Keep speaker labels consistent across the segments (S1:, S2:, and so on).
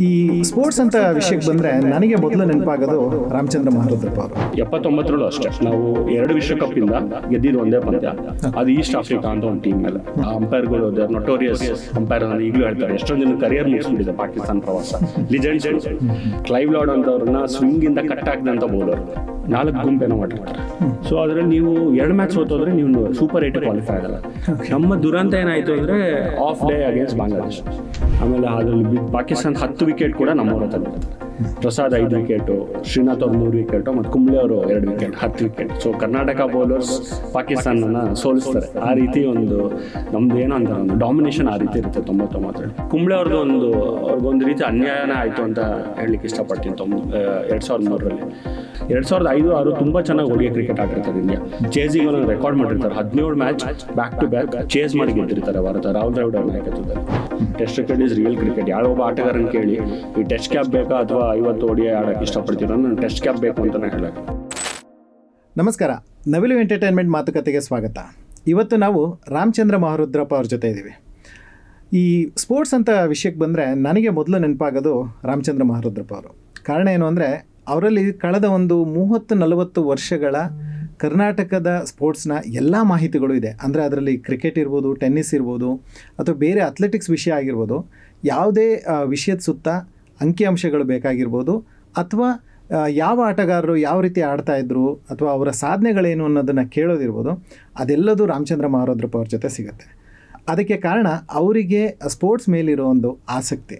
S1: ಈ ಸ್ಪೋರ್ಟ್ಸ್ ಅಂತ ವಿಷಯಕ್ಕೆ ಬಂದರೆ ನನಗೆ ಮೊದಲು ನೆನಪಾಗೋದು ರಾಮಚಂದ್ರ ಮಹಾರುದ್ರಪ್ಪ ಅವರು.
S2: 79 ಅಷ್ಟೇ ನಾವು 2 ವಿಶ್ವಕಪ್ ಇಂದ ಗೆದ್ದಿದ್ದು ಒಂದೇ ಪಂದ್ಯ, ಅದು ಈಸ್ಟ್ ಆಫ್ರಿಕಾ ಅಂತ ಒಂದು ಟೀಮ್ ಮೇಲೆ. ಅಂಪೈರ್ಗಳು ನೊಟೋರಿಯಸ್ ಅಂಪೈರ್ ಅಂತ ಈಗಲೂ ಹೇಳ್ತಾರೆ. ಎಷ್ಟೊಂದು ಜನ ಕರಿಯರ್ ಮುಗಿಸ್ಬಿಟ್ಟಿದೆ ಪಾಕಿಸ್ತಾನ ಪ್ರವಾಸ. ಲಿಜೆಂಡ್ಸ್ ಕ್ಲೈವ್ ಲಾರ್ಡ್ ಅಂತವ್ರನ್ನ ಸ್ವಿಂಗ್ ಇಂದ ಕಟ್ ಹಾಕಿದಂತ ಬೌಲರ್ 4 ಗುಂಪೇನೋ ಮಾಡಿರ್ತಾರೆ. ಸೊ ಅದ್ರಲ್ಲಿ ನೀವು 2 ಮ್ಯಾಚ್ ಸೋತೋದ್ರೆ ನೀವು ಸೂಪರ್ 8 ಕ್ವಾಲಿಫೈ ಆಗಲ್ಲ. ನಮ್ಮ ದುರಂತ ಏನಾಯ್ತು ಅಂದ್ರೆ ಆಫ್ ಡೇ ಅಗೇನ್ಸ್ಟ್ ಬಾಂಗ್ಲಾದೇಶ್. ಆಮೇಲೆ ಅದರಲ್ಲಿ ಪಾಕಿಸ್ತಾನ 10 ವಿಕೆಟ್ ಕೂಡ ನಮ್ಮವರ ತಂದಿರ್ತಾರೆ. ಪ್ರಸಾದ್ 5 ವಿಕೆಟು, ಶ್ರೀನಾಥ್ ಅವ್ರು 3 ವಿಕೆಟು, ಮತ್ತು ಕುಂಬ್ಳೆ ಅವರು 2 wicket, 10 wicket. So Karnataka bowlers ಪಾಕಿಸ್ತಾನನ ಸೋಲಿಸ್ತಾರೆ. ಆ ರೀತಿ ಒಂದು ನಮ್ದು ಏನೋ ಅಂತಾರೆ ಒಂದು ಡಾಮಿನೇಷನ್ ಆ ರೀತಿ ಇರುತ್ತೆ 99. ಕುಂಬ್ಳೆ ಅವ್ರಿಗೊಂದು ರೀತಿ ಅನ್ಯಾಯನೇ ಆಯಿತು ಅಂತ ಹೇಳಲಿಕ್ಕೆ ಇಷ್ಟಪಡ್ತೀನಿ. 2003ರಲ್ಲಿ 2005-6 ತುಂಬ ಚೆನ್ನಾಗಿ ಒಳ್ಳೆಯ ಕ್ರಿಕೆಟ್ ಆಡಿರ್ತಾರೆ ಇಂಡಿಯಾ. ಚೇಸಿಂಗ್ ಒಂದು ರೆಕಾರ್ಡ್ ಮಾಡಿರ್ತಾರೆ. 17 match back to back chase ಮಾಡಿ ಗೆದ್ದಿರ್ತಾರೆ ಭಾರತ ರಾಹುಲ್ ದ್ರಾವಿಡ್ ಅವ್ರ ನಾಯಕತ್ವದಲ್ಲಿ. Test cricket is real cricket. ಯಾವ ಆಟಗಾರನ ಕೇಳಿ ಈ ಟೆಸ್ಟ್ ಕ್ಯಾಪ್ ಬೇಕಾ ಅಥವಾ 50 ODI ಆಡೋಕ್ಕೆ ಇಷ್ಟಪಡ್ತೀರ, ನಾನು ಟೆಸ್ಟ್ ಕ್ಯಾಪ್ ಬೇಕು ಅಂತಲೇ ಹೇಳಕ್ಕೆ.
S1: ನಮಸ್ಕಾರ, ನವಿಲು ಎಂಟರ್ಟೈನ್ಮೆಂಟ್ ಮಾತುಕತೆಗೆ ಸ್ವಾಗತ. ಇವತ್ತು ನಾವು ರಾಮಚಂದ್ರ ಮಹಾರುದ್ರಪ್ಪ ಅವ್ರ ಜೊತೆ ಇದ್ದೀವಿ. ಈ ಸ್ಪೋರ್ಟ್ಸ್ ಅಂತ ವಿಷಯಕ್ಕೆ ಬಂದರೆ ನನಗೆ ಮೊದಲು ನೆನಪಾಗೋದು ರಾಮಚಂದ್ರ ಮಹಾರುದ್ರಪ್ಪ ಅವರು. ಕಾರಣ ಏನು ಅಂದರೆ ಅವರಲ್ಲಿ ಕಳೆದ ಒಂದು 30-40 ವರ್ಷಗಳ ಕರ್ನಾಟಕದ ಸ್ಪೋರ್ಟ್ಸ್ನ ಎಲ್ಲ ಮಾಹಿತಿಗಳು ಇದೆ. ಅಂದರೆ ಅದರಲ್ಲಿ ಕ್ರಿಕೆಟ್ ಇರ್ಬೋದು, ಟೆನ್ನಿಸ್ ಇರ್ಬೋದು, ಅಥವಾ ಬೇರೆ ಅಥ್ಲೆಟಿಕ್ಸ್ ವಿಷಯ ಆಗಿರ್ಬೋದು, ಯಾವುದೇ ವಿಷಯದ ಸುತ್ತ ಅಂಕಿಅಂಶಗಳು ಬೇಕಾಗಿರ್ಬೋದು, ಅಥವಾ ಯಾವ ಆಟಗಾರರು ಯಾವ ರೀತಿ ಆಡ್ತಾಯಿದ್ರು ಅಥವಾ ಅವರ ಸಾಧನೆಗಳೇನು ಅನ್ನೋದನ್ನು ಕೇಳೋದಿರ್ಬೋದು, ಅದೆಲ್ಲದೂ ರಾಮಚಂದ್ರ ಮಹಾರುದ್ರಪ್ಪ ಅವ್ರ ಜೊತೆ ಸಿಗುತ್ತೆ. ಅದಕ್ಕೆ ಕಾರಣ ಅವರಿಗೆ ಸ್ಪೋರ್ಟ್ಸ್ ಮೇಲಿರೋ ಒಂದು ಆಸಕ್ತಿ.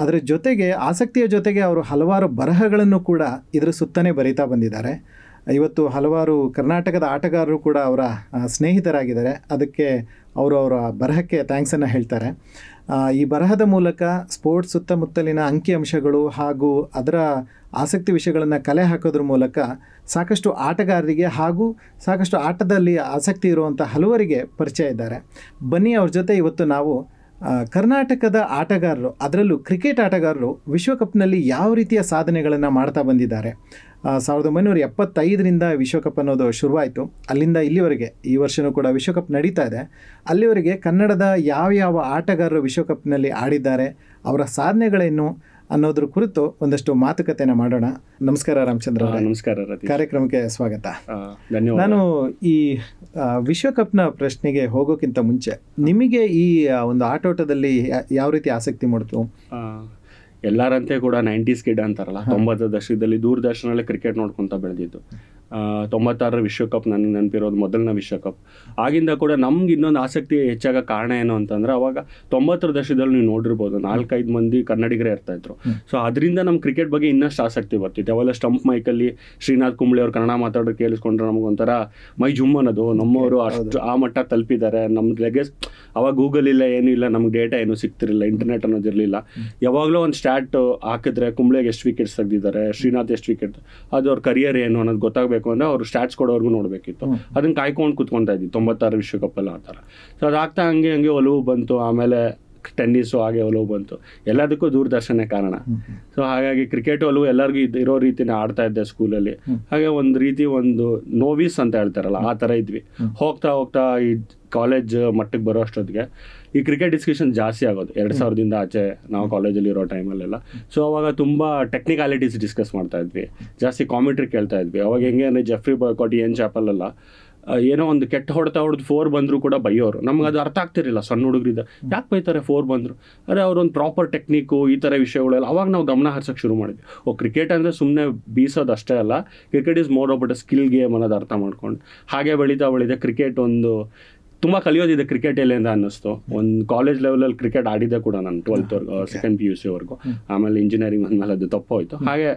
S1: ಅದರ ಜೊತೆಗೆ ಆಸಕ್ತಿಯ ಜೊತೆಗೆ ಅವರು ಹಲವಾರು ಬರಹಗಳನ್ನು ಕೂಡ ಇದರ ಸುತ್ತನೇ ಬರೀತಾ ಬಂದಿದ್ದಾರೆ. ಇವತ್ತು ಹಲವಾರು ಕರ್ನಾಟಕದ ಆಟಗಾರರು ಕೂಡ ಅವರ ಸ್ನೇಹಿತರಾಗಿದ್ದಾರೆ. ಅದಕ್ಕೆ ಅವರ ಬರಹಕ್ಕೆ ಥ್ಯಾಂಕ್ಸನ್ನು ಹೇಳ್ತಾರೆ. ಈ ಬರಹದ ಮೂಲಕ ಸ್ಪೋರ್ಟ್ಸ್ ಸುತ್ತಮುತ್ತಲಿನ ಅಂಕಿಅಂಶಗಳು ಹಾಗೂ ಅದರ ಆಸಕ್ತಿ ವಿಷಯಗಳನ್ನು ಕಲೆ ಹಾಕೋದ್ರ ಮೂಲಕ ಸಾಕಷ್ಟು ಆಟಗಾರರಿಗೆ ಹಾಗೂ ಸಾಕಷ್ಟು ಆಟದಲ್ಲಿ ಆಸಕ್ತಿ ಇರುವಂಥ ಹಲವರಿಗೆ ಪರಿಚಯ ಇದ್ದಾರೆ. ಬನ್ನಿ ಅವ್ರ ಜೊತೆ ಇವತ್ತು ನಾವು ಕರ್ನಾಟಕದ ಆಟಗಾರರು, ಅದರಲ್ಲೂ ಕ್ರಿಕೆಟ್ ಆಟಗಾರರು ವಿಶ್ವಕಪ್ನಲ್ಲಿ ಯಾವ ರೀತಿಯ ಸಾಧನೆಗಳನ್ನು ಮಾಡ್ತಾ ಬಂದಿದ್ದಾರೆ. 1975ರಿಂದ ವಿಶ್ವಕಪ್ ಅನ್ನೋದು ಶುರುವಾಯಿತು. ಅಲ್ಲಿಂದ ಇಲ್ಲಿವರೆಗೆ, ಈ ವರ್ಷವೂ ಕೂಡ ವಿಶ್ವಕಪ್ ನಡೀತಾ ಇದೆ. ಅಲ್ಲಿವರೆಗೆ ಕನ್ನಡದ ಯಾವ ಆಟಗಾರರು ವಿಶ್ವಕಪ್ನಲ್ಲಿ ಆಡಿದ್ದಾರೆ, ಅವರ ಸಾಧನೆಗಳೇನು ಅನ್ನೋದ್ರ ಕುರಿತು ಒಂದಷ್ಟು ಮಾತುಕತೆಯನ್ನು ಮಾಡೋಣ. ನಮಸ್ಕಾರ ರಾಮಚಂದ್ರ ಅವರೇ.
S2: ನಮಸ್ಕಾರ.
S1: ಕಾರ್ಯಕ್ರಮಕ್ಕೆ ಸ್ವಾಗತ.
S2: ಧನ್ಯವಾದ.
S1: ನಾನು ಈ ವಿಶ್ವಕಪ್ನ ಪ್ರಶ್ನೆಗೆ ಹೋಗೋಕ್ಕಿಂತ ಮುಂಚೆ ನಿಮಗೆ ಈ ಒಂದು ಆಟೋಟದಲ್ಲಿ ಯಾವ ರೀತಿ ಆಸಕ್ತಿ ಮೂಡಿತು?
S2: ಎಲ್ಲರಂತೆ ಕೂಡ 90s ಕಿಡ್ ಅಂತಾರಲ್ಲ, 90ರ ದಶಕದಲ್ಲಿ ದೂರದರ್ಶನಲ್ಲೇ ಕ್ರಿಕೆಟ್ ನೋಡ್ಕೊತ ಬೆಳೆದಿದ್ದು. 96ರ ವಿಶ್ವಕಪ್ ನನಗೆ ನೆನಪಿರೋದು ಮೊದಲನೇ ವಿಶ್ವಕಪ್. ಆಗಿಂದ ಕೂಡ ನಮ್ಗೆ ಇನ್ನೊಂದು ಆಸಕ್ತಿ ಹೆಚ್ಚಾಗ ಕಾರಣ ಏನು ಅಂತಂದರೆ, ಅವಾಗ 90ರ ದಶಕದಲ್ಲಿ ನೀವು ನೋಡಿರ್ಬೋದು 4-5 ಮಂದಿ ಕನ್ನಡಿಗರೇ ಇರ್ತಾಯಿದ್ರು. ಸೊ ಅದರಿಂದ ನಮ್ಮ ಕ್ರಿಕೆಟ್ ಬಗ್ಗೆ ಇನ್ನಷ್ಟು ಆಸಕ್ತಿ ಬರ್ತಿತ್ತು. ಅವೆಲ್ಲ ಸ್ಟಂಪ್ ಮೈಕಲ್ಲಿ ಶ್ರೀನಾಥ್ ಕುಂಬ್ಳೆ ಅವ್ರು ಕನ್ನಡ ಮಾತಾಡೋದು ಕೇಳಿಸ್ಕೊಂಡ್ರೆ ನಮಗೊಂಥರ ಮೈ ಜುಮ್ ಅನ್ನೋದು. ನಮ್ಮವರು ಅಷ್ಟು ಆ ಮಟ್ಟ ತಲುಪಿದ್ದಾರೆ. ನಮ್ಮ ಲೆಗೆಸ್ ಅವಾಗ ಗೂಗಲ್ ಇಲ್ಲ, ಏನೂ ಇಲ್ಲ, ನಮ್ಗೆ ಡೇಟಾ ಏನೂ ಸಿಗ್ತಿರಲಿಲ್ಲ, ಇಂಟರ್ನೆಟ್ ಅನ್ನೋದಿರಲಿಲ್ಲ. ಯಾವಾಗಲೂ ಒಂದು ಸ್ಟ್ಯಾಟ್ ಹಾಕಿದ್ರೆ ಕುಂಬ್ಳೆಗೆ ಎಷ್ಟು ವಿಕೆಟ್ಸ್ ತೆಗೆದಿದ್ದಾರೆ, ಶ್ರೀನಾಥ್ ಎಷ್ಟು ವಿಕೆಟ್, ಅದು ಅವ್ರ ಕರಿಯರ್ ಏನು ಅನ್ನೋದು ಗೊತ್ತಾಗಬೇಕು ಅಂದರೆ ಅವ್ರು ಸ್ಟ್ಯಾಟ್ಸ್ ಕೊಡೋರ್ಗು ನೋಡಬೇಕಿತ್ತು. ಅದನ್ನು ಕಾಯ್ಕೊಂಡು ಕೂತ್ಕೊತಾ ಇದ್ವಿ 96 ವಿಶ್ವಕಪ್ಪಲ್ಲಿ ಆ ಥರ. ಸೊ ಅದಾಗ್ತಾ ಹಂಗೆ ಒಲವು ಬಂತು. ಆಮೇಲೆ ಟೆನ್ನಿಸು ಹಾಗೆ ಒಲವು ಬಂತು. ಎಲ್ಲದಕ್ಕೂ ದೂರದರ್ಶನೇ ಕಾರಣ. ಸೊ ಹಾಗಾಗಿ ಕ್ರಿಕೆಟ್ ಒಲವು ಎಲ್ಲರಿಗೂ ಇರೋ ರೀತಿನೇ ಆಡ್ತಾ ಇದ್ದೆ ಸ್ಕೂಲಲ್ಲಿ. ಹಾಗೆ ಒಂದು ನೋವಿಸ್ ಅಂತ ಹೇಳ್ತಾರಲ್ಲ, ಆ ಥರ ಇದ್ವಿ. ಹೋಗ್ತಾ ಈ ಕಾಲೇಜ್ ಮಟ್ಟಕ್ಕೆ ಬರೋ ಅಷ್ಟೊತ್ತಿಗೆ ಈ ಕ್ರಿಕೆಟ್ ಡಿಸ್ಕಷನ್ ಜಾಸ್ತಿ ಆಗೋದು. 2000ದಿಂದ ಆಚೆ ನಾವು ಕಾಲೇಜಲ್ಲಿ ಇರೋ ಟೈಮಲ್ಲೆಲ್ಲ. ಸೊ ಅವಾಗ ತುಂಬ ಟೆಕ್ನಿಕಾಲಿಟೀಸ್ ಡಿಸ್ಕಸ್ ಮಾಡ್ತಾ ಇದ್ವಿ, ಜಾಸ್ತಿ ಕಾಮೆಂಟ್ರಿ ಕೇಳ್ತಾ ಇದ್ವಿ. ಅವಾಗ ಹೆಂಗೆ ಅಂದರೆ ಜೆಫ್ರಿ ಬಾಯ್ಕಾಟ್, ಎನ್ ಚಾಪಲ್ಲೆಲ್ಲ ಏನೋ ಒಂದು ಕೆಟ್ಟ ಹೊಡೆದು 4 ಬಂದರೂ ಕೂಡ ಬೈಯೋರು. ನಮ್ಗೆ ಅದು ಅರ್ಥ ಆಗ್ತಿರಲಿಲ್ಲ ಸಣ್ಣ ಹುಡುಗರಿದ್ದ, ಯಾಕೆ ಬೈತಾರೆ 4 ಬಂದರು. ಅರೆ ಅವ್ರೊಂದು ಪ್ರಾಪರ್ ಟೆಕ್ನಿಕ್ಕು ಈ ಥರ ವಿಷಯಗಳೆಲ್ಲ ಅವಾಗ ನಾವು ಗಮನ ಹರಿಸೋಕ್ಕೆ ಶುರು ಮಾಡಿದ್ವಿ. ಕ್ರಿಕೆಟ್ ಅಂದರೆ ಸುಮ್ಮನೆ ಬೀಸೋದು ಅಷ್ಟೇ ಅಲ್ಲ, cricket is more about skill game ಅನ್ನೋದು ಅರ್ಥ ಮಾಡ್ಕೊಂಡು ಹಾಗೆ ಬೆಳೀತಾ ಕ್ರಿಕೆಟ್ ಒಂದು ತುಂಬ ಕಲಿಯೋದಿದೆ ಕ್ರಿಕೆಟ್ ಎಲ್ಲಿಂದ ಅನ್ನಿಸ್ತು. ಒಂದು ಕಾಲೇಜ್ ಲೆವೆಲಲ್ಲಿ ಕ್ರಿಕೆಟ್ ಆಡಿದ್ದೆ ಕೂಡ ನಾನು 12th ಸೆಕೆಂಡ್ PUC ಆಮೇಲೆ ಇಂಜಿನಿಯರಿಂಗ್ ಅಂದಮೇಲೆ ಅದು ತಪ್ಪೋಯ್ತು. ಹಾಗೆ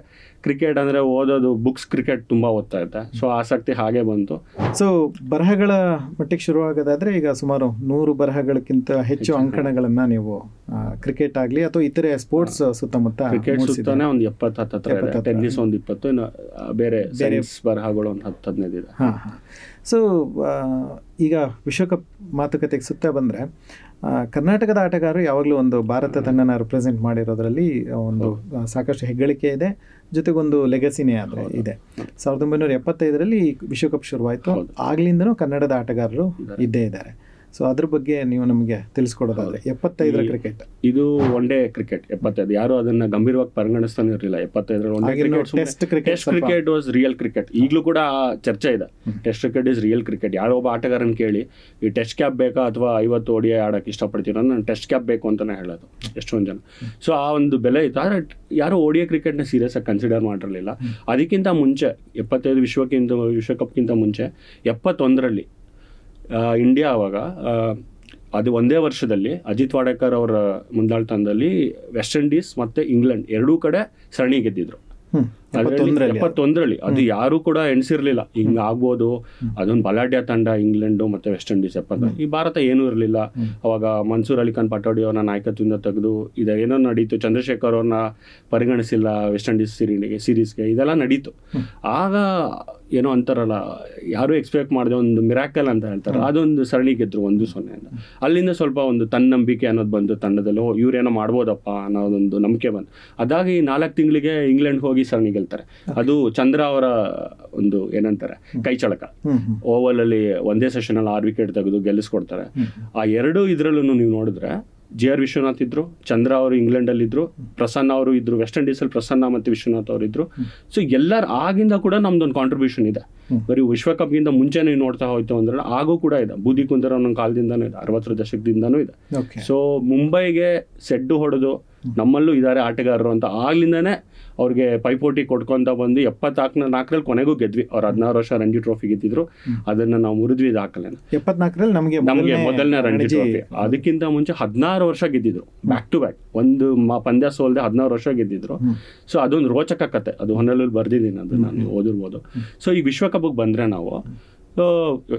S2: ಕ್ರಿಕೆಟ್ ಅಂದರೆ ಓದೋದು, ಬುಕ್ಸ್ ಕ್ರಿಕೆಟ್ ತುಂಬ ಓದ್ತಾ ಇದ್ದೆ. ಸೊ ಆಸಕ್ತಿ ಹಾಗೆ ಬಂತು.
S1: ಸೊ ಬರಹಗಳ ಮಟ್ಟಿಗೆ ಶುರುವಾಗೋದಾದರೆ ಈಗ ಸುಮಾರು 100 ಬರಹಗಳಕ್ಕಿಂತ ಹೆಚ್ಚು ಅಂಕಣಗಳನ್ನು ನೀವು ಕ್ರಿಕೆಟ್ ಆಗಲಿ ಅಥವಾ ಇತರೆ ಸ್ಪೋರ್ಟ್ಸ್ ಸುತ್ತಮುತ್ತ
S2: ಕ್ರಿಕೆಟ್ ಸುತ್ತಾನೆ ಒಂದು 70 ಟೆನ್ನಿಸ್ ಒಂದು 20, ಇನ್ನು ಬೇರೆ ಬರಹಗಳು ಒಂದು 10-15 ಇದೆ.
S1: ಸೊ ಈಗ ವಿಶ್ವಕಪ್ ಮಾತುಕತೆಗೆ ಸುತ್ತ ಬಂದರೆ ಕರ್ನಾಟಕದ ಆಟಗಾರರು ಯಾವಾಗಲೂ ಒಂದು ಭಾರತ ತಂಡನ ರೆಪ್ರೆಸೆಂಟ್ ಮಾಡಿರೋದ್ರಲ್ಲಿ ಒಂದು ಸಾಕಷ್ಟು ಹೆಗ್ಗಳಿಕೆ ಇದೆ, ಜೊತೆಗೊಂದು ಲೆಗಸಿನೇ ಆದರೆ ಇದೆ. 1975ರಲ್ಲಿ ವಿಶ್ವಕಪ್ ಶುರುವಾಯಿತು. ಆಗ್ಲಿಂದನೂ ಕನ್ನಡದ ಆಟಗಾರರು ಇದ್ದೇ ಇದ್ದಾರೆ. ಸೊ ಅದ್ರ ಬಗ್ಗೆ ನೀವು ನಮಗೆ ತಿಳಿಸ್ಕೊಡೋದಾದ್ರೆ 75ರ ಕ್ರಿಕೆಟ್
S2: ಇದು ಒನ್ ಡೇ ಕ್ರಿಕೆಟ್ 75 ಯಾರು ಅದನ್ನ ಗಂಭೀರವಾಗಿ ಪರಿಗಣಿಸ್ತಾನೆ ಇರಲಿಲ್ಲ. 75 one day cricket, test cricket was real cricket. ಈಗಲೂ ಕೂಡ ಚರ್ಚೆ ಇದೆ, test cricket is real cricket. ಯಾರೋ ಒಬ್ಬ ಆಟಗಾರನ ಕೇಳಿ ಈ ಟೆಸ್ಟ್ ಕ್ಯಾಪ್ ಬೇಕಾ ಅಥವಾ 50 ODI ಆಡೋಕ್ಕೆ ಇಷ್ಟಪಡ್ತೀರ, ನಾನು ಟೆಸ್ಟ್ ಕ್ಯಾಪ್ ಬೇಕು ಅಂತಲೇ ಹೇಳೋದು ಎಷ್ಟೊಂದು ಜನ. ಸೊ ಆ ಒಂದು ಬೆಲೆ ಇತ್ತು. ಆದರೆ ಯಾರು ODI ಕ್ರಿಕೆಟ್ನ ಸೀರಿಯಸ್ ಆಗಿ ಕನ್ಸಿಡರ್ ಮಾಡಿರಲಿಲ್ಲ. ಅದಕ್ಕಿಂತ ಮುಂಚೆ 75 ವಿಶ್ವಕಪ್ಗಿಂತ ಮುಂಚೆ 71ರಲ್ಲಿ ಇಂಡಿಯಾ ಅವಾಗ ಅದು ಒಂದೇ ವರ್ಷದಲ್ಲಿ ಅಜಿತ್ ವಾಡೇಕರ್ ಅವರ ಮುಂದಾಳತನದಲ್ಲಿ ವೆಸ್ಟ್ ಇಂಡೀಸ್ ಮತ್ತು ಇಂಗ್ಲೆಂಡ್ ಎರಡೂ ಕಡೆ ಸರಣಿ ಗೆದ್ದಿದ್ರು. 71ರಲ್ಲಿ ಅದು ಯಾರು ಕೂಡ ಎಣಿಸಿರ್ಲಿಲ್ಲ ಹಿಂಗ ಆಗ್ಬೋದು. ಅದೊಂದು ಬಲಾಢ್ಯ ತಂಡ ಇಂಗ್ಲೆಂಡು ಮತ್ತೆ ವೆಸ್ಟ್ ಇಂಡೀಸ್. ಈ ಭಾರತ ಏನೂ ಇರಲಿಲ್ಲ ಅವಾಗ. ಮನ್ಸೂರ್ ಅಲಿ ಖಾನ್ ಪಟೋಡಿ ಅವ್ರನ್ನ ನಾಯಕತ್ವದಿಂದ ತೆಗೆದು ಏನೋ ನಡೀತು. ಚಂದ್ರಶೇಖರ್ ಅವ್ರನ್ನ ಪರಿಗಣಿಸಿಲ್ಲ ವೆಸ್ಟ್ ಇಂಡೀಸ್ ಸೀರೀಸ್ಗೆ, ಇದೆಲ್ಲ ನಡೀತು. ಆಗ ಏನೋ ಅಂತಾರಲ್ಲ, ಯಾರು ಎಕ್ಸ್ಪೆಕ್ಟ್ ಮಾಡಿದೆ ಒಂದು ಮಿರಾಕಲ್ ಅಂತ ಹೇಳ್ತಾರೆ, ಅದೊಂದು ಸರಣಿ ಗೆದ್ರು 1-0 ಅಂತ. ಅಲ್ಲಿಂದ ಸ್ವಲ್ಪ ಒಂದು ತನ್ನಂಬಿಕೆ ಅನ್ನೋದು ಬಂದು ತಂಡದಲ್ಲಿ, ಇವ್ರೇನೋ ಮಾಡ್ಬೋದಪ್ಪ ಅನ್ನೋದೊಂದು ನಂಬಿಕೆ ಬಂತು. ಅದಾಗಿ 4 ತಿಂಗಳಿಗೆ ಇಂಗ್ಲೆಂಡ್ ಹೋಗಿ ಸರಣಿ ಗೆಲ್ತಾರೆ. ಅದು ಚಂದ್ರ ಅವರ ಒಂದು ಏನಂತಾರೆ ಕೈ ಚಳಕ. ಓವಲ್ ಅಲ್ಲಿ ಒಂದೇ ಸೆಷನ್ ಅಲ್ಲಿ 6 ವಿಕೆಟ್ ತೆಗೆದು ಗೆಲ್ಲಿಸ್ಕೊಡ್ತಾರೆ. ಆ ಎರಡು ಇದ್ರಲ್ಲೂ ನೀವು ನೋಡಿದ್ರೆ JR ವಿಶ್ವನಾಥ್ ಇದ್ರು, ಚಂದ್ರ ಅವರು ಇಂಗ್ಲೆಂಡಲ್ಲಿ ಇದ್ರು, ಪ್ರಸನ್ನ ಅವರು ಇದ್ರು ವೆಸ್ಟ್ ಇಂಡೀಸಲ್ಲಿ. ಪ್ರಸನ್ನ ಮತ್ತು ವಿಶ್ವನಾಥ್ ಅವರು ಇದ್ರು. ಸೊ ಎಲ್ಲರ ಆಗಿಂದ ಕೂಡ ನಮ್ದೊಂದು ಕಾಂಟ್ರಿಬ್ಯೂಷನ್ ಇದೆ. ಬರೀ ವಿಶ್ವಕಪ್ಗಿಂತ ಮುಂಚೆ ನೀವು ನೋಡ್ತಾ ಹೋಯ್ತು ಅಂದ್ರೆ ಆಗೂ ಕೂಡ ಇದೆ. ಬೂದಿ ಕುಂದರ್ ಅನ್ನೋ ಕಾಲದಿಂದನೂ ಇದೆ, 60ರ ದಶಕದಿಂದನೂ ಇದೆ. ಸೊ ಮುಂಬೈಗೆ ಸೆಡ್ಡು ಹೊಡೆದು ನಮ್ಮಲ್ಲೂ ಇದ್ದಾರೆ ಆಟಗಾರರು ಅಂತ ಆಗ್ಲಿಂದಾನೇ ಅವ್ರಿಗೆ ಪೈಪೋಟಿ ಕೊಟ್ಕೊಂತ ಬಂದು 74ರಲ್ಲಿ ಕೊನೆಗೂ ಗೆದ್ವಿ. ಅವ್ರು 16 ವರ್ಷ ರಂಜಿ ಟ್ರೋಫಿ ಗೆದ್ದಿದ್ರು, ಅದನ್ನ ನಾವು ಮುರಿದ್ವಿ ದಾಖಲೆನ.
S1: 74ರಲ್ಲಿ ನಮಗೆ
S2: ಮೊದಲನೇ ರಂಜಿ ಟ್ರೋಫಿ. ಅದಕ್ಕಿಂತ ಮುಂಚೆ 16 ವರ್ಷ ಗೆದ್ದಿದ್ರು ಬ್ಯಾಕ್ ಟು ಬ್ಯಾಕ್. ಒಂದು ಪಂದ್ಯ ಸೋಲ್ದೆ 16 ವರ್ಷ ಗೆದ್ದಿದ್ರು. ಸೊ ಅದೊಂದು ರೋಚಕ ಕತೆ. ಅದು ಹೊನ್ನಲ್ಲೂರು ಬರ್ದಿದ್ದೀನಿ, ಅದು ನಾನು ಓದಿರ್ಬೋದು. ಸೊ ಈ ವಿಶ್ವಕಪ್ಗೆ ಬಂದ್ರೆ ನಾವು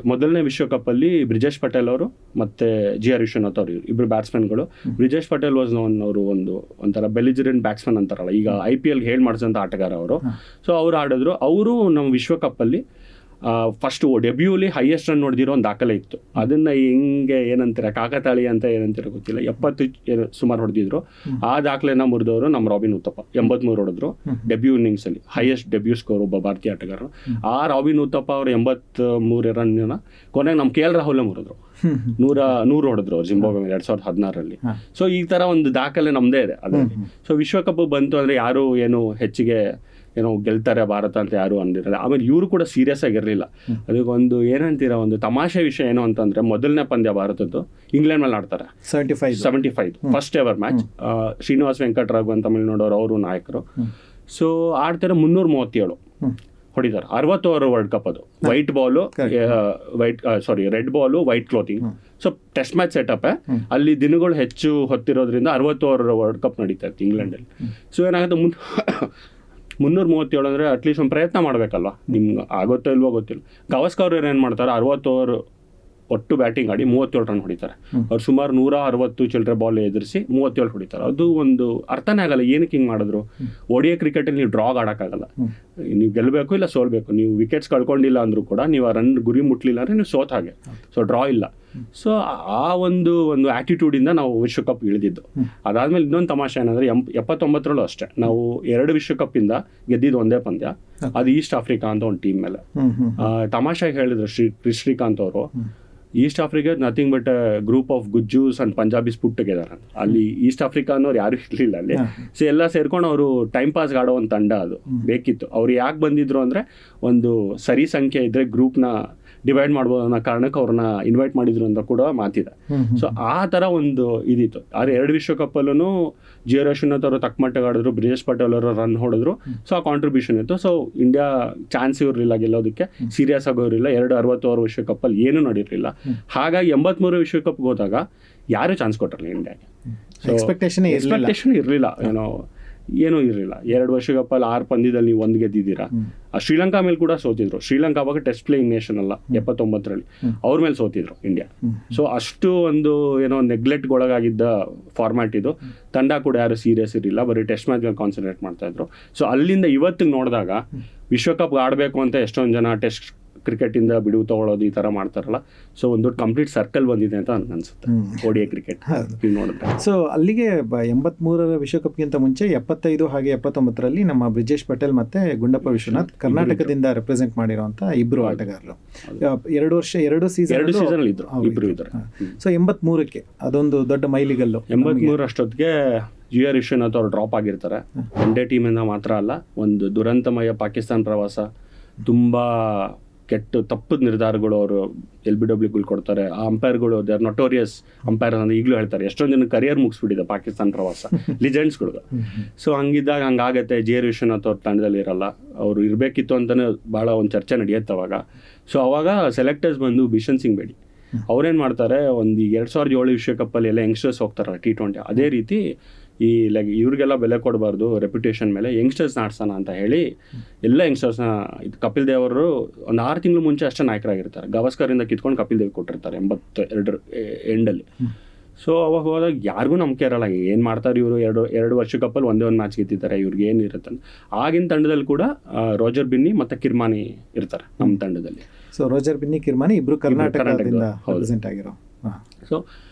S2: ಮೊದಲನೇ ವಿಶ್ವಕಪ್ಪಲ್ಲಿ ಬ್ರಿಜೇಶ್ ಪಟೇಲ್ ಅವರು ಮತ್ತು JR ವಿಶ್ವನಾಥ್ ಅವರು ಇಬ್ಬರು ಬ್ಯಾಟ್ಸ್ಮನ್ಗಳು. ಬ್ರಿಜೇಶ್ ಪಟೇಲ್ ವಾಸ್ ಅವರು ಒಂಥರ ಬೆಲಿಜರೆಂಟ್ ಬ್ಯಾಟ್ಸ್ಮನ್ ಅಂತಾರಲ್ಲ, ಈಗ IPL ಹೇಳಿ ಮಾಡಿಸೋಂಥ ಆಟಗಾರ ಅವರು. ಸೊ ಅವ್ರು ಆಡಿದ್ರು. ಅವರು ನಮ್ಮ ವಿಶ್ವಕಪ್ಪಲ್ಲಿ ಫಸ್ಟ್ ಡೆಬ್ಯೂಲಿ ಹೈಯೆಸ್ಟ್ ರನ್ ಹೊಡೆದಿರೋ ಒಂದು ದಾಖಲೆ ಇತ್ತು. ಅದನ್ನ ಹಿಂಗೆ ಏನಂತೀರ, ಕಾಕತಾಳಿ ಅಂತ ಏನಂತೀರ ಗೊತ್ತಿಲ್ಲ, 70 ಸುಮಾರು ಹೊಡೆದಿದ್ರು. ಆ ದಾಖಲೆನ ಮುರಿದವರು ನಮ್ಮ ರಾಬಿನ್ ಉತ್ತಪ್ಪ 83 ಹೊಡೆದ್ರು ಡೆಬ್ಯೂ ಇನ್ನಿಂಗ್ಸ್ ಅಲ್ಲಿ. ಹೈಯೆಸ್ಟ್ ಡೆಬ್ಯೂ ಸ್ಕೋರ್ ಒಬ್ಬ ಭಾರತೀಯ ಆಟಗಾರರು. ಆ ರಾಬಿನ್ ಉತ್ತಪ್ಪ ಅವರು 83 ರನ್ನ ಕೊನೆಗೆ ನಮ್ಮ KL ರಾಹುಲ್ ಮುರಿದ್ರು. 100 ಹೊಡೆದ್ರು ಅವ್ರು ಜಿಂಬಾಬ್ವೆ 2016ರಲ್ಲಿ. ಸೊ ಈ ತರ ಒಂದು ದಾಖಲೆ ನಮ್ದೇ ಇದೆ ಅದರಲ್ಲಿ. ಸೊ ವಿಶ್ವಕಪ್ ಬಂತು ಅಂದ್ರೆ ಯಾರು ಏನು ಹೆಚ್ಚಿಗೆ ಏನೋ ಗೆಲ್ತಾರೆ ಭಾರತ ಅಂತ ಯಾರು ಅಂದಿರಲ್ಲ. ಆಮೇಲೆ ಇವರು ಕೂಡ ಸೀರಿಯಸ್ ಆಗಿರಲಿಲ್ಲ. ಅದಕ್ಕೊಂದು ಏನಂತೀರ, ಒಂದು ತಮಾಷೆ ವಿಷಯ ಏನು ಅಂತಂದ್ರೆ, ಮೊದಲನೇ ಪಂದ್ಯ ಭಾರತದ್ದು ಇಂಗ್ಲೆಂಡ್ ಮೇಲೆ ಆಡ್ತಾರೆ 75 first ever match. Srinivas Venkataraghavan ತಮಿಳ್ನಾಡೋರು, ಅವರು ನಾಯಕರು. ಸೊ ಆಡ್ತಾರೆ 337 ಹೊಡಿತಾರೆ. 60 ಓವರ್ ವರ್ಲ್ಡ್ ಕಪ್ ಅದು. White ball, red ball, white clothing. So test match setup ಅಲ್ಲಿ ದಿನಗಳು ಹೆಚ್ಚು ಹೊತ್ತಿರೋದ್ರಿಂದ 60 ಓವರ್ ವರ್ಲ್ಡ್ ಕಪ್ ನಡೀತಾ ಇತ್ತು ಇಂಗ್ಲೆಂಡಲ್ಲಿ. ಸೊ ಏನಾಗುತ್ತೆ, 337 ಅಂದರೆ ಅಟ್ಲೀಸ್ಟ್ ಒಂದು ಪ್ರಯತ್ನ ಮಾಡಬೇಕಲ್ವ, ನಿಮ್ಗೆ ಆಗುತ್ತೋ ಇಲ್ವೋ ಗೊತ್ತಿಲ್ಲ. ಗವಾಸ್ಕರ್ ಅವ್ರು ಏನು ಮಾಡ್ತಾರೆ, 60 ಓವರ್ ಒಟ್ಟು ಬ್ಯಾಟಿಂಗ್ ಆಡಿ 37 ರನ್ ಹೊಡಿತಾರೆ. ಅವ್ರು ಸುಮಾರು 160 ಚಿಲ್ಲರೆ ಬಾಲ್ ಎದುರಿಸಿ 37 ಹೊಡಿತಾರೆ. ಅದು ಒಂದು ಅರ್ಥನೇ ಆಗಲ್ಲ, ಏನಕ್ಕೆ ಹಿಂಗೆ ಮಾಡಿದ್ರು. ODI ಕ್ರಿಕೆಟಲ್ಲಿ ನೀವು ಡ್ರಾಗ್ ಆಡೋಕ್ಕಾಗಲ್ಲ. ನೀವು ಗೆಲ್ಲಬೇಕು ಇಲ್ಲ ಸೋಲ್ಬೇಕು. ನೀವು ವಿಕೆಟ್ಸ್ ಕಳ್ಕೊಂಡಿಲ್ಲ ಅಂದರೂ ಕೂಡ ನೀವು ಆ ರನ್ ಗುರಿ ಮುಟ್ಲಿಲ್ಲ ಅಂದರೆ ನೀವು ಸೋತ ಹಾಗೆ. ಸೊ ಡ್ರಾ ಇಲ್ಲ. ಸೊ ಆ ಒಂದು ಆ್ಯಟಿಟ್ಯೂಡಿಂದ ನಾವು ವಿಶ್ವಕಪ್ ಇಳಿದಿದ್ದು. ಅದಾದಮೇಲೆ ಇನ್ನೊಂದು ತಮಾಷೆ ಏನಂದರೆ, 79ರಲ್ಲೂ ಅಷ್ಟೇ ನಾವು 2 ವಿಶ್ವಕಪ್ಪಿಂದ ಗೆದ್ದಿದ್ದು ಒಂದೇ ಪಂದ್ಯ. ಅದು ಈಸ್ಟ್ ಆಫ್ರಿಕಾ ಅಂತ ಒಂದು ಟೀಮ್ ಮೇಲೆ. ತಮಾಷೆಗೆ ಹೇಳಿದ್ರು ಶ್ರೀಕಾಂತ್ ಅವರು, East Africa nothing but group of Gujjus and Punjabis put together ಅಂತ. ಅಲ್ಲಿ ಈಸ್ಟ್ ಆಫ್ರಿಕಾ ಅನ್ನೋರು ಯಾರು ಇರಲಿಲ್ಲ ಅಲ್ಲಿ. ಸೊ ಎಲ್ಲ ಸೇರ್ಕೊಂಡು ಅವರು ಟೈಮ್ ಪಾಸ್ಗೆ ಆಡೋ ಒಂದು ತಂಡ ಅದು ಬೇಕಿತ್ತು. ಅವ್ರು ಯಾಕೆ ಬಂದಿದ್ರು ಅಂದರೆ, ಒಂದು ಸರಿ ಸಂಖ್ಯೆ ಇದ್ದರೆ ಗ್ರೂಪ್ನ ಡಿವೈಡ್ ಮಾಡ್ಬೋದು ಅನ್ನೋ ಕಾರಣಕ್ಕೆ ಅವ್ರನ್ನ ಇನ್ವೈಟ್ ಮಾಡಿದ್ರು ಅಂತ ಕೂಡ ಮಾತಿದೆ. ಸೊ ಆ ಥರ ಒಂದು ಇದಿತ್ತು. ಆದರೆ 2 ವಿಶ್ವಕಪ್ಪಲ್ಲೂ JR ವಿಶ್ವನಾಥ್ ಅವರು ತಕ್ಕ ಮಟ್ಟಿಗೆ ಆಡಿದ್ರು, ಬ್ರಿಜೇಶ್ ಪಟೇಲ್ ಅವರು ರನ್ ಹೊಡೆದ್ರು. ಸೊ ಆ ಕಾಂಟ್ರಿಬ್ಯೂಷನ್ ಇತ್ತು. ಸೊ ಇಂಡಿಯಾ ಚಾನ್ಸ್ ಇರಲಿಲ್ಲ ಗೆಲ್ಲೋದಕ್ಕೆ, ಸೀರಿಯಸ್ ಆಗೋರಿಲ್ಲ. 60 ಓವರ್ ವಿಶ್ವಕಪ್ಪಲ್ಲಿ ಏನೂ ನಡೀರಲಿಲ್ಲ. ಹಾಗಾಗಿ 83 ವಿಶ್ವಕಪ್ಗೆ ಹೋದಾಗ ಯಾರೂ ಚಾನ್ಸ್ ಕೊಟ್ಟಿರಲಿಲ್ಲ ಇಂಡಿಯಾಗೆ. ಸೊ ಎಕ್ಸ್ಪೆಕ್ಟೇಷನ್ ಇರಲಿಲ್ಲ, ಏನೂ ಇರಲಿಲ್ಲ. 2 ವಿಶ್ವಕಪ್ಪಲ್ಲಿ 6 ಪಂದ್ಯದಲ್ಲಿ ನೀವು 1 ಗೆದ್ದಿದ್ದೀರಾ. ಶ್ರೀಲಂಕಾ ಮೇಲೆ ಕೂಡ ಸೋತಿದ್ರು. ಶ್ರೀಲಂಕಾ ಅವಾಗ ಟೆಸ್ಟ್ ಪ್ಲೇಯಿಂಗ್ ನೇಷನ್ ಅಲ್ಲ, 79ರಲ್ಲಿ ಅವ್ರ ಮೇಲೆ ಸೋತಿದ್ರು ಇಂಡಿಯಾ. ಸೊ ಅಷ್ಟು ಒಂದು ನೆಗ್ಲೆಕ್ಟ್ಗೊಳಗಾಗಿದ್ದ ಫಾರ್ಮ್ಯಾಟ್ ಇದು. ತಂಡ ಕೂಡ ಯಾರು ಸೀರಿಯಸ್ ಇರಲಿಲ್ಲ, ಬರೀ ಟೆಸ್ಟ್ ಮ್ಯಾಚ್ ಮೇಲೆ ಕಾನ್ಸಂಟ್ರೇಟ್ ಮಾಡ್ತಾ ಇದ್ರು. ಸೊ ಅಲ್ಲಿಂದ ಇವತ್ತಿಗೆ ನೋಡಿದಾಗ ವಿಶ್ವಕಪ್ ಆಡಬೇಕು ಅಂತ ಎಷ್ಟೊಂದು ಜನ ಟೆಸ್ಟ್ ಕ್ರಿಕೆಟಿಂದ ಬಿಡುವು ತೊಗೊಳ್ಳೋದು ಈ ಥರ ಮಾಡ್ತಾರಲ್ಲ, ಸೊ ಒಂದು ಕಂಪ್ಲೀಟ್ ಸರ್ಕಲ್ ಬಂದಿದೆ ಅಂತ ಅನ್ಸುತ್ತೆ ODI ಕ್ರಿಕೆಟ್ ಈಗ ನೋಡಿದ್ರೆ.
S1: ಸೊ ಅಲ್ಲಿಗೆ 83ರ ವಿಶ್ವಕಪ್ಗಿಂತ ಮುಂಚೆ 75 ಹಾಗೆ 79ರಲ್ಲಿ ನಮ್ಮ ಬ್ರಿಜೇಶ್ ಪಟೇಲ್ ಮತ್ತು ಗುಂಡಪ್ಪ ವಿಶ್ವನಾಥ್ ಕರ್ನಾಟಕದಿಂದ ರೆಪ್ರೆಸೆಂಟ್ ಮಾಡಿರುವಂಥ ಇಬ್ಬರು ಆಟಗಾರರು. 2 ಸೀಸನ್
S2: ಇದ್ರು, ಇಬ್ರು ಇದ್ದಾರೆ.
S1: ಸೊ 83ಕ್ಕೆ ಅದೊಂದು ದೊಡ್ಡ ಮೈಲಿಗಲ್ಲು.
S2: 83 ಅಷ್ಟೊತ್ತಿಗೆ GR ವಿಶ್ವನಾಥ್ ಅವರು ಡ್ರಾಪ್ ಆಗಿರ್ತಾರೆ. ಒನ್ ಡೇ ಟೀಮಿಂದ ಮಾತ್ರ ಅಲ್ಲ, ಒಂದು ದುರಂತಮಯ ಪಾಕಿಸ್ತಾನ ಪ್ರವಾಸ, ತುಂಬ ಕೆಟ್ಟ ತಪ್ಪದ ನಿರ್ಧಾರಗಳು ಅವರು LBWಗಳು ಕೊಡ್ತಾರೆ. ಆ ಅಂಪೈರ್ಗಳು ದೇ ಆರ್ ನೊಟೋರಿಯಸ್ ಅಂಪೈರ್ ಅಂತ ಈಗಲೂ ಹೇಳ್ತಾರೆ. ಎಷ್ಟೊಂದು ಜನ ಕರಿಯರ್ ಮುಗಿಸ್ಬಿಟ್ಟಿದೆ ಪಾಕಿಸ್ತಾನ ಪ್ರವಾಸ, ಲಿಜೆಂಡ್ಸ್ಗಳು. ಸೊ ಹಂಗಿದ್ದಾಗ ಹಂಗಾಗತ್ತೆ. GR ವಿಶ್ವನಾಥ್ ಅವ್ರ ತಂಡದಲ್ಲಿ ಇರಲ್ಲ, ಅವರು ಇರಬೇಕಿತ್ತು ಅಂತಲೇ ಭಾಳ ಒಂದು ಚರ್ಚೆ ನಡೆಯುತ್ತೆ ಅವಾಗ. ಸೊ ಅವಾಗ ಸೆಲೆಕ್ಟರ್ಸ್ ಬಂದು ಬಿಷನ್ ಸಿಂಗ್ ಬೇಡಿ ಅವ್ರೇನು ಮಾಡ್ತಾರೆ, ಒಂದು 2007 ವಿಶ್ವಕಪ್ಪಲ್ಲಿ ಎಲ್ಲ ಯಂಗ್ಸ್ಟರ್ಸ್ ಹೋಗ್ತಾರಲ್ಲ T20, ಅದೇ ರೀತಿ ಈ ಇವ್ರಿಗೆಲ್ಲ ಬೆಲೆ ಕೊಡಬಾರ್ದು ರೆಪ್ಯುಟೇಷನ್ ಮೇಲೆ, ಯಂಗ್ಸ್ಟರ್ಸ್ ಆಡ್ಸೋಣ ಅಂತ ಹೇಳಿ ಎಲ್ಲ ಯಂಗ್ಸ್ಟರ್ಸ್ನ ಇದು ಕಪಿಲ್ ದೇವ್ ಅವರು ಒಂದು 6 ತಿಂಗಳು ಮುಂಚೆ ಅಷ್ಟೇ ನಾಯಕರಾಗಿರ್ತಾರೆ. ಗವಾಸ್ಕರಿಂದ ಕಿತ್ಕೊಂಡು ಕಪಿಲ್ ದೇವ್ ಕೊಟ್ಟಿರ್ತಾರೆ 82 ಎಂಡಲ್ಲಿ. ಸೊ ಅವಾಗ ಹೋದಾಗ ಯಾರಿಗೂ ನಂಬಿಕೆ ಇರಲ್ಲ, ಏನು ಮಾಡ್ತಾರೆ ಇವರು, ಎರಡು ವರ್ಷಕಪ್ಪಲ್ಲಿ ಒಂದೇ ಒಂದು ಮ್ಯಾಚ್ ಗೆದ್ದಿದ್ದಾರೆ, ಇವ್ರಿಗೆ ಏನಿರುತ್ತೆ. ಆಗಿನ ತಂಡದಲ್ಲಿ ಕೂಡ ರೋಜರ್ ಬಿನ್ನಿ ಮತ್ತು ಕಿರ್ಮಾನಿ ಇರ್ತಾರೆ ನಮ್ಮ ತಂಡದಲ್ಲಿ.
S1: ಸೊ ರೋಜರ್ ಬಿನ್ನಿ, ಕಿರ್ಮಾನಿ ಇಬ್ಬರು ಕರ್ನಾಟಕದಿಂದ ರೆಪ್ರೆಸೆಂಟ್ ಆಗಿರೋ.
S2: ಸೊ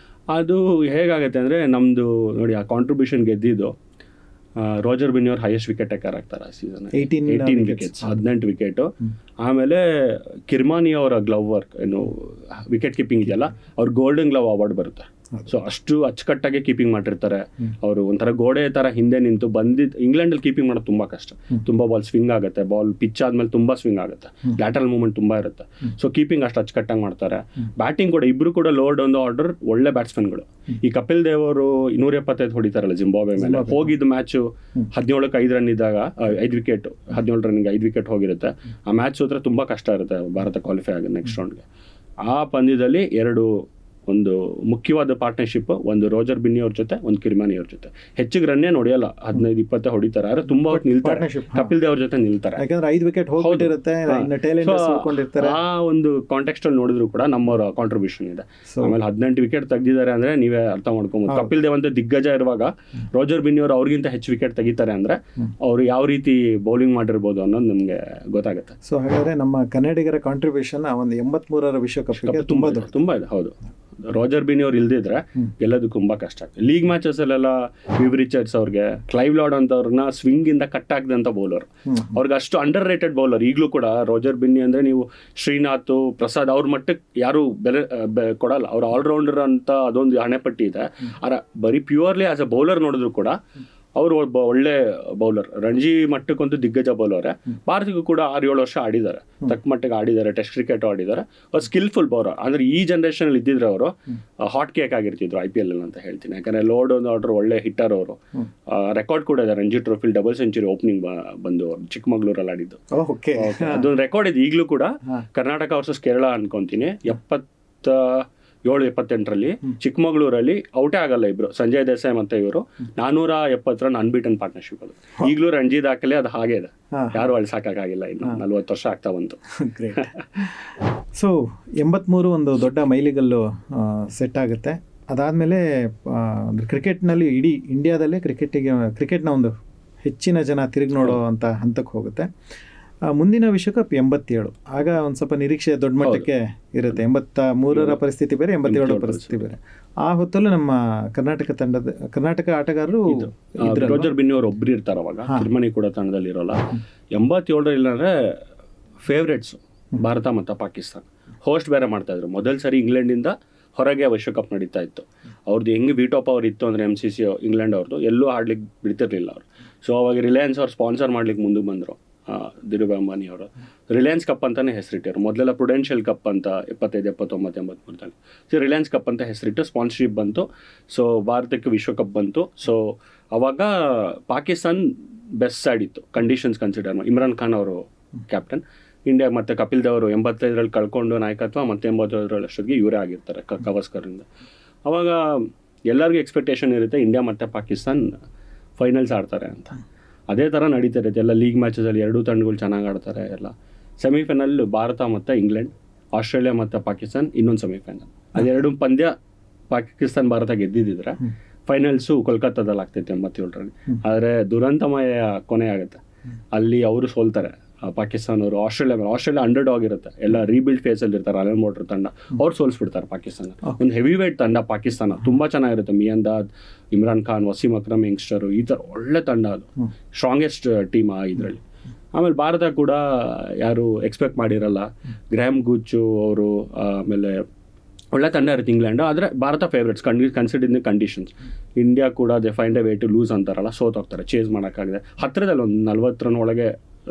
S2: ಅದು ಹೇಗಾಗುತ್ತೆ ಅಂದರೆ ನಮ್ಮದು ನೋಡಿ, ಆ ಕಾಂಟ್ರಿಬ್ಯೂಷನ್ ಗೆದ್ದಿದ್ದು ರೋಜರ್ ಬಿನ್ನಿ ಅವ್ರು ಹೈಯೆಸ್ಟ್ ವಿಕೆಟ್ ಟೇಕರ್ ಆಗ್ತಾರೆ ಆ ಸೀಸನ್, 18 ವಿಕೆಟ್ಸ್, 18 ವಿಕೆಟು. ಆಮೇಲೆ ಕಿರ್ಮಾನಿ ಅವರ ಗ್ಲವ್ ವರ್ಕ್ ಏನು ವಿಕೆಟ್ ಕೀಪಿಂಗ್ ಇದೆಯಲ್ಲ, ಅವ್ರ ಗೋಲ್ಡನ್ ಗ್ಲವ್ ಅವಾರ್ಡ್ ಬರುತ್ತೆ. ಸೊ ಅಷ್ಟು ಅಚ್ಚುಕಟ್ಟಾಗಿ ಕೀಪಿಂಗ್ ಮಾಡಿರ್ತಾರೆ ಅವರು. ಒಂಥರ ಗೋಡೆ ಥರ ಹಿಂದೆ ನಿಂತು ಬಂದಿದ್ದು. ಇಂಗ್ಲೆಂಡಲ್ಲಿ ಕೀಪಿಂಗ್ ಮಾಡೋದು ತುಂಬ ಕಷ್ಟ, ತುಂಬ ಬಾಲ್ ಸ್ವಿಂಗ್ ಆಗುತ್ತೆ, ಬಾಲ್ ಪಿಚ್ ಆದಮೇಲೆ ತುಂಬ ಸ್ವಿಂಗ್ ಆಗುತ್ತೆ, ಲ್ಯಾಟರಲ್ ಮೂವ್ಮೆಂಟ್ ತುಂಬ ಇರುತ್ತೆ. ಸೊ ಕೀಪಿಂಗ್ ಅಷ್ಟು ಅಚ್ಚುಕಟ್ಟಾಗಿ ಮಾಡ್ತಾರೆ. ಬ್ಯಾಟಿಂಗ್ ಕೂಡ ಇಬ್ಬರು ಕೂಡ ಲೋಡ್ ಒಂದು ಆರ್ಡರ್ ಒಳ್ಳೆ ಬ್ಯಾಟ್ಸ್ಮನ್ಗಳು. ಈ ಕಪಿಲ್ ದೇವ್ ಅವರು 275 ಹೊಡಿತಾರಲ್ಲ ಜಿಂಬಾಬ್ವೆ ಮೇಲೆ. ಹೋಗಿದ್ದು ಮ್ಯಾಚು 17ಕ್ಕೆ 5 ರನ್ ಇದ್ದಾಗ 5 ವಿಕೆಟ್, 17 ರನ್ನಿಗೆ 5 ವಿಕೆಟ್ ಹೋಗಿರುತ್ತೆ. ಆ ಮ್ಯಾಚ್ ಸೋತ್ರೆ ತುಂಬ ಕಷ್ಟ ಇರುತ್ತೆ ಭಾರತ ಕ್ವಾಲಿಫೈ ಆಗೋದು ನೆಕ್ಸ್ಟ್ ರೌಂಡ್ಗೆ. ಆ ಪಂದ್ಯದಲ್ಲಿ ಒಂದು ಮುಖ್ಯವಾದ ಪಾರ್ಟ್ನರ್ಶಿಪ್, ಒಂದು ರೋಜರ್ ಬಿನ್ನಿ ಅವ್ರ ಜೊತೆ, ಒಂದು ಕಿರ್ಮಾನಿ ಅವ್ರ ಜೊತೆ. ಹೆಚ್ಚಿಗೆ ರನ್ನೇ ನೋಡಿಯಲ್ಲ, 15-20 ಹೊಡಿತಾರೆ, ಆದರೆ ತುಂಬ ಹೊತ್ತು ನಿಲ್ತಾರೆ, ಕಪಿಲ್ ದೇವ್ ಅವ್ರ ಜೊತೆ ನಿಲ್ತಾರೆ.
S1: ಯಾಕಂದ್ರೆ 5 ವಿಕೆಟ್ ಹೋಗಿರುತ್ತೆ.
S2: ಆ ಒಂದು ಕಾಂಟೆಕ್ಸ್ಟ್ ಅಲ್ಲಿ ನೋಡಿದ್ರು ಕೂಡ ನಮ್ಮವರ ಕಾಂಟ್ರಿಬ್ಯೂಷನ್ ಇದೆ. ಆಮೇಲೆ 18 ವಿಕೆಟ್ ತೆಗೆದಿದ್ದಾರೆ ಅಂದ್ರೆ ನೀವೇ ಅರ್ಥ ಮಾಡ್ಕೊಬೋದು. ಕಪಿಲ್ ದೇವ್ ಅಂತ ದಿಗ್ಗಜ ಇರುವಾಗ ರೋಜರ್ ಬಿನ್ನಿ ಅವರು ಅವ್ರಿಗಿಂತ ಹೆಚ್ಚು ವಿಕೆಟ್ ತೆಗಿತಾರೆ ಅಂದ್ರೆ ಅವ್ರು ಯಾವ ರೀತಿ ಬೌಲಿಂಗ್ ಮಾಡಿರ್ಬೋದು ಅನ್ನೋದು ನಮ್ಗೆ ಗೊತ್ತಾಗುತ್ತೆ.
S1: ಸೊ ಹಾಗಾದ್ರೆ ನಮ್ಮ ಕನ್ನಡಿಗರ ಕಾಂಟ್ರಿಬ್ಯೂಷನ್ ಒಂದು 83ರ ವಿಶ್ವಕಪ್ಗೆ
S2: ತುಂಬಾ ಇದೆ. ಹೌದು, ರೋಜರ್ ಬಿನ್ನಿ ಅವ್ರು ಇಲ್ದಿದ್ರೆ ಗೆಲ್ಲೋದು ತುಂಬಾ ಕಷ್ಟ ಆಗ್ತದೆ. ಲೀಗ್ ಮ್ಯಾಚಸ್ ಅಲ್ಲೆಲ್ಲ ವಿವ್ ರಿಚರ್ಡ್ಸ್ ಅವ್ರಿಗೆ, ಕ್ಲೈವ್ ಲಾರ್ಡ್ ಅಂತವ್ರನ್ನ ಸ್ವಿಂಗ್ ಇಂದ ಕಟ್ ಆಗದಂತ ಬೌಲರ್, ಅವ್ರಿಗೆ ಅಷ್ಟು ಅಂಡರ್ ರೇಟೆಡ್ ಬೌಲರ್. ಈಗಲೂ ಕೂಡ ರೋಜರ್ ಬಿನ್ನಿ ಅಂದ್ರೆ ನೀವು ಶ್ರೀನಾಥ್, ಪ್ರಸಾದ್ ಅವ್ರ ಮಟ್ಟಕ್ಕೆ ಯಾರು ಬೆಲೆ ಕೊಡಲ್ಲ. ಅವ್ರು ಆಲ್ರೌಂಡರ್ ಅಂತ ಅದೊಂದು ಹಣೆಪಟ್ಟಿ ಇದೆ. ಬರೀ ಪ್ಯೂರ್ಲಿ ಆಸ್ ಅ ಬೌಲರ್ ನೋಡಿದ್ರು ಕೂಡ ಅವರು ಒಬ್ಬ ಒಳ್ಳೆ ಬೌಲರ್. ರಣಜಿ ಮಟ್ಟಕ್ಕಂತೂ ದಿಗ್ಗಜ ಬೌಲರೇ. ಭಾರತಕ್ಕೂ ಕೂಡ 6-7 ವರ್ಷ ಆಡಿದ್ದಾರೆ, ತಕ್ಕ ಮಟ್ಟಿಗೆ ಆಡಿದ್ದಾರೆ, ಟೆಸ್ಟ್ ಕ್ರಿಕೆಟ್ ಆಡಿದ್ದಾರೆ. ಅವ್ರು ಸ್ಕಿಲ್ಫುಲ್ ಬೌಲರ್. ಅಂದ್ರೆ ಈ ಜನರೇಷನ್ ಇದ್ದಿದ್ರೆ ಅವರು ಹಾಟ್ ಕೇಕ್ ಆಗಿರ್ತಿದ್ರು IPL ಅಂತ ಹೇಳ್ತೀನಿ. ಯಾಕಂದ್ರೆ ಲೋಡ್ ಒಂದು ಆರ್ಡರ್ ಒಳ್ಳೆ ಹಿಟ್ಟರ್ ಅವರು. ರೆಕಾರ್ಡ್ ಕೂಡ ಇದೆ, ರಣಜಿ ಟ್ರೋಫಿಲ್ ಡಬಲ್ ಸೆಂಚುರಿ ಓಪನಿಂಗ್ ಬಂದು ಚಿಕ್ಕಮಗಳೂರಲ್ಲಿ ಆಡಿದ್ದು. ಅದೊಂದು ರೆಕಾರ್ಡ್ ಇದೆ ಈಗಲೂ ಕೂಡ. ಕರ್ನಾಟಕ ವರ್ಸಸ್ ಕೇರಳ ಅನ್ಕೊಂತೀನಿ 77-78ರಲ್ಲಿ ಚಿಕ್ಕಮಗಳೂರಲ್ಲಿ ಔಟೇ ಆಗಲ್ಲ ಇಬ್ರು, ಸಂಜಯ್ ದೇಸಾಯಿ ಮತ್ತೆ ಇವರು. 470 ರನ್ ಅನ್ಬೀಟನ್ ಪಾರ್ಟ್ನರ್ಶಿಪ್. ಅದು ಈಗಲೂ ರಣಜಿ ದಾಖಲೆ ಅದು ಹಾಗೆ ಇದೆ, ಯಾರು ಅಳಿಸಕ್ಕಾಗಿಲ್ಲ. ಇನ್ನು 40 ವರ್ಷ ಆಗ್ತಾ ಬಂತು.
S1: ಸೊ 83 ಒಂದು ದೊಡ್ಡ ಮೈಲಿಗಲ್ಲು ಸೆಟ್ ಆಗುತ್ತೆ. ಅದಾದಮೇಲೆ ಕ್ರಿಕೆಟ್ನಲ್ಲಿ ಇಡೀ ಇಂಡಿಯಾದಲ್ಲೇ ಕ್ರಿಕೆಟ್ನ ಒಂದು ಹೆಚ್ಚಿನ ಜನ ತಿರುಗಿ ನೋಡೋ ಅಂತ ಹಂತಕ್ಕೆ ಹೋಗುತ್ತೆ. ಮುಂದಿನ ವಿಶ್ವಕಪ್ 87. ಆಗ ಒಂದು ಸ್ವಲ್ಪ ನಿರೀಕ್ಷೆ ದೊಡ್ಡ ಮಟ್ಟಕ್ಕೆ ಇರುತ್ತೆ. 83ರ ಪರಿಸ್ಥಿತಿ ಬೇರೆ, 87ರ ಪರಿಸ್ಥಿತಿ ಬೇರೆ. ಆ ಹೊತ್ತಲ್ಲೂ ನಮ್ಮ ಕರ್ನಾಟಕ ಆಟಗಾರರು
S2: ರೋಜರ್ ಬಿನ್ನಿ ಅವರು ಒಬ್ರು ಇರ್ತಾರೆ ಅವಾಗ. ಕಿರ್ಮಾನಿ ಕೂಡ ತಂಡದಲ್ಲಿ ಇರೋಲ್ಲ. 87 ಇಲ್ಲಾಂದ್ರೆ ಫೇವ್ರೇಟ್ಸ್ ಭಾರತ ಮತ್ತು ಪಾಕಿಸ್ತಾನ ಹೋಸ್ಟ್ ಬೇರೆ ಮಾಡ್ತಾ ಇದ್ರು. ಮೊದಲ ಸರಿ ಇಂಗ್ಲೆಂಡಿಂದ ಹೊರಗೆ ವಿಶ್ವಕಪ್ ನಡೀತಾ ಇತ್ತು. ಅವ್ರದ್ದು ಹೆಂಗೆ ವೀಟೋ ಪವರ್ ಇತ್ತು ಅಂದರೆ MCC ಇಂಗ್ಲೆಂಡ್ ಅವ್ರದ್ದು ಎಲ್ಲೂ ಆಡ್ಲಿಕ್ಕೆ ಬಿಡ್ತಿರ್ಲಿಲ್ಲ ಅವರು. ಸೊ ಅವಾಗ ರಿಲಯನ್ಸ್ ಅವ್ರು ಸ್ಪಾನ್ಸರ್ ಮಾಡ್ಲಿಕ್ಕೆ ಮುಂದೆ ಬಂದರು. ಧೀರುಭಾಯ್ ಅಂಬಾನಿ ಅವರು ರಿಲಯನ್ಸ್ ಕಪ್ ಅಂತಾನೆ ಹೆಸರಿಟ್ಟರು. ಮೊದಲೆಲ್ಲ ಪ್ರುಡೆನ್ಷಿಯಲ್ ಕಪ್ ಅಂತ 75, 79, 83 ಸೊ ರಿಲಯನ್ಸ್ ಕಪ್ ಅಂತ ಹೆಸರಿಟ್ಟು ಸ್ಪಾನ್ಸರ್ಶಿಪ್ ಬಂತು. ಸೊ ಭಾರತಕ್ಕೆ ವಿಶ್ವಕಪ್ ಬಂತು. ಸೊ ಅವಾಗ ಪಾಕಿಸ್ತಾನ್ ಬೆಸ್ಟ್ ಸೈಡ್ ಇತ್ತು ಕಂಡೀಷನ್ಸ್ ಕನ್ಸಿಡರ್ ಮಾಡಿ. ಇಮ್ರಾನ್ ಖಾನ್ ಅವರು ಕ್ಯಾಪ್ಟನ್. ಇಂಡಿಯಾ ಮತ್ತು ಕಪಿಲ್ ದೇವ್ ಅವರು 85ರಲ್ಲಿ ಕಳ್ಕೊಂಡು ನಾಯಕತ್ವ, ಮತ್ತು 87ರಲ್ಲಿ ಅಷ್ಟೊತ್ತಿಗೆ ಇವರೇ ಆಗಿರ್ತಾರೆ ಗವಾಸ್ಕರಿಂದ. ಅವಾಗ ಎಲ್ಲರಿಗೂ ಎಕ್ಸ್ಪೆಕ್ಟೇಷನ್ ಇರುತ್ತೆ ಇಂಡಿಯಾ ಮತ್ತು ಪಾಕಿಸ್ತಾನ್ ಫೈನಲ್ಸ್ ಆಡ್ತಾರೆ ಅಂತ. ಅದೇ ಥರ ನಡೀತಾ ಇರುತ್ತೆ ಎಲ್ಲ ಲೀಗ್ ಮ್ಯಾಚಸಲ್ಲಿ. ಎರಡೂ ತಂಡಗಳು ಚೆನ್ನಾಗಿ ಆಡ್ತಾರೆ ಎಲ್ಲ. ಸೆಮಿಫೈನಲ್ ಭಾರತ ಮತ್ತು ಇಂಗ್ಲೆಂಡ್, ಆಸ್ಟ್ರೇಲಿಯಾ ಮತ್ತು ಪಾಕಿಸ್ತಾನ್ ಇನ್ನೊಂದು ಸೆಮಿಫೈನಲ್. ಅದೆರಡು ಪಂದ್ಯ ಪಾಕಿಸ್ತಾನ್ ಭಾರತ ಗೆದ್ದಿದ್ದರೆ ಫೈನಲ್ಸು ಕೋಲ್ಕತ್ತಾದಲ್ಲಿ ಆಗ್ತೈತೆ 87ರಲ್ಲಿ. ಆದರೆ ದುರಂತಮಯ ಕೊನೆ ಆಗುತ್ತೆ. ಅಲ್ಲಿ ಅವರು ಸೋಲ್ತಾರೆ. ಪಾಕಿಸ್ತಾನವರು ಆಸ್ಟ್ರೇಲಿಯಾ ಅಂಡರ್ ಡಾಗ್ ಇರುತ್ತೆ, ಎಲ್ಲ ರೀಬಿಲ್ಡ್ ಫೇಸಲ್ಲಿ ಇರ್ತಾರೆ. ಅಲೆನ್ ಮೋಟ್ರ್ ತಂಡ ಅವ್ರು ಸೋಲಿಸ್ಬಿಡ್ತಾರೆ ಪಾಕಿಸ್ತಾನ. ಒಂದು ಹೆವಿ ವೇಟ್ ತಂಡ ಪಾಕಿಸ್ತಾನ, ತುಂಬ ಚೆನ್ನಾಗಿರುತ್ತೆ. ಮಿಯಂದಾದ್, ಇಮ್ರಾನ್ ಖಾನ್, ವಸೀಮ್ ಅಕ್ರಮ್ ಯಂಗ್ಸ್ಟರು, ಈ ಥರ ಒಳ್ಳೆ ತಂಡ, ಅದು ಸ್ಟ್ರಾಂಗೆಸ್ಟ್ ಟೀಮ್ ಇದರಲ್ಲಿ. ಆಮೇಲೆ ಭಾರತ ಕೂಡ ಯಾರು ಎಕ್ಸ್ಪೆಕ್ಟ್ ಮಾಡಿರಲ್ಲ, ಗ್ರಾಹಮ್ ಗುಚ್ಚು ಅವರು, ಆಮೇಲೆ ಒಳ್ಳೆ ತಂಡ ಇರುತ್ತೆ ಇಂಗ್ಲೆಂಡು. ಆದರೆ Bharat favourites consider the conditions. India ಕೂಡ they find a way to lose ಅಂತಾರಲ್ಲ, ಸೋತೋಗ್ತಾರೆ, ಚೇಸ್ ಮಾಡೋಕ್ಕಾಗಿದೆ. ಹತ್ತಿರದಲ್ಲಿ ಒಂದು 40 ರನ್ ಒಳಗೆ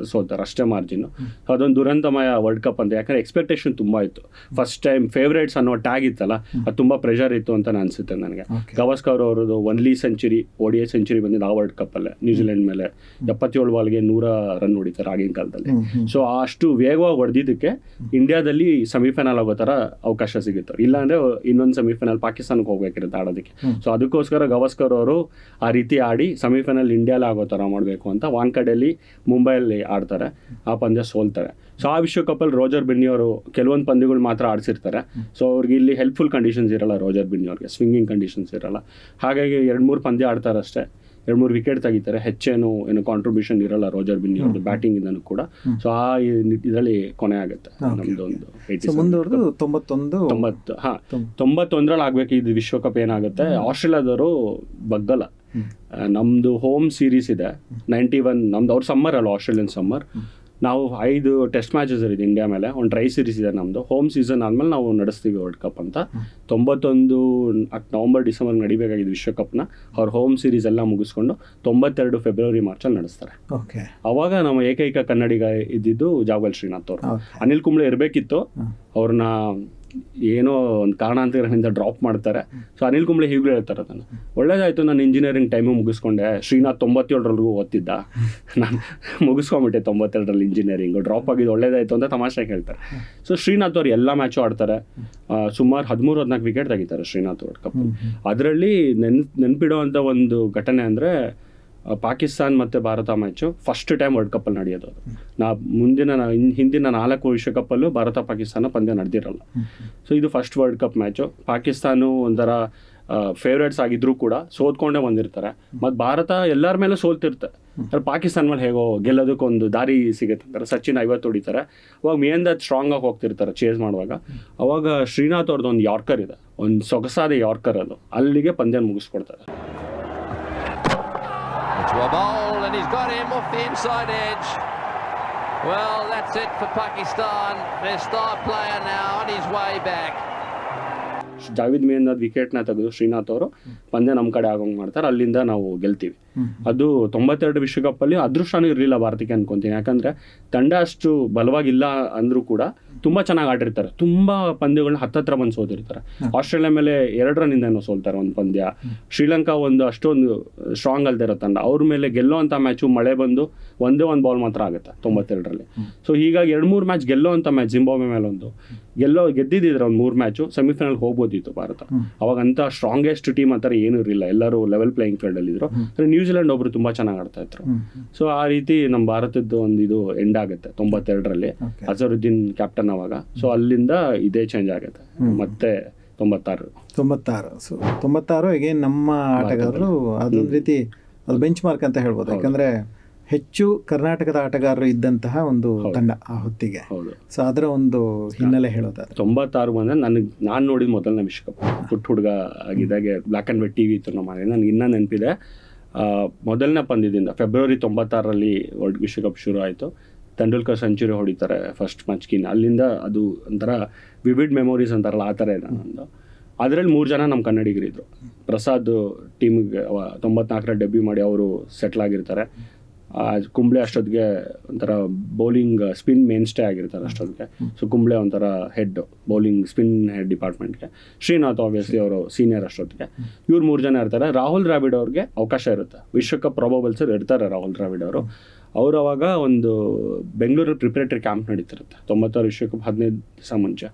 S2: ಸೋತಾರೆ, ಅಷ್ಟೇ ಮಾರ್ಜಿನ್ನು. ಅದೊಂದು ದುರಂತಮಯ ವರ್ಲ್ಡ್ ಕಪ್ ಅಂತ, ಯಾಕಂದರೆ ಎಕ್ಸ್ಪೆಕ್ಟೇಷನ್ ತುಂಬ ಇತ್ತು. ಫಸ್ಟ್ ಟೈಮ್ ಫೇವ್ರೇಟ್ಸ್ ಅನ್ನೋ ಟ್ಯಾಗ್ ಇತ್ತಲ್ಲ, ಅದು ತುಂಬ ಪ್ರೆಷರ್ ಇತ್ತು ಅಂತ ಅನಿಸುತ್ತೆ ನನಗೆ. ಗವಾಸ್ಕರ್ ಅವರದು ಒನ್ಲಿ ಸೆಂಚುರಿ, ODI ಸೆಂಚುರಿ ಬಂದಿದ್ದು ಆ ವರ್ಲ್ಡ್ ಕಪ್ಪಲ್ಲೇ, ನ್ಯೂಜಿಲೆಂಡ್ ಮೇಲೆ 77 ಬಾಲ್ಗೆ 100 ರನ್ ಹೊಡಿತಾರೆ ಆಗಿನ ಕಾಲದಲ್ಲಿ. ಸೊ ಅಷ್ಟು ವೇಗವಾಗಿ ಹೊಡೆದಿದ್ದಕ್ಕೆ ಇಂಡಿಯಾದಲ್ಲಿ ಸೆಮಿಫೈನಲ್ ಆಗೋ ಥರ ಅವಕಾಶ ಸಿಗುತ್ತೆ. ಇಲ್ಲಾಂದರೆ ಇನ್ನೊಂದು ಸೆಮಿಫೈನಲ್ ಪಾಕಿಸ್ತಾನಕ್ಕೆ ಹೋಗ್ಬೇಕಿರುತ್ತೆ ಆಡೋದಕ್ಕೆ. ಸೊ ಅದಕ್ಕೋಸ್ಕರ ಗವಾಸ್ಕರ್ ಅವರು ಆ ರೀತಿ ಆಡಿ ಸೆಮಿಫೈನಲ್ ಇಂಡಿಯಾಲಿ ಆಗೋ ಥರ ಮಾಡಬೇಕು ಅಂತ ವಾಂಕಡೆಯಲ್ಲಿ ಮುಂಬೈಯಲ್ಲಿ ಆಡ್ತಾರೆ. ಆ ಪಂದ್ಯ ಸೋಲ್ತಾರೆ. ಸೊ ಆ ವಿಶ್ವಕಪ್ಪಲ್ಲಿ ರೋಜರ್ ಬಿನ್ನಿ ಅವರು ಕೆಲವೊಂದು ಪಂದ್ಯಗಳು ಮಾತ್ರ ಆಡಿಸಿರ್ತಾರೆ. ಸೊ ಅವ್ರಿಗೆ ಇಲ್ಲಿ ಹೆಲ್ಪ್ಫುಲ್ ಕಂಡೀಷನ್ಸ್ ಇರಲ್ಲ, ರೋಜರ್ ಬಿನ್ನಿ ಅವ್ರಿಗೆ ಸ್ವಿಂಗಿಂಗ್ ಕಂಡೀಷನ್ಸ್ ಇರಲ್ಲ. ಹಾಗಾಗಿ 2-3 ಪಂದ್ಯ ಆಡ್ತಾರೆ ಅಷ್ಟೇ, 2-3 ವಿಕೆಟ್ ತೆಗಿತಾರೆ. ಹೆಚ್ಚೇನು ಕಾಂಟ್ರಿಬ್ಯೂಷನ್ ಇರಲ್ಲ ರೋಜರ್ ಬಿನ್ನಿ ಅವ್ರದ್ದು ಬ್ಯಾಟಿಂಗ್ ಇಂದನೂ ಕೂಡ. ಸೊ ಆ ಇದರಲ್ಲಿ ಕೊನೆ ಆಗುತ್ತೆ ನಮ್ದು ಒಂದು 91ರಲ್ಲಿ ಆಗ್ಬೇಕು ಇದು ವಿಶ್ವಕಪ್. ಏನಾಗುತ್ತೆ, ಆಸ್ಟ್ರೇಲಿಯಾದವರು ಬಗ್ಗಲ್ಲ. ನಮ್ದು ಹೋಮ್ ಸೀರೀಸ್ ಇದೆ 91, ನಮ್ದು ಅವ್ರ ಸಮ್ಮರ್ ಅಲ್ಲ, ಆಸ್ಟ್ರೇಲಿಯನ್ ಸಮ್ಮರ್. ನಾವು 5 ಟೆಸ್ಟ್ ಮ್ಯಾಚಸ್ ಇದೆ ಇಂಡಿಯಾ ಮೇಲೆ, ಒಂದು ಟ್ರೈ ಸೀರೀಸ್ ಇದೆ ನಮ್ಮದು. ಹೋಮ್ ಸೀಸನ್ ಆದಮೇಲೆ ನಾವು ನಡೆಸ್ತೀವಿ ವರ್ಲ್ಡ್ ಕಪ್ ಅಂತ. 91 ನವಂಬರ್ ಡಿಸೆಂಬರ್ ನಡಿಬೇಕಾಗಿದ್ದು ವಿಶ್ವಕಪ್ನ. ಅವ್ರ ಹೋಮ್ ಸೀರೀಸ್ ಎಲ್ಲ ಮುಗಿಸ್ಕೊಂಡು 92 ಫೆಬ್ರವರಿ ಮಾರ್ಚಲ್ಲಿ ನಡೆಸ್ತಾರೆ. ಅವಾಗ ನಮ್ಮ ಏಕೈಕ ಕನ್ನಡಿಗ ಇದ್ದಿದ್ದು ಜಾವಗಲ್ ಶ್ರೀನಾಥ್ ಅವರು. ಅನಿಲ್ ಕುಂಬ್ಳೆ ಇರಬೇಕಿತ್ತು, ಅವ್ರನ್ನ ಏನೋ ಒಂದು ಕಾರಣಾಂತರಗಳಿಂದ ಡ್ರಾಪ್ ಮಾಡ್ತಾರೆ. ಸೊ ಅನಿಲ್ ಕುಂಬ್ಳೆ ಹೀಗೂ ಹೇಳ್ತಾರೆ, ಅದನ್ನು ಒಳ್ಳೇದಾಯಿತು, ನಾನು ಇಂಜಿನಿಯರಿಂಗ್ ಟೈಮು ಮುಗಿಸ್ಕೊಂಡೆ. ಶ್ರೀನಾಥ್ 97ರವರೆಗೂ ಓದ್ತಿದ್ದ, ನಾನು ಮುಗಿಸ್ಕೊಂಬಿಟ್ಟೆ 92ರಲ್ಲಿ ಇಂಜಿನಿಯರಿಂಗು, ಡ್ರಾಪ್ ಆಗಿದ್ದು ಒಳ್ಳೇದಾಯಿತು ಅಂತ ತಮಾಷೆ ಹೇಳ್ತಾರೆ. ಸೊ ಶ್ರೀನಾಥ್ ಅವ್ರು ಎಲ್ಲ ಮ್ಯಾಚು ಆಡ್ತಾರೆ, ಸುಮಾರು 13-14 ವಿಕೆಟ್ ತೆಗಿತಾರೆ ಶ್ರೀನಾಥ್ ವರ್ಲ್ಡ್ ಕಪ್. ಅದರಲ್ಲಿ ನೆನ್ಪಿಡುವಂಥ ಒಂದು ಘಟನೆ ಅಂದರೆ ಪಾಕಿಸ್ತಾನ್ ಮತ್ತು Bharat match first time world ಕಪ್ಪಲ್ಲಿ ನಡೆಯೋದು. ಹಿಂದಿನ 4 ವಿಶ್ವಕಪ್ಪಲ್ಲೂ ಭಾರತ ಪಾಕಿಸ್ತಾನ ಪಂದ್ಯ ನಡೆದಿರಲ್ಲ. ಸೊ ಇದು first world cup match. Pakistan ಒಂಥರ ಫೇವ್ರೇಟ್ಸ್ ಆಗಿದ್ರೂ ಕೂಡ ಸೋತ್ಕೊಂಡೇ ಬಂದಿರ್ತಾರೆ. ಮತ್ತು ಭಾರತ ಎಲ್ಲರ ಮೇಲೂ ಸೋಲ್ತಿರ್ತಾರೆ. ಪಾಕಿಸ್ತಾನ ಮೇಲೆ ಹೇಗೋ ಗೆಲ್ಲೋದಕ್ಕೊಂದು ದಾರಿ ಸಿಗುತ್ತೆ ಅಂತಾರೆ. ಸಚಿನ್ 50 ಹೊಡಿತಾರೆ. ಅವಾಗ ಮೇಂದದ್ ಸ್ಟ್ರಾಂಗ್ ಆಗಿ ಹೋಗ್ತಿರ್ತಾರೆ ಚೇಸ್ ಮಾಡುವಾಗ. ಅವಾಗ ಶ್ರೀನಾಥ್ ಅವ್ರದ್ದು ಒಂದು ಯಾರ್ಕರ್ ಇದೆ, ಒಂದು ಸೊಗಸಾದ ಯಾರ್ಕರ್, ಅದು ಅಲ್ಲಿಗೆ ಪಂದ್ಯ ಮುಗಿಸ್ಕೊಡ್ತಾರೆ.
S3: To a bowl and he's got him off the inside edge. Well, that's it for Pakistan. Their star player now on his way back.
S2: Javed ಮಿಯಂದಾದ್ ವಿಕೆಟ್ನ ತೆಗೆದು ಶ್ರೀನಾಥ್ ಅವರು ಪಂದ್ಯ ನಮ್ಮ ಕಡೆ ಆಗೋಂಗೆ ಮಾಡ್ತಾರೆ. ಅಲ್ಲಿಂದ ನಾವು ಗೆಲ್ತೀವಿ. ಅದು 92 ವಿಶ್ವಕಪ್ಪಲ್ಲಿ ಅದೃಷ್ಟನೂ ಇರಲಿಲ್ಲ ಭಾರತಕ್ಕೆ ಅನ್ಕೊಂತೀನಿ. ಯಾಕಂದರೆ ತಂಡ ಅಷ್ಟು ಬಲವಾಗಿಲ್ಲ ಅಂದರೂ ಕೂಡ ತುಂಬ ಚೆನ್ನಾಗಿ ಆಡಿರ್ತಾರೆ. ತುಂಬ ಪಂದ್ಯಗಳನ್ನ ಹತ್ತತ್ರ ಬಂದು ಸೋತಿರ್ತಾರೆ. ಆಸ್ಟ್ರೇಲಿಯಾ ಮೇಲೆ 2 ರನ್ನಿಂದ ಏನೋ ಸೋಲ್ತಾರೆ ಒಂದು ಪಂದ್ಯ. ಶ್ರೀಲಂಕಾ ಒಂದು ಅಷ್ಟೊಂದು ಸ್ಟ್ರಾಂಗ್ ಅಲ್ದೇ ಇರೋ ತಂಡ, ಅವ್ರ ಮೇಲೆ ಗೆಲ್ಲೋವಂಥ ಮ್ಯಾಚು ಮಳೆ ಬಂದು ಒಂದೇ ಒಂದು ಬಾಲ್ ಮಾತ್ರ ಆಗುತ್ತೆ 92ರಲ್ಲಿ. ಸೊ ಹೀಗಾಗಿ 2-3 ಮ್ಯಾಚ್ ಗೆಲ್ಲೋವಂಥ ಮ್ಯಾಚ್, ಜಿಂಬಾಬ್ವೆ ಮೇಲೆ ಒಂದು ಗೆದ್ದಿದ್ದಿದ್ರೆ ಒಂದು 3 ಮ್ಯಾಚು ಸೆಮಿಫೈನಲ್ ಹೋಗ್ಬೋದಿತ್ತು ಭಾರತ. ಅವಾಗಂತ ಸ್ಟ್ರಾಂಗೆಸ್ಟ್ ಟೀಮ್ ಅಂತಾರೆ ಏನೂ ಇರಲಿಲ್ಲ, ಎಲ್ಲರೂ ಲೆವೆಲ್ ಪ್ಲೇಯಿಂಗ್ ಫೀಲ್ಡಲ್ಲಿ ಇದ್ರು. ನ್ಯೂಜಿಲೆಂಡ್ ಒಬ್ರು ತುಂಬ ಚೆನ್ನಾಗಿ ಆಡ್ತಾ ಇದ್ರು. ಸೊ ಆ ರೀತಿ ನಮ್ಮ ಭಾರತದ್ದು ಒಂದು ಇದು ಎಂಡ್ ಆಗುತ್ತೆ 92ರಲ್ಲಿ, ಅಜರುದ್ದೀನ್ ಕ್ಯಾಪ್ಟನ್ ಅವಾಗ. ಸೊ ಅಲ್ಲಿಂದ ಇದೇ ಚೇಂಜ್ ಆಗುತ್ತೆ. ಮತ್ತೆ 96
S1: ಸೊ 96 ಅಗೇನ್ ನಮ್ಮ ಆಟಗಾರರು ಅದೊಂದು ರೀತಿ ಅದು ಬೆಂಚ್ ಮಾರ್ಕ್ ಅಂತ ಹೇಳ್ಬೋದು. ಯಾಕಂದ್ರೆ ಹೆಚ್ಚು ಕರ್ನಾಟಕದ ಆಟಗಾರರು ಇದ್ದಂತಹ ಒಂದು ತಂಡ ಆ ಹೊತ್ತಿಗೆ. ಸೊ ಅದರ ಒಂದು ಹಿನ್ನೆಲೆ ಹೇಳೋದಾದ್ರೆ
S2: 96 ಬಂದರೆ ನಾನು ನೋಡಿದ ಮೊದಲನೇ ವಿಶ್ವಕಪ್. ಪುಟ್ಟ ಹುಡುಗ ಆಗಿದ್ದಾಗೆ ಬ್ಲ್ಯಾಕ್ ಆ್ಯಂಡ್ ವೈಟ್ TV ಇತ್ತು ನಮ್ಮ ಮನೆ. ನನಗೆ ಇನ್ನೂ ನೆನಪಿದೆ, ಮೊದಲನೇ ಪಂದ್ಯದಿಂದ ಫೆಬ್ರವರಿ 96ರಲ್ಲಿ ವರ್ಲ್ಡ್ ವಿಶ್ವಕಪ್ ಶುರು ಆಯಿತು. ತೆಂಡೂಲ್ಕರ್ ಸೆಂಚುರಿ ಹೊಡಿತಾರೆ ಫಸ್ಟ್ ಮ್ಯಾಚ್ಗಿನ್ನ. ಅಲ್ಲಿಂದ ಅದು ಒಂಥರ ವಿವಿಡ್ ಮೆಮೊರೀಸ್ ಅಂತಾರಲ್ಲ, ಆ ಥರ ಇದೆ ನಂದು. ಅದರಲ್ಲಿ 3 ಜನ ನಮ್ಮ ಕನ್ನಡಿಗರಿದ್ದರು. ಪ್ರಸಾದ್ ಟೀಮಿಗೆ 94ರಲ್ಲಿ ಡೆಬ್ಯೂ ಮಾಡಿ ಅವರು ಸೆಟ್ಲ್ ಆಗಿರ್ತಾರೆ. ಕುಂಬ್ಳೆ ಅಷ್ಟೊತ್ತಿಗೆ ಒಂಥರ ಬೌಲಿಂಗ್ ಸ್ಪಿನ್ ಮೇನ್ ಸ್ಟೇ ಆಗಿರ್ತಾರೆ ಅಷ್ಟೊತ್ತಿಗೆ. ಸೊ ಕುಂಬ್ಳೆ ಒಂಥರ ಹೆಡ್, ಬೌಲಿಂಗ್ ಸ್ಪಿನ್ ಹೆಡ್ ಡಿಪಾರ್ಟ್ಮೆಂಟ್ಗೆ. ಶ್ರೀನಾಥ್ ಆಬ್ವಿಯಸ್ಲಿ ಅವರು ಸೀನಿಯರ್ ಅಷ್ಟೊತ್ತಿಗೆ. ಇವ್ರು 3 ಜನ ಇರ್ತಾರೆ. ರಾಹುಲ್ ದ್ರಾವಿಡ್ ಅವ್ರಿಗೆ ಅವಕಾಶ ಇರುತ್ತೆ, ವಿಶ್ವಕಪ್ ಪ್ರಾಬಬಲ್ಸಲ್ಲಿ ಇರ್ತಾರೆ ರಾಹುಲ್ ದ್ರಾವಿಡ್ ಅವರು. ಅವರು ಅವಾಗ ಒಂದು ಬೆಂಗಳೂರಲ್ಲಿ ಪ್ರಿಪರೇಟರಿ ಕ್ಯಾಂಪ್ ನಡೀತಿರುತ್ತೆ 96 ವಿಶ್ವಕಪ್ 15 ದಿವಸ ಮುಂಚೆ.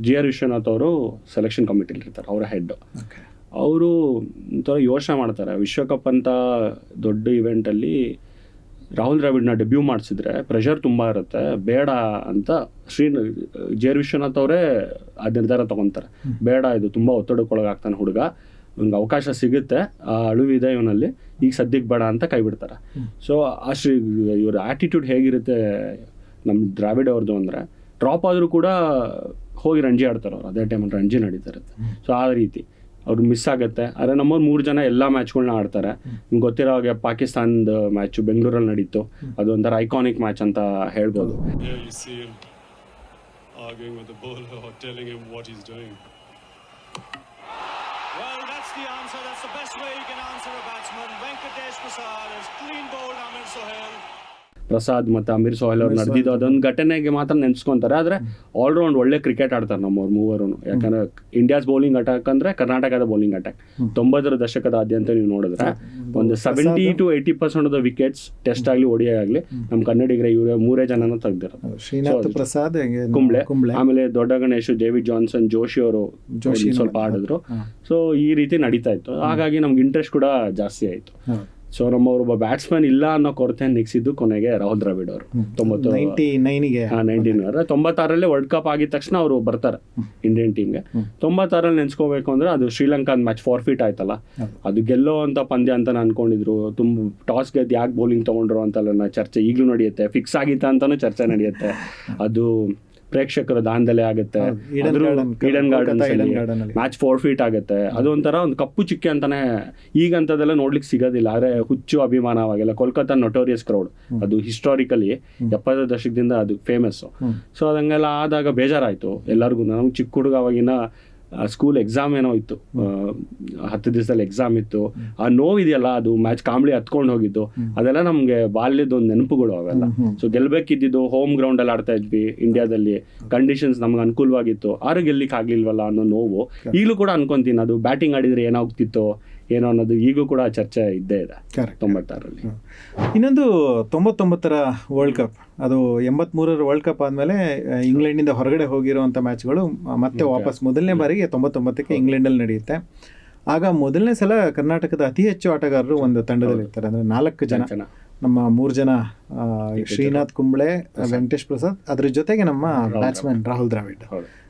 S2: GR ವಿಶ್ವನಾಥ್ ಅವರು ಸೆಲೆಕ್ಷನ್ ಕಮಿಟಿಲಿ ಇರ್ತಾರೆ, ಅವರ ಹೆಡ್. ಅವರು ಒಂಥರ ಯೋಚನೆ ಮಾಡ್ತಾರೆ, ವಿಶ್ವಕಪ್ ಅಂತ ದೊಡ್ಡ ಇವೆಂಟಲ್ಲಿ ರಾಹುಲ್ ದ್ರಾವಿಡ್ನ ಡೆಬ್ಯೂ ಮಾಡಿಸಿದ್ರೆ ಪ್ರೆಷರ್ ತುಂಬ ಇರುತ್ತೆ, ಬೇಡ ಅಂತ GR ವಿಶ್ವನಾಥ್ ಅವರೇ ಆ ನಿರ್ಧಾರ ತೊಗೊತಾರೆ. ಬೇಡ, ಇದು ತುಂಬ ಒತ್ತಡಕ್ಕೊಳಗಾಗ್ತಾನೆ ಹುಡುಗ, ಇವ್ನಿಗೆ ಅವಕಾಶ ಸಿಗುತ್ತೆ, ಆ ಅಳುವಿದೆ ಇವನಲ್ಲಿ, ಈಗ ಸದ್ಯಕ್ಕೆ ಬೇಡ ಅಂತ ಕೈ ಬಿಡ್ತಾರೆ. ಸೊ ಅಷ್ಟು ಇವ್ರ ಆ್ಯಟಿಟ್ಯೂಡ್ ಹೇಗಿರುತ್ತೆ ನಮ್ಮ ದ್ರಾವಿಡ್ ಅವ್ರದ್ದು ಅಂದರೆ, ಡ್ರಾಪ್ ಆದರೂ ಕೂಡ ಹೋಗಿ ರಂಜಿ ಆಡ್ತಾರೆ ಅವ್ರು, ಅದೇ ಟೈಮಲ್ಲಿ ರಂಜಿ ನಡೀತಾ ಇರುತ್ತೆ. ಸೊ ಆ ರೀತಿ ಅವ್ರು ಮಿಸ್ ಆಗುತ್ತೆ. ಆದರೆ ನಮ್ಮವ್ರು 3 ಜನ ಎಲ್ಲ ಮ್ಯಾಚ್ಗಳನ್ನ ಆಡ್ತಾರೆ. ನಿಮ್ಗೆ ಗೊತ್ತಿರೋ ಹಾಗೆ ಪಾಕಿಸ್ತಾನದ ಮ್ಯಾಚು ಬೆಂಗಳೂರಲ್ಲಿ ನಡೀತು, ಅದೊಂಥರ ಐಕಾನಿಕ್ ಮ್ಯಾಚ್ ಅಂತ ಹೇಳ್ಬೋದು.
S4: Here you see him arguing with the bowler or telling him what he's doing.
S5: Well, that's the answer. That's the best way you can answer a batsman. Venkatesh Prasad has clean bowled Amir Sohail.
S2: Prasad ಮತ್ತು ಅಮೀರ್ ಸೋಹೆಲ್ ಅವ್ರು ನಡೆದಿದ್ದು ಅದೊಂದು ಘಟನೆಗೆ ಮಾತ್ರ ನೆನೆಸ್ಕೊಂತಾರೆ. ಆದರೆ all-round ಒಳ್ಳೆ cricket ಆಡ್ತಾರೆ ನಮ್ಮವ್ರು ಮೂವರು. ಯಾಕಂದರೆ ಇಂಡಿಯಾಸ್ ಬೌಲಿಂಗ್ ಅಟ್ಯಾಕ್ ಅಂದರೆ ಕರ್ನಾಟಕದ ಬೌಲಿಂಗ್ ಅಟ್ಯಾಕ್ 90ರ ದಶಕದಾದ್ಯಂತ ನೀವು ನೋಡಿದ್ರೆ ಒಂದು 70 to 80% of the wickets test ಆಗಲಿ ODI ಆಗಲಿ ನಮ್ಮ ಕನ್ನಡಿಗರೇ ಇವರೇ 3 ಜನನ ತೆಗ್ದಿರೋದು.
S1: ಶ್ರೀನಾಥ್ ಪ್ರಸಾದ್,
S2: ಕುಂಬ್ಳೆ, ಆಮೇಲೆ ದೊಡ್ಡ ಗಣೇಶ್, ಡೇವಿಡ್ ಜಾನ್ಸನ್, ಜೋಶಿ ಅವರು ಸ್ವಲ್ಪ ಆಡಿದ್ರು. ಸೊ ಈ ರೀತಿ ನಡೀತಾ ಇತ್ತು. ಹಾಗಾಗಿ ನಮ್ಗೆ ಇಂಟ್ರೆಸ್ಟ್ ಕೂಡ ಜಾಸ್ತಿ ಆಯಿತು. ಸೊ ನಮ್ಮವ್ರು ಒಬ್ಬ ಬ್ಯಾಟ್ಸ್ಮನ್ ಇಲ್ಲ ಅನ್ನೋ ಕೊರತೆ ನಿಗ್ಸಿದ್ದು ಕೊನೆಗೆ ರಾಹುಲ್ ದ್ರಾವಿಡ್ ಅವರು 96ರಲ್ಲೇ ವರ್ಲ್ಡ್ ಕಪ್ ಆಗಿದ ತಕ್ಷಣ ಅವರು ಬರ್ತಾರೆ ಇಂಡಿಯನ್ ಟೀಮ್ಗೆ. 96ರಲ್ಲಿ ನೆನ್ಸ್ಕೋಬೇಕು ಅಂದ್ರೆ ಅದು ಶ್ರೀಲಂಕಾದ ಮ್ಯಾಚ್ ಫಾರ್ಫಿಟ್ ಆಯ್ತಲ್ಲ, ಅದು ಗೆಲ್ಲೋ ಅಂತ ಪಂದ್ಯ ಅಂತ ಅನ್ಕೊಂಡಿದ್ರು. ಟಾಸ್ ಗೆದ್ದು ಯಾಕೆ ಬೌಲಿಂಗ್ ತೊಗೊಂಡ್ರು ಅಂತೆಲ್ಲ ಚರ್ಚೆ ಈಗಲೂ ನಡೆಯುತ್ತೆ. ಫಿಕ್ಸ್ ಆಗಿತ್ತ ಅಂತಾನು ಚರ್ಚೆ ನಡೆಯುತ್ತೆ. ಅದು ಪ್ರೇಕ್ಷಕರ ದಾನದಲ್ಲೇ ಆಗುತ್ತೆ. ಈಡನ್ ಗಾರ್ಡನ್ ಮ್ಯಾಚ್ ಫಾರ್ಫಿಟ್ ಆಗುತ್ತೆ. ಅದೊಂಥರ ಒಂದು ಕಪ್ಪು ಚಿಕ್ಕೆ ಅಂತಾನೆ ಈಗಂತದೆಲ್ಲ ನೋಡ್ಲಿಕ್ಕೆ ಸಿಗೋದಿಲ್ಲ. ಆದರೆ ಹುಚ್ಚು ಅಭಿಮಾನವಾಗೆಲ್ಲ ಕೋಲ್ಕತ್ತಾ ನೊಟೋರಿಯಸ್ ಕ್ರೌಡ್, ಅದು ಹಿಸ್ಟಾರಿಕಲಿ 70ರ ದಶಕದಿಂದ ಅದು ಫೇಮಸ್ಸು. ಸೊ ಅದಂಗೆಲ್ಲ ಆದಾಗ ಬೇಜಾರಾಯಿತು ಎಲ್ಲರಿಗೂ. ನಮ್ಗೆ ಚಿಕ್ಕ ಹುಡುಗ ಅವಾಗಿನ ಸ್ಕೂಲ್ ಎಕ್ಸಾಮ್ ಏನೋ ಇತ್ತು, 10 ದಿವಸದಲ್ಲಿ ಎಕ್ಸಾಮ್ ಇತ್ತು. ಆ ನೋವಿದೆಯಲ್ಲ, ಅದು ಮ್ಯಾಚ್ ಕಾಂಬ್ಳಿ ಹತ್ಕೊಂಡು ಹೋಗಿದ್ದು, ಅದೆಲ್ಲ ನಮಗೆ ಬಾಲ್ಯದ ಒಂದು ನೆನಪುಗಳು ಅವೆಲ್ಲ. ಸೊ ಗೆಲ್ಬೇಕಿದ್ದು ಹೋಮ್ ಗ್ರೌಂಡಲ್ಲಿ ಆಡ್ತಾ ಇದ್ವಿ ಇಂಡಿಯಾದಲ್ಲಿ, ಕಂಡೀಷನ್ಸ್ ನಮ್ಗೆ ಅನುಕೂಲವಾಗಿತ್ತು, ಆರು ಗೆಲ್ಲಿಕ್ಕೆ ಆಗ್ಲಿಲ್ವಲ್ಲ ಅನ್ನೋ ನೋವು ಈಗಲೂ ಕೂಡ ಅನ್ಕೊಂತೀನಿ. ಅದು ಬ್ಯಾಟಿಂಗ್ ಆಡಿದ್ರೆ ಏನಾಗ್ತಿತ್ತೋ ಏನೋ ಅನ್ನೋದು ಈಗೂ ಕೂಡ ಚರ್ಚೆ ಇದ್ದೇ ಇದೆ 96ರಲ್ಲಿ.
S1: ಇನ್ನೊಂದು 99ರ ವರ್ಲ್ಡ್ ಕಪ್, ಅದು 83ರ ವರ್ಲ್ಡ್ ಕಪ್ ಆದಮೇಲೆ ಇಂಗ್ಲೆಂಡಿಂದ ಹೊರಗಡೆ ಹೋಗಿರುವಂಥ ಮ್ಯಾಚ್ಗಳು ಮತ್ತೆ ವಾಪಸ್ ಮೊದಲನೇ ಬಾರಿಗೆ 99ಕ್ಕೆ ಇಂಗ್ಲೆಂಡಲ್ಲಿ ನಡೆಯುತ್ತೆ. ಆಗ ಮೊದಲನೇ ಸಲ ಕರ್ನಾಟಕದ ಅತಿ ಹೆಚ್ಚು ಆಟಗಾರರು ಒಂದು ತಂಡದಲ್ಲಿ ಇರ್ತಾರೆ. ಅಂದರೆ 4 ಜನ, ನಮ್ಮ 3 ಜನ ಶ್ರೀನಾಥ್ ಕುಂಬ್ಳೆ, ವೆಂಕಟೇಶ್ ಪ್ರಸಾದ್, ಅದ್ರ ಜೊತೆಗೆ ನಮ್ಮ ಬ್ಯಾಟ್ಸ್ಮನ್ ರಾಹುಲ್ ದ್ರಾವಿಡ್.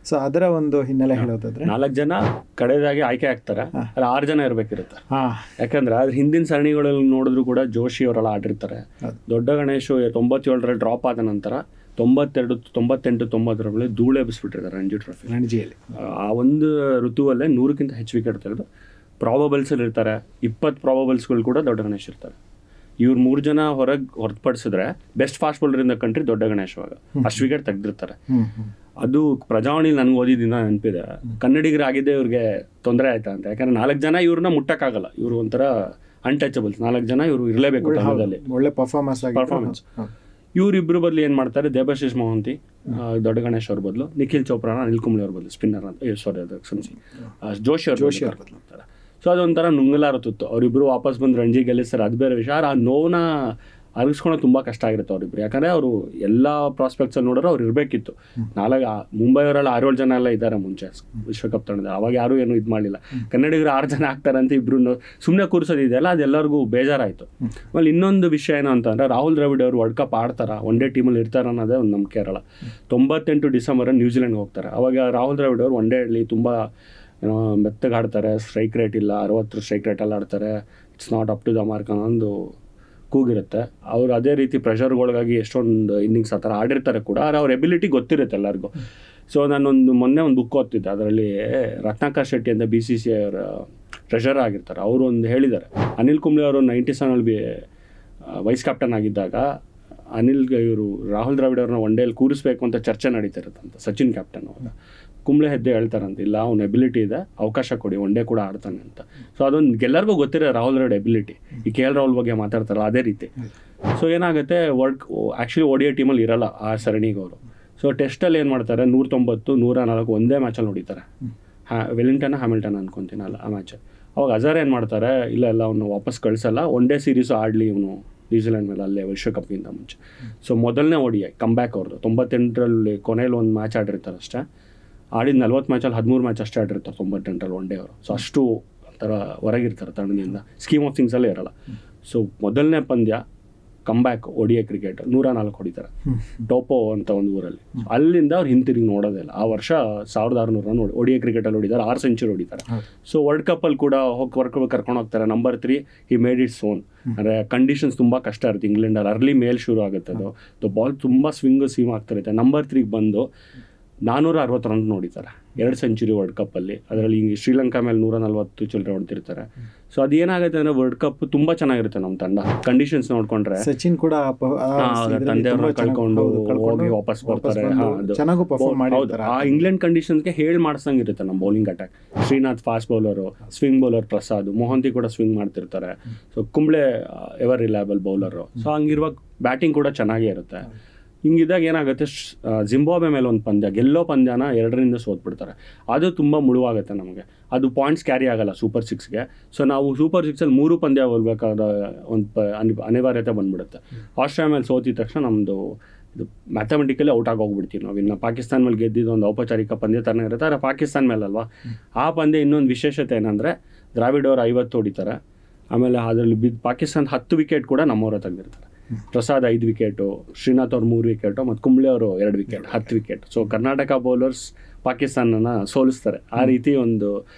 S1: ಸೊ ಅದರ ಒಂದು ಹಿನ್ನೆಲೆ ಹೇಳೋದಾದ್ರೆ 4
S2: ಜನ ಕಡೆದಾಗಿ ಆಯ್ಕೆ ಆಗ್ತಾರೆ, ಅಲ್ಲಿ 6 ಜನ ಇರಬೇಕಿರುತ್ತೆ. ಯಾಕಂದ್ರೆ ಅದ್ರ ಹಿಂದಿನ ಸರಣಿಗಳಲ್ಲಿ ನೋಡಿದ್ರು ಕೂಡ ಜೋಶಿ ಅವರೆಲ್ಲ ಆಡಿರ್ತಾರೆ. ದೊಡ್ಡ ಗಣೇಶ್ 97ರಲ್ಲಿ ಡ್ರಾಪ್ ಆದ ನಂತರ 92, 98, 90ರಲ್ಲಿ ಧೂಳೆ ಎಬ್ಬಿಸ್ಬಿಟ್ಟಿರ್ತಾರೆ ರಣಜಿಯಲ್ಲಿ. ಆ ಒಂದು ಋತುವಲ್ಲೇ 100ಕ್ಕಿಂತ ಹೆಚ್ಚು ವಿಕೆಟ್ ತೆಗೆದು ಪ್ರಾಬಬಲ್ಸಲ್ಲಿ ಇರ್ತಾರೆ. 20 ಪ್ರಾಬಬಲ್ಸ್ಗಳು ಕೂಡ ದೊಡ್ಡ ಗಣೇಶ್ ಇರ್ತಾರೆ. ಇವ್ರು 3 ಜನ ಹೊರತುಪಡಿಸಿದ್ರೆ best fast bowler in the country Dodda Ganesh. ಅವಾಗ ಅಷ್ಟು ವಿಕೆಟ್ ತೆಗೆದಿರ್ತಾರೆ. ಅದು ಪ್ರಜಾವಾಣಿಲಿ ನನಗೆ ಓದಿದ್ದಿನ ನೆನಪಿದೆ. ಕನ್ನಡಿಗರಾಗಿದ್ದೇ ಇವ್ರಿಗೆ ತೊಂದರೆ ಆಯ್ತಾ ಅಂತ. ಯಾಕಂದ್ರೆ 4 ಜನ ಇವ್ರನ್ನ ಮುಟ್ಟಕ್ಕಾಗಲ್ಲ, ಇವರು ಒಂಥರ ಅನ್ಟಚಬಲ್ಸ್. 4 ಜನ ಇವರು ಇರಲೇಬೇಕು ತಂಡದಲ್ಲಿ,
S1: ಒಳ್ಳೆ ಪರ್ಫಾರ್ಮೆನ್ಸ್.
S2: ಇವರಿಬ್ಬರು ಬದಲು ಏನು ಮಾಡ್ತಾರೆ, ದೇಬಾಶಿಸ್ ಮೊಹಂತಿ ದೊಡ್ಡ ಗಣೇಶ್ ಅವ್ರ ಬದಲು ನಿಖಿಲ್ ಚೋಪ್ರಾನ ಅನಿಲ್ ಕುಂಬ್ಳೆ ಅವ್ರ ಬದಲು ಸ್ಪಿನ್ನರ್ ಅಂತ ಜೋಶಿ ಅವ್ರ ಬದಲು ಮಾಡ್ತಾರೆ. ಸೊ ಅದೊಂಥರ ನುಂಗಲಾರತಿತ್ತು. ಅವರಿಬ್ಬರು ವಾಪಸ್ ಬಂದು ರಂಜಿ ಗೆಲ್ಲಿಸ್ತಾರೆ, ಅದು ಬೇರೆ ವಿಷಯ. ಆ ನೋವನ್ನ ಅರಗಿಸ್ಕೊಳ್ಳೋದು ತುಂಬ ಕಷ್ಟ ಆಗಿರುತ್ತೆ ಅವರಿಬ್ರು. ಯಾಕಂದರೆ ಅವರು ಎಲ್ಲ ಪ್ರಾಸ್ಪೆಕ್ಟ್ಸಲ್ಲಿ ನೋಡಿದ್ರೆ ಅವ್ರು ಇರಬೇಕಿತ್ತು. ಮುಂಬೈಯವರೆಲ್ಲ 6-7 ಜನ ಎಲ್ಲ ಇದ್ದಾರೆ ಮುಂಚೆ ವಿಶ್ವಕಪ್ ತಂಡದಲ್ಲಿ. ಅವಾಗ ಯಾರೂ ಏನು ಇದು ಮಾಡಲಿಲ್ಲ. ಕನ್ನಡಿಗರು 6 ಜನ ಆಗ್ತಾರಂತ ಇಬ್ರು ಸುಮ್ಮನೆ ಕೂರಿಸೋದಿದೆಯಲ್ಲ, ಅದೆಲ್ಲರಿಗೂ ಬೇಜಾರಾಯಿತು. ಆಮೇಲೆ ಇನ್ನೊಂದು ವಿಷಯ ಏನು ಅಂತಂದರೆ, ರಾಹುಲ್ ದ್ರಾವಿಡ್ ಅವರು ವರ್ಲ್ಡ್ ಕಪ್ ಆಡ್ತಾರ, ಒನ್ ಡೇ ಟೀಮಲ್ಲಿ ಇರ್ತಾರೆ ಅನ್ನೋದೇ ಒಂದು ನಂಬಿಕೆ ಇರಲ್ಲ. 98 ಡಿಸೆಂಬರಲ್ಲಿ ನ್ಯೂಜಿಲೆಂಡ್ಗೆ ಹೋಗ್ತಾರೆ. ಅವಾಗ ರಾಹುಲ್ ದ್ರಾವಿಡ್ ಅವರು ಒನ್ ಡೇಲಿ ತುಂಬ ಮೆತ್ತಗೆ ಆಡ್ತಾರೆ, ಸ್ಟ್ರೈಕ್ ರೇಟ್ ಇಲ್ಲ, 60 ಸ್ಟ್ರೈಕ್ ರೇಟಲ್ಲಿ ಆಡ್ತಾರೆ, it's not up to the mark ಅನ್ನೋ ಕೂಗಿರುತ್ತೆ. ಅವರು ಅದೇ ರೀತಿ ಪ್ರೆಷರ್ಗಳಿಗಾಗಿ ಎಷ್ಟೊಂದು ಇನ್ನಿಂಗ್ಸ್ ಆ ಥರ ಆಡಿರ್ತಾರೆ ಕೂಡ. ಆದರೆ ಅವ್ರ ಎಬಿಲಿಟಿ ಗೊತ್ತಿರುತ್ತೆ ಎಲ್ಲರಿಗೂ. ಸೊ ಮೊನ್ನೆ ಒಂದು ಬುಕ್ ಓದ್ತಿದ್ದೆ, ಅದರಲ್ಲಿ ರತ್ನಾಕರ್ ಶೆಟ್ಟಿ ಅಂತ BCCI ಅವರ ಟ್ರೆಷರ್ ಆಗಿರ್ತಾರೆ. ಅವರು ಒಂದು ಹೇಳಿದ್ದಾರೆ, ಅನಿಲ್ ಕುಂಬ್ಳೆ ಅವರು 97ರಲ್ಲಿ ವೈಸ್ ಕ್ಯಾಪ್ಟನ್ ಆಗಿದ್ದಾಗ ಇವರು ರಾಹುಲ್ ದ್ರಾವಿಡ್ ಅವ್ರನ್ನ ಒನ್ ಡೇಲಿ ಕೂರಿಸ್ಬೇಕು ಅಂತ ಚರ್ಚೆ ನಡೀತಿರುತ್ತಂತ. ಸಚಿನ್ ಕ್ಯಾಪ್ಟನ್ ಅವಾಗ ಕುಂಬ್ಳೆ ಹೆದ್ದೆ ಹೇಳ್ತಾರಂತ, ಇಲ್ಲ ಅವ್ನ ಎಬಿಲಿಟಿ ಇದೆ, ಅವಕಾಶ ಕೊಡಿ, ಒನ್ ಡೇ ಕೂಡ ಆಡ್ತಾನೆ ಅಂತ. ಸೊ ಅದೊಂದು ಎಲ್ಲರಿಗೂ ಗೊತ್ತಿರೋ ರಾಹುಲ್ ದ್ರಾವಿಡ್ ಎಬಿಲಿಟಿ. ಈ KL ರಾಹುಲ್ ಬಗ್ಗೆ ಮಾತಾಡ್ತಾರಲ್ಲ ಅದೇ ರೀತಿ. ಸೊ ಏನಾಗುತ್ತೆ, ಆ್ಯಕ್ಚುಲಿ ODI ಟೀಮಲ್ಲಿ ಇರಲ್ಲ ಆ ಸರಣಿಗೆ ಅವರು. ಸೊ ಟೆಸ್ಟಲ್ಲಿ ಏನು ಮಾಡ್ತಾರೆ, 190, 104 ಒಂದೇ ಮ್ಯಾಚಲ್ಲಿ ನೋಡಿತಾರೆ. ವೆಲ್ಲಿಂಗ್ಟನ್ ಹ್ಯಾಮಿಲ್ಟನ್ ಅನ್ಕೊತೀನಿ ಅಲ್ಲ ಆ ಮ್ಯಾಚ್. ಅವಾಗ ಅಜಾರ್ ಏನು ಮಾಡ್ತಾರೆ, ಇಲ್ಲ ಅವನು ವಾಪಸ್ ಕಳಿಸಲ್ಲ, ಒನ್ ಡೇ ಸೀರೀಸು ಆಡಲಿ ಇವನು ನ್ಯೂಜಿಲೆಂಡ್ ಮೇಲೆ ಅಲ್ಲೇ ವಿಶ್ವಕಪ್ಗಿಂತ ಮುಂಚೆ. ಸೊ ಮೊದಲನೇ ODI ಕಂಬ್ಯಾಕ್ ಅವ್ರದ್ದು 98ರಲ್ಲಿ ಕೊನೆಯಲ್ಲಿ ಒಂದು ಮ್ಯಾಚ್ ಆಡಿರ್ತಾರೆ ಅಷ್ಟೇ. ಆಡಿದ 40 ಮ್ಯಾಚಲ್ಲಿ 13 ಮ್ಯಾಚ್ ಅಷ್ಟೇ ಆಡಿರ್ತಾರೆ 98ರಲ್ಲಿ ಒನ್ ಡೇ ಅವರು. ಸೊ ಅಷ್ಟು ಒಂಥರ ಹೊರಗಿರ್ತಾರೆ ತಂಡದಿಂದ, ಸ್ಕೀಮ್ ಆಫ್ ಥಿಂಗ್ಸಲ್ಲೇ ಇರಲ್ಲ. ಸೊ ಮೊದಲನೇ ಪಂದ್ಯ ಕಂಬ್ಯಾಕ್ ODI ಕ್ರಿಕೆಟ್ 104 ಹೊಡಿತಾರೆ ಟೋಪೋ ಅಂತ ಒಂದು ಊರಲ್ಲಿ. ಅಲ್ಲಿಂದ ಅವ್ರು ಹಿಂತಿರುಗಿ ನೋಡೋದಿಲ್ಲ. ಆ ವರ್ಷ 1600 ರನ್ ODI ಕ್ರಿಕೆಟಲ್ಲಿ ಹೊಡಿತಾರೆ, 6 ಸೆಂಚುರಿ ಹೊಡಿತಾರೆ. ಸೊ ವರ್ಲ್ಡ್ ಕಪ್ಪಲ್ಲಿ ಕೂಡ ಕರ್ಕೊಂಡು ಹೋಗ್ತಾರೆ. ನಂಬರ್ 3 ಹಿ ಮೇಡ್ ಇಟ್ ಸೋನ್. ಅಂದರೆ ಕಂಡೀಷನ್ಸ್ ತುಂಬ ಕಷ್ಟ ಇರುತ್ತೆ ಇಂಗ್ಲೆಂಡಲ್ಲಿ. ಅರ್ಲಿ ಮೇಲ್ ಶುರು ಆಗುತ್ತೆ ಅದು. ಬಾಲ್ ತುಂಬ ಸ್ವಿಂಗ್ ಸೀಮ್ ಆಗ್ತಿರುತ್ತೆ. ನಂಬರ್ 3ಗೆ ಬಂದು 460 ರನ್ ಹೊಡಿತಾರೆ, 2 ಸೆಂಚುರಿ ವರ್ಲ್ಡ್ ಕಪ್ಪಲ್ಲಿ. ಅದರಲ್ಲಿ ಶ್ರೀಲಂಕಾ ಮೇಲೆ 140 ಚಿಲ್ಲರೆ ಹೊಡ್ತಿರ್ತಾರೆ. ಸೊ ಅದೇನಾಗುತ್ತೆ ಅಂದರೆ ವರ್ಲ್ಡ್ ಕಪ್ ತುಂಬ ಚೆನ್ನಾಗಿರುತ್ತೆ ನಮ್ಮ ತಂಡ. ಕಂಡೀಷನ್ಸ್ ನೋಡ್ಕೊಂಡ್ರೆ
S1: ಸಚಿನ್ ಕೂಡ
S2: ತಂದೆಯವ್ರನ್ನ ಕಳ್ಕೊಂಡು ಹೋಗಿ ವಾಪಸ್ ಬರ್ತಾರೆ.
S1: ಚೆನ್ನಾಗೂ ಪರ್ಫಾರ್ಮ್
S2: ಹೌದು, ಆ ಇಂಗ್ಲೆಂಡ್ ಕಂಡೀಷನ್ಸ್ಗೆ ಹೇಳಿ ಮಾಡಿಸಂಗಿರುತ್ತೆ ನಮ್ಮ bowling attack. Srinath fast bowler, swing bowler Prasad, Mohanty ಕೂಡ ಸ್ವಿಂಗ್ ಮಾಡ್ತಿರ್ತಾರೆ. So Kumble ever reliable bowler. So ಹಂಗಿರುವಾಗ ಬ್ಯಾಟಿಂಗ್ ಕೂಡ ಚೆನ್ನಾಗೇ ಇರುತ್ತೆ. ಹಿಂಗಿದ್ದಾಗ ಏನಾಗುತ್ತೆ, ಜಿಂಬಾಬ್ವೆ ಮೇಲೆ ಒಂದು ಪಂದ್ಯ, ಗೆಲ್ಲೋ ಪಂದ್ಯನ 2ರಿಂದ ಸೋತ್ಬಿಡ್ತಾರೆ. ಅದು ತುಂಬ ಮುಳುವಾಗುತ್ತೆ ನಮಗೆ. ಅದು ಪಾಯಿಂಟ್ಸ್ ಕ್ಯಾರಿ ಆಗಲ್ಲ ಸೂಪರ್ 6ಗೆ. ಸೊ ನಾವು ಸೂಪರ್ 6ಅಲ್ಲಿ 3 ಪಂದ್ಯ ಹೋಗ್ಬೇಕಾದ ಒಂದು ಅನಿವಾರ್ಯತೆ ಬಂದ್ಬಿಡುತ್ತೆ. ಆಸ್ಟ್ರೇಲಿಯಾ ಮೇಲೆ ಸೋತಿದ ತಕ್ಷಣ ನಮ್ಮದು ಇದು ಮ್ಯಾಥಮೆಟಿಕಲಿ ಔಟ್ ಆಗಿ ಹೋಗ್ಬಿಡ್ತೀವಿ ನಾವು. ಇನ್ನು ಪಾಕಿಸ್ತಾನ ಮೇಲೆ ಗೆದ್ದಿದ್ದು ಒಂದು ಔಪಚಾರಿಕ ಪಂದ್ಯ ಥರನೇ ಇರುತ್ತೆ. ಆದರೆ ಪಾಕಿಸ್ತಾನ ಮೇಲಲ್ವಾ ಆ ಪಂದ್ಯ. ಇನ್ನೊಂದು ವಿಶೇಷತೆ ಏನಂದರೆ ದ್ರಾವಿಡ್ ಅವರು 50 ಹೊಡಿತಾರೆ. ಆಮೇಲೆ ಅದರಲ್ಲಿ ಪಾಕಿಸ್ತಾನ 10 ವಿಕೆಟ್ ಕೂಡ ನಮ್ಮವರ ತೆಗೆದಿರ್ತಾರೆ. ಪ್ರಸಾದ್ 5 ವಿಕೆಟು, ಶ್ರೀನಾಥ್ ಅವ್ರು 3 ವಿಕೆಟು, ಮತ್ತು ಕುಂಬ್ಳೆ ಅವರು 2 wicket, 10 wicket. So Karnataka bowlers ಪಾಕಿಸ್ತಾನನ ಸೋಲಿಸ್ತಾರೆ. ಆ ರೀತಿ ಒಂದು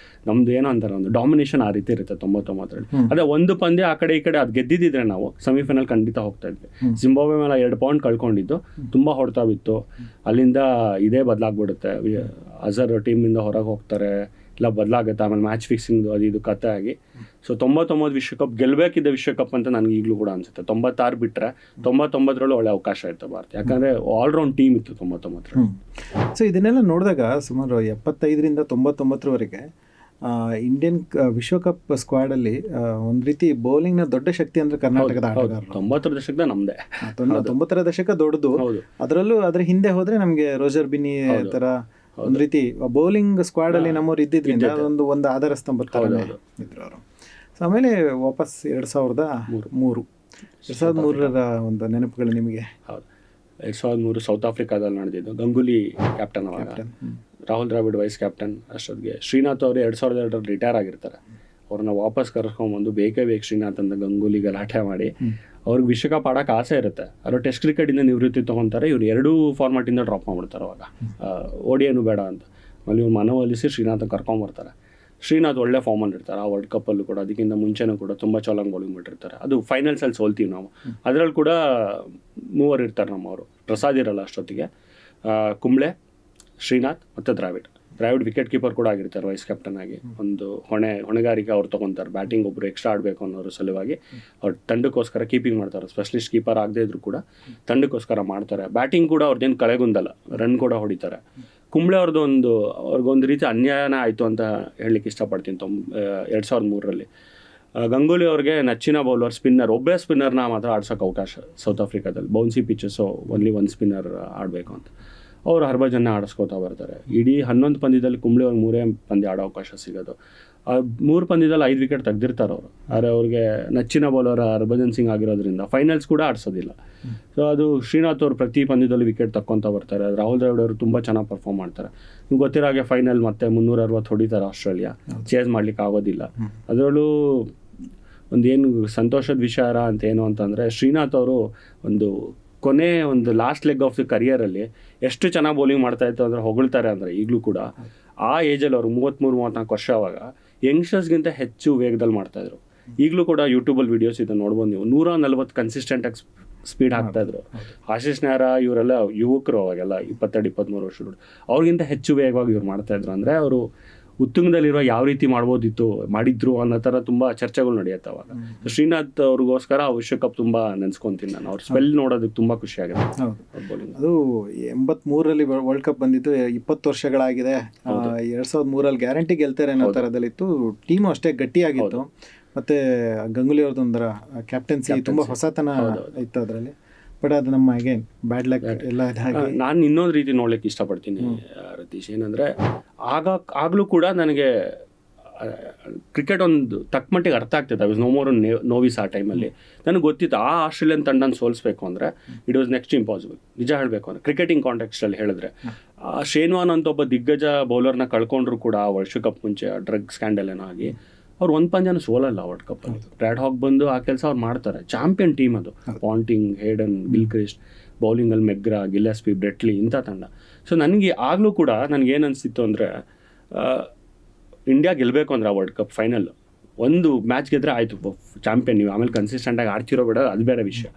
S2: ನಮ್ದು ಏನೋ ಅಂತಾರೆ, ಒಂದು ಡಾಮಿನೇಷನ್ ಆ ರೀತಿ ಇರುತ್ತೆ 99ರಲ್ಲಿ. ಅದೇ ಒಂದು ಪಂದ್ಯ ಆ ಕಡೆ ಈ ಕಡೆ ಅದು ಗೆದ್ದಿದ್ದರೆ ನಾವು ಸೆಮಿಫೈನಲ್ ಖಂಡಿತ ಹೋಗ್ತಾ ಇದ್ವಿ. ಜಿಂಬಾಬ್ವೆ ಮೇಲೆ 2 ಪಾಯಿಂಟ್ ಕಳ್ಕೊಂಡಿದ್ದು ತುಂಬ ಹೊಡ್ತಾ ಬಿತ್ತು. ಅಲ್ಲಿಂದ ಇದೇ ಬದಲಾಗ್ಬಿಡುತ್ತೆ. ಅಜರ್ ಟೀಮಿಂದ ಹೊರಗೆ ಹೋಗ್ತಾರೆ, ಇಲ್ಲ ಬದಲಾಗುತ್ತೆ. ಆಮೇಲೆ ಮ್ಯಾಚ್ ಫಿಕ್ಸಿಂಗ್ ಅದು ಇದು ಕತೆ ಆಗಿ. ಸೊ 99 ವಿಶ್ವಕಪ್ ಗೆಲ್ಲಬೇಕಿದ್ದ ವಿಶ್ವಕಪ್ ಅಂತ ನನಗೆ ಈಗಲೂ ಕೂಡ ಅನಿಸುತ್ತೆ. 96 ಬಿಟ್ಟರೆ 99ರಲ್ಲೂ ಒಳ್ಳೆ ಅವಕಾಶ ಇತ್ತು ಭಾರತ. ಯಾಕಂದರೆ ಆಲ್ರೌಂಡ್ ಟೀಮ್ ಇತ್ತು 99ರಲ್ಲಿ.
S1: ಸೊ ಇದನ್ನೆಲ್ಲ ನೋಡಿದಾಗ ಸುಮಾರು 75ರಿಂದ 99ರವರೆಗೆ ಇಂಡಿಯನ್ ವಿಶ್ವಕಪ್ ಸ್ಕ್ವಾಡಲ್ಲಿ ಒಂದು ರೀತಿ ಬೌಲಿಂಗ್ನ ದೊಡ್ಡ ಶಕ್ತಿ ಅಂದರೆ ಕರ್ನಾಟಕದ ಆಟಗಾರರು.
S2: 90ರ ದಶಕದ ನಮ್ಮದೇ.
S1: 90ರ ದಶಕ ದೊಡ್ಡದು. ಅದರಲ್ಲೂ ಅದ್ರ ಹಿಂದೆ ಹೋದರೆ ನಮಗೆ ರೋಜರ್ ಬಿನ್ನಿ ಥರ ಒಂದು ರೀತಿ ಬೌಲಿಂಗ್ ಸ್ಕ್ವಾಡ್ ಅಲ್ಲಿ ನಮ್ಮವ್ರು ಇದ್ದಿದ್ರಿಂದ ಒಂದು ಆಧಾರ ಸ್ತಂಭ ಥರ ಇದ್ರು ಅವರು. ಸೊ ಆಮೇಲೆ ವಾಪಸ್ 2003ರ ಒಂದು ನೆನಪುಗಳು ನಿಮಗೆ?
S2: ಹೌದು, 2003 ಸೌತ್ ಆಫ್ರಿಕಾದಲ್ಲಿ ನಡೆದಿದ್ದು. ಗಂಗೂಲಿ ಕ್ಯಾಪ್ಟನ್ ಅವಾಗ, ರಾಹುಲ್ ದ್ರಾವಿಡ್ ವೈಸ್ ಕ್ಯಾಪ್ಟನ್. ಅಷ್ಟೊತ್ತಿಗೆ ಶ್ರೀನಾಥ್ ಅವರು 2002ರಲ್ಲಿ ರಿಟೈರ್ ಆಗಿರ್ತಾರೆ. ಅವ್ರನ್ನ ವಾಪಸ್ ಕರ್ಕೊಂಡ್ಬಂದು ಬೇಕೇ ಬೇಕು ಶ್ರೀನಾಥ್ ಅಂತ ಗಂಗೂಲಿ ಗಲಾಟೆ ಮಾಡಿ ಅವ್ರಿಗೆ ವಿಶ್ವಕಪ್ ಆಡೋಕೆ ಆಸೆ ಇರುತ್ತೆ. ಅವರು ಟೆಸ್ಟ್ ಕ್ರಿಕೆಟಿಂದ ನಿವೃತ್ತಿ ತೊಗೊತಾರೆ. ಇವ್ರು 2 ಫಾರ್ಮ್ಯಾಟಿಂದ ಡ್ರಾಪ್ ಮಾಡಿಬಿಡ್ತಾರೆ ಅವಾಗ. ODIನೂ ಬೇಡ ಅಂತ. ಆಮೇಲೆ ಇವ್ರು ಮನವೊಲಿಸಿ ಶ್ರೀನಾಥ್ ಕರ್ಕೊಂಬರ್ತಾರೆ. ಶ್ರೀನಾಥ್ ಒಳ್ಳೆ ಫಾರ್ಮಲ್ಲಿ ಇರ್ತಾರೆ ಆ ವರ್ಲ್ಡ್ ಕಪ್ಪಲ್ಲೂ ಕೂಡ. ಅದಕ್ಕಿಂತ ಮುಂಚೆನೂ ಕೂಡ ತುಂಬ ಚೆನ್ನಾಗಿ ಬೌಲಿಂಗ್ ಮಾಡಿರ್ತಾರೆ. ಅದು ಫೈನಲ್ಸಲ್ಲಿ ಸೋಲ್ತೀವಿ ನಾವು. ಅದರಲ್ಲಿ ಕೂಡ 3 ಇರ್ತಾರೆ ನಮ್ಮವರು. ಪ್ರಸಾದ್ ಇರಲ್ಲ ಅಷ್ಟೊತ್ತಿಗೆ, ಕುಂಬ್ಳೆ, ಶ್ರೀನಾಥ್ ಮತ್ತು ದ್ರಾವಿಡ್ ವಿಕೆಟ್ ಕೀಪರ್ ಕೂಡ ಆಗಿರ್ತಾರೆ ವೈಸ್ ಕ್ಯಾಪ್ಟನ್ ಆಗಿ. ಒಂದು ಹೊಣೆಗಾರಿಕೆ ಅವ್ರು ತೊಗೊತಾರೆ. ಬ್ಯಾಟಿಂಗ್ ಒಬ್ಬರು ಎಕ್ಸ್ಟ್ರಾ ಆಡಬೇಕು ಅನ್ನೋರ ಸಲುವಾಗಿ ಅವ್ರು ತಂಡಕ್ಕೋಸ್ಕರ ಕೀಪಿಂಗ್ ಮಾಡ್ತಾರೆ. ಸ್ಪೆಷಲಿಸ್ಟ್ ಕೀಪರ್ ಆಗದೇ ಇದ್ರು ಕೂಡ ತಂಡಕ್ಕೋಸ್ಕರ ಮಾಡ್ತಾರೆ. ಬ್ಯಾಟಿಂಗ್ ಕೂಡ ಅವ್ರದ್ದೇನು ಕಳೆಗುಂದಲ್ಲ, ರನ್ ಕೂಡ ಹೊಡಿತಾರೆ. ಕುಂಬ್ಳೆ ಅವ್ರಿಗೊಂದು ರೀತಿ ಅನ್ಯಾಯನ ಆಯಿತು ಅಂತ ಹೇಳಲಿಕ್ಕೆ ಇಷ್ಟಪಡ್ತೀನಿ 2003ರಲ್ಲಿ. ಗಂಗೂಲಿ ಅವ್ರಿಗೆ ನೆಚ್ಚಿನ ಬೌಲರ್ ಸ್ಪಿನ್ನರ್, ಒಬ್ಬೇ ಸ್ಪಿನ್ನರ್ನ ಮಾತ್ರ ಆಡ್ಸೋಕ್ಕೆ ಅವಕಾಶ ಸೌತ್ ಆಫ್ರಿಕಾದಲ್ಲಿ. ಬೌನ್ಸಿ ಪಿಚಸ್ಸು, ಓನ್ಲಿ 1 ಸ್ಪಿನ್ನರ್ ಆಡಬೇಕು ಅಂತ. ಅವರು ಹರ್ಭಜನ್ನ ಆಡಿಸ್ಕೋತಾ ಬರ್ತಾರೆ. ಇಡೀ 11 ಪಂದ್ಯದಲ್ಲಿ ಕುಂಬ್ಳೆ ಅವ್ರಿಗೆ 3 ಪಂದ್ಯ ಆಡೋ ಅವಕಾಶ ಸಿಗೋದು. 3 ಪಂದ್ಯದಲ್ಲಿ 5 ವಿಕೆಟ್ ತೆಗೆದಿರ್ತಾರೆ ಅವರು. ಆದರೆ ಅವ್ರಿಗೆ ನೆಚ್ಚಿನ ಬೌಲರ್ ಹರ್ಭಜನ್ ಸಿಂಗ್ ಆಗಿರೋದ್ರಿಂದ ಫೈನಲ್ಸ್ ಕೂಡ ಆಡಿಸೋದಿಲ್ಲ. ಸೊ ಅದು ಶ್ರೀನಾಥ್ ಅವರು ಪ್ರತಿ ಪಂದ್ಯದಲ್ಲಿ ವಿಕೆಟ್ ತಕ್ಕೊತಾ ಬರ್ತಾರೆ. ರಾಹುಲ್ ದ್ರಾವಿಡ್ ಅವರು ತುಂಬ ಚೆನ್ನಾಗಿ ಪರ್ಫಾರ್ಮ್ ಮಾಡ್ತಾರೆ. ನಿಮ್ಗೆ ಗೊತ್ತಿರೋ ಹಾಗೆ ಫೈನಲ್ ಮತ್ತೆ 360 ಹೊಡಿತಾರೆ ಆಸ್ಟ್ರೇಲಿಯಾ. ಚೇಸ್ ಮಾಡ್ಲಿಕ್ಕೆ ಆಗೋದಿಲ್ಲ. ಅದರಲ್ಲೂ ಏನು ಸಂತೋಷದ ವಿಚಾರ ಅಂತ ಏನು ಅಂತಂದರೆ, ಶ್ರೀನಾಥ್ ಅವರು ಒಂದು ಲಾಸ್ಟ್ ಲೆಗ್ ಆಫ್ ದ ಕರಿಯರಲ್ಲಿ ಎಷ್ಟು ಚೆನ್ನಾಗಿ ಬೌಲಿಂಗ್ ಮಾಡ್ತಾಯಿತ್ತು ಅಂದರೆ ಹೊಗಳ್ತಾರೆ. ಅಂದರೆ ಈಗಲೂ ಕೂಡ ಆ ಏಜಲ್ಲಿ ಅವರು 33-34 ವರ್ಷ ಆವಾಗ ಯಂಗ್ಸ್ಟರ್ಸ್ಗಿಂತ ಹೆಚ್ಚು ವೇಗದಲ್ಲಿ ಮಾಡ್ತಾಯಿದ್ರು. ಈಗಲೂ ಕೂಡ ಯೂಟ್ಯೂಬಲ್ಲಿ ವೀಡಿಯೋಸ್ ಇದನ್ನು ನೋಡ್ಬೋದು ನೀವು. 140 ಕನ್ಸಿಸ್ಟೆಂಟಾಗಿ ಸ್ಪೀಡ್ ಹಾಕ್ತಾಯಿದ್ರು. ಆಶೀಶ್ ನೇಹ್ರಾ ಇವರೆಲ್ಲ ಯುವಕರು ಅವಾಗೆಲ್ಲ 22-23 ವರ್ಷಗಳು. ಅವ್ರಿಗಿಂತ ಹೆಚ್ಚು ವೇಗವಾಗಿ ಇವ್ರು ಮಾಡ್ತಾಯಿದ್ರು. ಅಂದರೆ ಅವರು ಉತ್ತುಂಗದಲ್ಲಿರುವ ಯಾವ ರೀತಿ ಮಾಡಿದ್ರು ಅನ್ನೋ ಥರ ತುಂಬ ಚರ್ಚೆಗಳು ನಡೆಯುತ್ತೆ ಅವಾಗ. ಶ್ರೀನಾಥ್ ಅವ್ರಿಗೋಸ್ಕರ ಆ ವಿಶ್ವಕಪ್ ತುಂಬ ನೆನೆಸ್ಕೊತೀನಿ ನಾನು. ಅವ್ರ ಸ್ಪೆಲ್ ನೋಡೋದಕ್ಕೆ ತುಂಬ ಖುಷಿಯಾಗಿದೆ.
S1: ಅದು 83ರಲ್ಲಿ ವರ್ಲ್ಡ್ ಕಪ್ ಬಂದಿದ್ದು 20 ವರ್ಷಗಳಾಗಿದೆ. 2003ರಲ್ಲಿ ಗ್ಯಾರಂಟಿ ಗೆಲ್ತಾರೆ ಅನ್ನೋ ಥರದಲ್ಲಿತ್ತು. ಟೀಮು ಅಷ್ಟೇ ಗಟ್ಟಿಯಾಗಿತ್ತು. ಮತ್ತು ಗಂಗೂಲಿ ಅವ್ರದ್ದೊಂದರ ಕ್ಯಾಪ್ಟನ್ಸಿ ತುಂಬ ಹೊಸತನ ಇತ್ತು ಅದರಲ್ಲಿ. ಬಟ್ ಅದು ನಮ್ಮ ಅಗೇನ್ ಬ್ಯಾಡ್ ಲಕ್ ಎಲ್ಲ ಇದಾಗಿ.
S2: ನಾನು ಇನ್ನೊಂದು ರೀತಿ ನೋಡ್ಲಿಕ್ಕೆ ಇಷ್ಟಪಡ್ತೀನಿ ರತೀಶ್. ಏನಂದರೆ ಆಗಲೂ ಕೂಡ ನನಗೆ ಕ್ರಿಕೆಟ್ ಒಂದು ತಕ್ಕ ಮಟ್ಟಿಗೆ ಅರ್ಥ ಆಗ್ತಿತ್ತು. ಐ ವಾಸ್ ನೋ ಮೋರ್ ನೋವಿಸ್ ಆ ಟೈಮಲ್ಲಿ. ನನಗೆ ಗೊತ್ತಿತ್ತು ಆ ಆಸ್ಟ್ರೇಲಿಯನ್ ತಂಡನ ಸೋಲಿಸ್ಬೇಕು ಅಂದರೆ ಇಟ್ ವಾಸ್ ನೆಕ್ಸ್ಟ್ ಇಂಪಾಸಿಬಲ್. ನಿಜ ಹೇಳಬೇಕು ಅಂದರೆ ಕ್ರಿಕೆಟಿಂಗ್ ಕಾಂಟೆಕ್ಸ್ಟಲ್ಲಿ ಹೇಳಿದ್ರೆ, ಶೇನ್ ವಾರ್ನ್ ಅಂತ ಒಬ್ಬ ದಿಗ್ಗಜ ಬೌಲರ್ನ ಕಳ್ಕೊಂಡ್ರು ಕೂಡ ವಿಶ್ವಕಪ್ ಮುಂಚೆ ಡ್ರಗ್ ಸ್ಕ್ಯಾಂಡಲ್ ಏನೋ ಆಗಿ ಅವ್ರು ಒಂದು ಪಂದ್ಯನೂ ಸೋಲಲ್ಲ ವರ್ಲ್ಡ್ ಕಪ್ಪಲ್ಲಿ. ಬ್ರ್ಯಾಡ್ ಹಾಕ್ ಬಂದು ಆ ಕೆಲಸ ಅವ್ರು ಮಾಡ್ತಾರೆ. ಚಾಂಪಿಯನ್ ಟೀಮ್ ಅದು. Ponting, Hayden, Gilchrist, ಬೌಲಿಂಗಲ್ಲಿ ಮೆಗ್ರಾ, Gillespie, Brett Lee ಇಂಥ ತಂಡ. ಸೊ ನನಗೆ ಆಗಲೂ ಕೂಡ ನನಗೇನು ಅನಿಸ್ತಿತ್ತು ಅಂದರೆ ಇಂಡಿಯಾ ಗೆಲ್ಲಬೇಕು ಅಂದ್ರೆ ಆ ವರ್ಲ್ಡ್ ಕಪ್ ಫೈನಲ್ ಒಂದು ಮ್ಯಾಚ್ ಗೆದ್ರೆ ಆಯಿತು, ಚಾಂಪಿಯನ್. ನೀವು ಆಮೇಲೆ ಕನ್ಸಿಸ್ಟೆಂಟಾಗಿ ಆಡ್ತಿರೋ ಬಿಡೋದು ಅದು ಬೇರೆ ವಿಷಯ.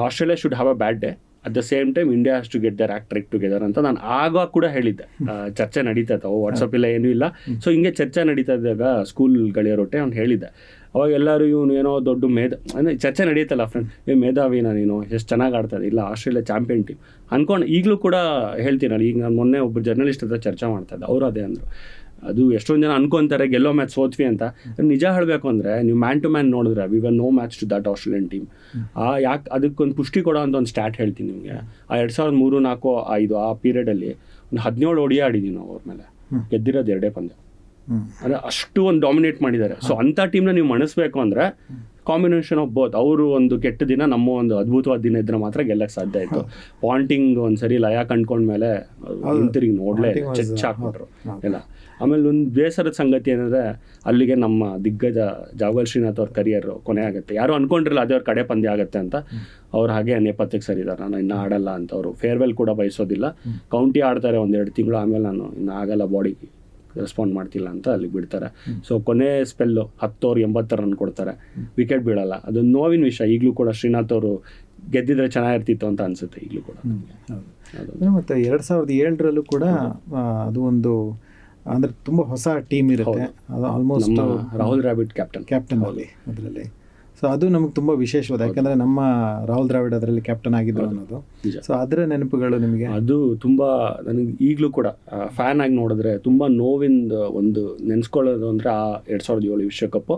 S2: Australia should have a bad day, at the same time India has to get their act trick together ಅಂತ ನಾನು ಆಗ ಕೂಡ ಹೇಳಿದ್ದೆ. ಚರ್ಚೆ ನಡೀತಾ ಇತ್ತು, ವಾಟ್ಸಪ್ ಇಲ್ಲ ಏನೂ ಇಲ್ಲ. ಸೊ ಹಿಂಗೆ ಚರ್ಚೆ ನಡೀತಾ ಇದ್ದಾಗ ಸ್ಕೂಲ್ ಗೆಳೆಯರೊಟ್ಟೆ ಅವ್ನು ಹೇಳಿದ್ದೆ. ಅವಾಗ ಎಲ್ಲರೂ ಇವನು ಏನೋ ದೊಡ್ಡ ಅಂದರೆ ಚರ್ಚೆ ನಡೀತಲ್ಲ ಫ್ರೆಂಡ್, ಮೇಧಾವಿನ ನೀನು ಎಷ್ಟು ಚೆನ್ನಾಗಿ ಆಡ್ತಾರೆ, ಇಲ್ಲ ಆಸ್ಟ್ರೇಲಿಯಾ ಚಾಂಪಿಯನ್ ಟೀಮ್ ಅನ್ಕೊಂಡು ಈಗಲೂ ಕೂಡ ಹೇಳ್ತೀನಲ್ಲ. ಈಗ ನಾನು ಮೊನ್ನೆ ಒಬ್ಬರು ಜರ್ನಲಿಸ್ಟ್ ಹತ್ರ ಚರ್ಚೆ ಮಾಡ್ತಾ ಇದ್ದೆ, ಅವರು ಅದೇ ಅಂದರು. ಅದು ಎಷ್ಟೊಂದು ಜನ ಅನ್ಕೊತಾರೆ ಗೆಲ್ಲೋ ಮ್ಯಾಚ್ ಸೋತ್ವಿ ಅಂತ. ನಿಜ ಹೇಳಬೇಕು ಅಂದರೆ ನೀವು ಮ್ಯಾನ್ ಟು ಮ್ಯಾನ್ ನೋಡಿದ್ರೆ we were no match to that Australian team. ಯಾಕೆ ಅದಕ್ಕೊಂದು ಪುಷ್ಟಿ ಕೊಡೋ ಅಂತ ಒಂದು ಸ್ಟ್ಯಾಟ್ ಹೇಳ್ತೀನಿ ನಿಮಗೆ. ಆ 2003, 2004, 2005 ಆ ಪೀರಿಯಡಲ್ಲಿ ಒಂದು 17 ODI ಆಡಿದ್ದೀವಿ ನಾವು ಅವ್ರ ಮೇಲೆ, ಗೆದ್ದಿರೋದು 2 ಪಂದ್ಯ. ಅಂದರೆ ಅಷ್ಟು ಒಂದು ಡಾಮಿನೇಟ್ ಮಾಡಿದ್ದಾರೆ. ಸೊ ಅಂಥ ಟೀಮ್ನ ನೀವು ಮಣಿಸ್ಬೇಕು ಅಂದರೆ ಕಾಂಬಿನೇಷನ್ ಆಫ್ ಬೋತ್. ಅವರು ಒಂದು ಕೆಟ್ಟ ದಿನ, ನಮ್ಮ ಒಂದು ಅದ್ಭುತವಾದ ದಿನ ಇದ್ರೆ ಮಾತ್ರ ಗೆಲ್ಲಕ್ಕೆ ಸಾಧ್ಯ ಆಯಿತು. ಪಾಂಟಿಂಗ್ ಒಂದು ಸರಿ ಲಯ ಕಂಡ್ಕೊಂಡ್ಮೇಲೆ ಹಿಂತಿರುಗಿ ನೋಡಲೇ ಚೆಚ್ಚಾಕ್ಬಿಟ್ರು ಎಲ್ಲ. ಆಮೇಲೆ ಒಂದು ಬೇಸರದ ಸಂಗತಿ ಏನಂದರೆ ಅಲ್ಲಿಗೆ ನಮ್ಮ ದಿಗ್ಗಜ ಜಾವಗಲ್ ಶ್ರೀನಾಥ್ ಅವ್ರ ಕರಿಯರ್ ಕೊನೆ ಆಗುತ್ತೆ. ಯಾರು ಅಂದ್ಕೊಂಡಿರಲ್ಲ ಅದೇ ಅವ್ರ ಕಡೆ ಪಂದ್ಯ ಆಗುತ್ತೆ ಅಂತ. ಅವ್ರು ಹಾಗೆ ನೇಪಥ್ಯಕ್ಕೆ ಸರಿದ್ದಾರೆ, ನಾನು ಇನ್ನೂ ಆಡಲ್ಲ ಅಂತ. ಅವರು ಫೇರ್ವೆಲ್ ಕೂಡ ಬಯಸೋದಿಲ್ಲ. ಕೌಂಟಿ ಆಡ್ತಾರೆ 1-2 ತಿಂಗಳು, ಆಮೇಲೆ ನಾನು ಇನ್ನು ಆಗಲ್ಲ, ಬಾಡಿಗೆ ರೆಸ್ಪಾಂಡ್ ಮಾಡ್ತಿಲ್ಲ ಅಂತ ಅಲ್ಲಿಗೆ ಬಿಡ್ತಾರೆ. ಸೊ ಕೊನೆ ಸ್ಪೆಲ್ಲು 10 ಓವರ್ 80 ರನ್ ಕೊಡ್ತಾರೆ, ವಿಕೆಟ್ ಬೀಳಲ್ಲ. ಅದು ನೋವಿನ ವಿಷಯ. ಈಗಲೂ ಕೂಡ ಶ್ರೀನಾಥ್ ಅವರು ಗೆದ್ದಿದ್ರೆ ಚೆನ್ನಾಗಿರ್ತಿತ್ತು ಅಂತ ಅನಿಸುತ್ತೆ ಈಗಲೂ ಕೂಡ.
S1: ಮತ್ತು 2007 ಕೂಡ ಅದು ಒಂದು ಅಂದರೆ ತುಂಬ ಹೊಸ ಟೀಮ್ ಇರುತ್ತೆ. ಅದು ಆಲ್ಮೋಸ್ಟ್
S2: ರಾಹುಲ್ ದ್ರಾವಿಡ್ ಕ್ಯಾಪ್ಟನ್
S1: ಅಲ್ಲಿ ಅದರಲ್ಲಿ. ಸೊ ಅದು ನಮಗೆ ತುಂಬ ವಿಶೇಷವಾದ, ಯಾಕಂದರೆ ನಮ್ಮ ರಾಹುಲ್ ದ್ರಾವಿಡ್ ಅದರಲ್ಲಿ ಕ್ಯಾಪ್ಟನ್ ಆಗಿದ್ರು ಅನ್ನೋದು. ಸೊ ಅದರ ನೆನಪುಗಳು ನಿಮಗೆ?
S2: ಅದು ತುಂಬ ನನಗೆ ಈಗಲೂ ಕೂಡ ಫ್ಯಾನ್ ಆಗಿ ನೋಡಿದ್ರೆ ತುಂಬ ನೋವಿಂದ ಒಂದು ನೆನೆಸ್ಕೊಳ್ಳೋದು ಅಂದರೆ ಆ 2007 ವಿಶ್ವಕಪ್ಪು.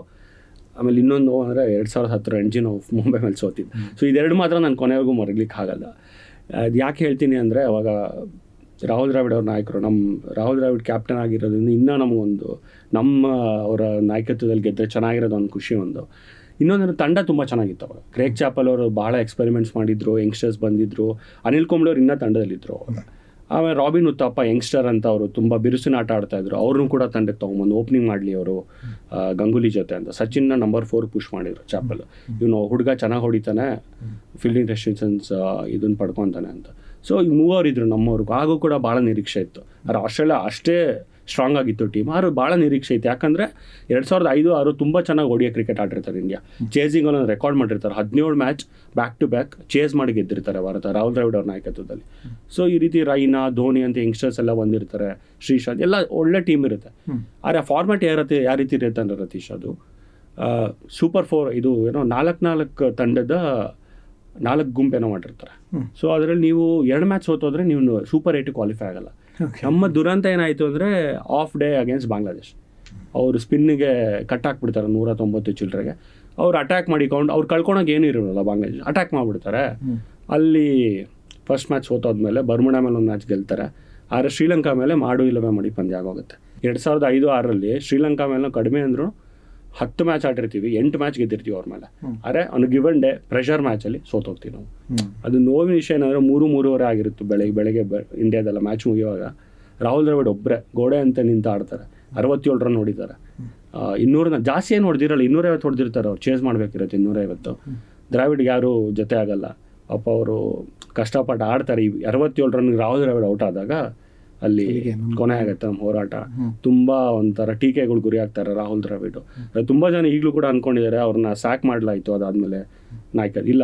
S2: ಆಮೇಲೆ ಇನ್ನೊಂದು ನೋವು ಅಂದರೆ 2010 ರಣಜಿ ನಾವು ಮುಂಬೈ ಮೇಲೆ ಸೋತಿದ್ದು. ಸೊ ಇದೆರಡು ಮಾತ್ರ ನಾನು ಕೊನೆವರೆಗೂ ಮರಗ್ಲಿಕ್ಕೆ ಆಗಲ್ಲ. ಅದು ಯಾಕೆ ಹೇಳ್ತೀನಿ ಅಂದರೆ ಅವಾಗ ರಾಹುಲ್ ದ್ರಾವಿಡ್ ಅವ್ರ ನಾಯಕರು, ನಮ್ಮ ರಾಹುಲ್ ದ್ರಾವಿಡ್ ಕ್ಯಾಪ್ಟನ್ ಆಗಿರೋದ್ರಿಂದ ಇನ್ನೂ ನಮಗೊಂದು ನಮ್ಮ ಅವರ ನಾಯಕತ್ವದಲ್ಲಿ ಗೆದ್ದರೆ ಚೆನ್ನಾಗಿರೋದು ಒಂದು ಖುಷಿ. ಒಂದು ಇನ್ನೊಂದು ತಂಡ ತುಂಬ ಚೆನ್ನಾಗಿತ್ತು ಅವಾಗ. ಕ್ರೇಗ್ ಚಾಪಲ್ ಅವರು ಭಾಳ ಎಕ್ಸ್ಪೆರಿಮೆಂಟ್ಸ್ ಮಾಡಿದ್ರು, ಯಂಗ್ಸ್ಟರ್ಸ್ ಬಂದಿದ್ದರು. ಅನಿಲ್ ಕುಂಬ್ಳೆ ಅವ್ರು ಇನ್ನೂ ತಂಡದಲ್ಲಿದ್ದರು ಅವಾಗ. ಆಮೇಲೆ ರಾಬಿನ್ ಉತ್ತಪ್ಪ ಯಂಗ್ಸ್ಟರ್ ಅಂತ ಅವರು ತುಂಬ ಬಿರುಸಿನ ಆಟ ಆಡ್ತಾಯಿದ್ರು. ಅವ್ರನ್ನೂ ಕೂಡ ತಂಡಕ್ಕೆ ತೊಗೊಂಬಂದು ಓಪನಿಂಗ್ ಮಾಡಲಿ ಅವರು ಗಂಗೂಲಿ ಜೊತೆ ಅಂತ. ಸಚಿನ್ನ ನಂಬರ್ 4 ಪುಷ್ ಮಾಡಿದರು ಚಾಪಲ್. ಇವನು ಹುಡುಗ ಚೆನ್ನಾಗಿ ಹೊಡಿತಾನೆ, ಫೀಲ್ಡಿಂಗ್ ರೆಸ್ಟ್ರಿಕ್ಷನ್ಸ್ ಇದನ್ನು ಪಡ್ಕೊತಾನೆ ಅಂತ. ಸೊ ಈ ಮೂವರು ಇದ್ರು ನಮ್ಮವ್ರಿಗೂ. ಹಾಗೂ ಕೂಡ ಭಾಳ ನಿರೀಕ್ಷೆ ಇತ್ತು. ಆದರೆ ಆಸ್ಟ್ರೇಲಿಯಾ ಅಷ್ಟೇ ಸ್ಟ್ರಾಂಗ್ ಆಗಿತ್ತು ಟೀಮ್, ಆದರೂ ಭಾಳ ನಿರೀಕ್ಷೆ ಇತ್ತು. ಯಾಕಂದರೆ 2005-6 ತುಂಬ ಚೆನ್ನಾಗಿ ಓಡಿಯೋ ಕ್ರಿಕೆಟ್ ಆಡಿರ್ತಾರೆ ಇಂಡಿಯಾ. ಚೇಸಿಂಗಲ್ಲಿ ರೆಕಾರ್ಡ್ ಮಾಡಿರ್ತಾರೆ. 17 match back to back chase ಮಾಡಿ ಗೆದ್ದಿರ್ತಾರೆ ಭಾರತ, ರಾಹುಲ್ ದ್ರಾವಿಡ್ ಅವ್ರ ನಾಯಕತ್ವದಲ್ಲಿ. ಸೊ ಈ ರೀತಿ ರೈನಾ, ಧೋನಿ ಅಂತ ಯಂಗ್ಸ್ಟರ್ಸ್ ಎಲ್ಲ ಬಂದಿರ್ತಾರೆ, ಶ್ರೀಶಾಂತ್, ಎಲ್ಲ ಒಳ್ಳೆ ಟೀಮ್ ಇರುತ್ತೆ. ಆದರೆ ಆ ಫಾರ್ಮ್ಯಾಟ್ ಯಾವ ರೀತಿ ಇರುತ್ತೆ ಅಂದರೆ ರತೀಶ್, ಅದು ಸೂಪರ್ 4 ಇದು ಏನೋ 4 ತಂಡದ 4 ಗುಂಪೇನೋ ಮಾಡಿರ್ತಾರೆ. ಸೊ ಅದರಲ್ಲಿ ನೀವು 2 ಮ್ಯಾಚ್ ಸೋತೋದ್ರೆ ನೀವು ಸೂಪರ್ 8 ಕ್ವಾಲಿಫೈ ಆಗಲ್ಲ. ನಮ್ಮ ದುರಂತ ಏನಾಯಿತು ಅಂದರೆ ಆಫ್ ಡೇ ಅಗೇನ್ಸ್ಟ್ ಬಾಂಗ್ಲಾದೇಶ್ ಅವರು ಸ್ಪಿನ್ನಿಗೆ ಕಟ್ ಹಾಕ್ಬಿಡ್ತಾರೆ 190 ಚಿಲ್ಲರೆಗೆ. ಅವ್ರು ಅಟ್ಯಾಕ್ ಮಾಡಿಕೊಂಡು ಅವ್ರು ಕಳ್ಕೊಳಕ್ಕೆ ಏನೂ ಇರೋಲ್ಲ, ಬಾಂಗ್ಲಾದೇಶ್ ಅಟ್ಯಾಕ್ ಮಾಡಿಬಿಡ್ತಾರೆ. ಅಲ್ಲಿ ಫಸ್ಟ್ ಮ್ಯಾಚ್ ಸೋತೋದ್ಮೇಲೆ ಬರ್ಮುಡಾ ಮೇಲೆ ಒಂದು ಮ್ಯಾಚ್ ಗೆಲ್ತಾರೆ. ಆದರೆ ಶ್ರೀಲಂಕಾ ಮೇಲೆ ಮಾಡು ಇಲ್ಲವೇ ಮಾಡಿ ಪಂದ್ಯ ಆಗೋಗುತ್ತೆ. 2005-6 ಶ್ರೀಲಂಕಾ ಮೇಲೆ ಕಡಿಮೆ ಅಂದರೂ 10 ಮ್ಯಾಚ್ ಆಡಿರ್ತೀವಿ, 8 ಮ್ಯಾಚ್ ಗೆದ್ದಿರ್ತೀವಿ ಅವ್ರ ಮೇಲೆ. ಆದರೆ ಅವ್ನು ಗಿವನ್ ಡೇ ಪ್ರೆಷರ್ ಮ್ಯಾಚಲ್ಲಿ ಸೋತೋಗ್ತೀವಿ ನಾವು. ಅದು ನೋವಿನ ವಿಷಯ ಏನಂದರೆ 3-3:30 ಆಗಿರುತ್ತೆ ಬೆಳಗ್ಗೆ ಇಂಡಿಯಾದೆಲ್ಲ ಮ್ಯಾಚ್ ಮುಗಿಯುವಾಗ. ರಾಹುಲ್ ದ್ರಾವಿಡ್ ಒಬ್ಬರೇ ಗೋಡೆ ಅಂತ ನಿಂತು ಆಡ್ತಾರೆ, 67 ರನ್ ಹೊಡಿತಾರೆ. 200 ಜಾಸ್ತಿ ಏನು ಹೊಡೆದಿರಲ್ಲ, 250 ಹೊಡೆದಿರ್ತಾರೆ. ಅವ್ರು ಚೇಸ್ ಮಾಡಬೇಕಿರುತ್ತೆ 250. ದ್ರಾವಿಡ್ಗೆ ಯಾರೂ ಜೊತೆ ಆಗಲ್ಲ ಪಾಪ, ಅವರು ಕಷ್ಟಪಟ್ಟು ಆಡ್ತಾರೆ. 67 ರನ್ಗೆ ರಾಹುಲ್ ದ್ರಾವಿಡ್ ಔಟ್ ಆದಾಗ ಅಲ್ಲಿ ಕೊನೆ ಆಗುತ್ತೆ ನಮ್ಮ ಹೋರಾಟ. ತುಂಬ ಒಂಥರ ಟೀಕೆಗಳು ಗುರಿ ಆಗ್ತಾರೆ ರಾಹುಲ್ ದ್ರಾವಿಡ್. ತುಂಬ ಜನ ಈಗಲೂ ಕೂಡ ಅಂದ್ಕೊಂಡಿದ್ದಾರೆ ಅವ್ರನ್ನ ಸ್ಯಾಕ್ ಮಾಡಲಾಯಿತು ಅದಾದಮೇಲೆ ನಾಯಕ. ಇಲ್ಲ,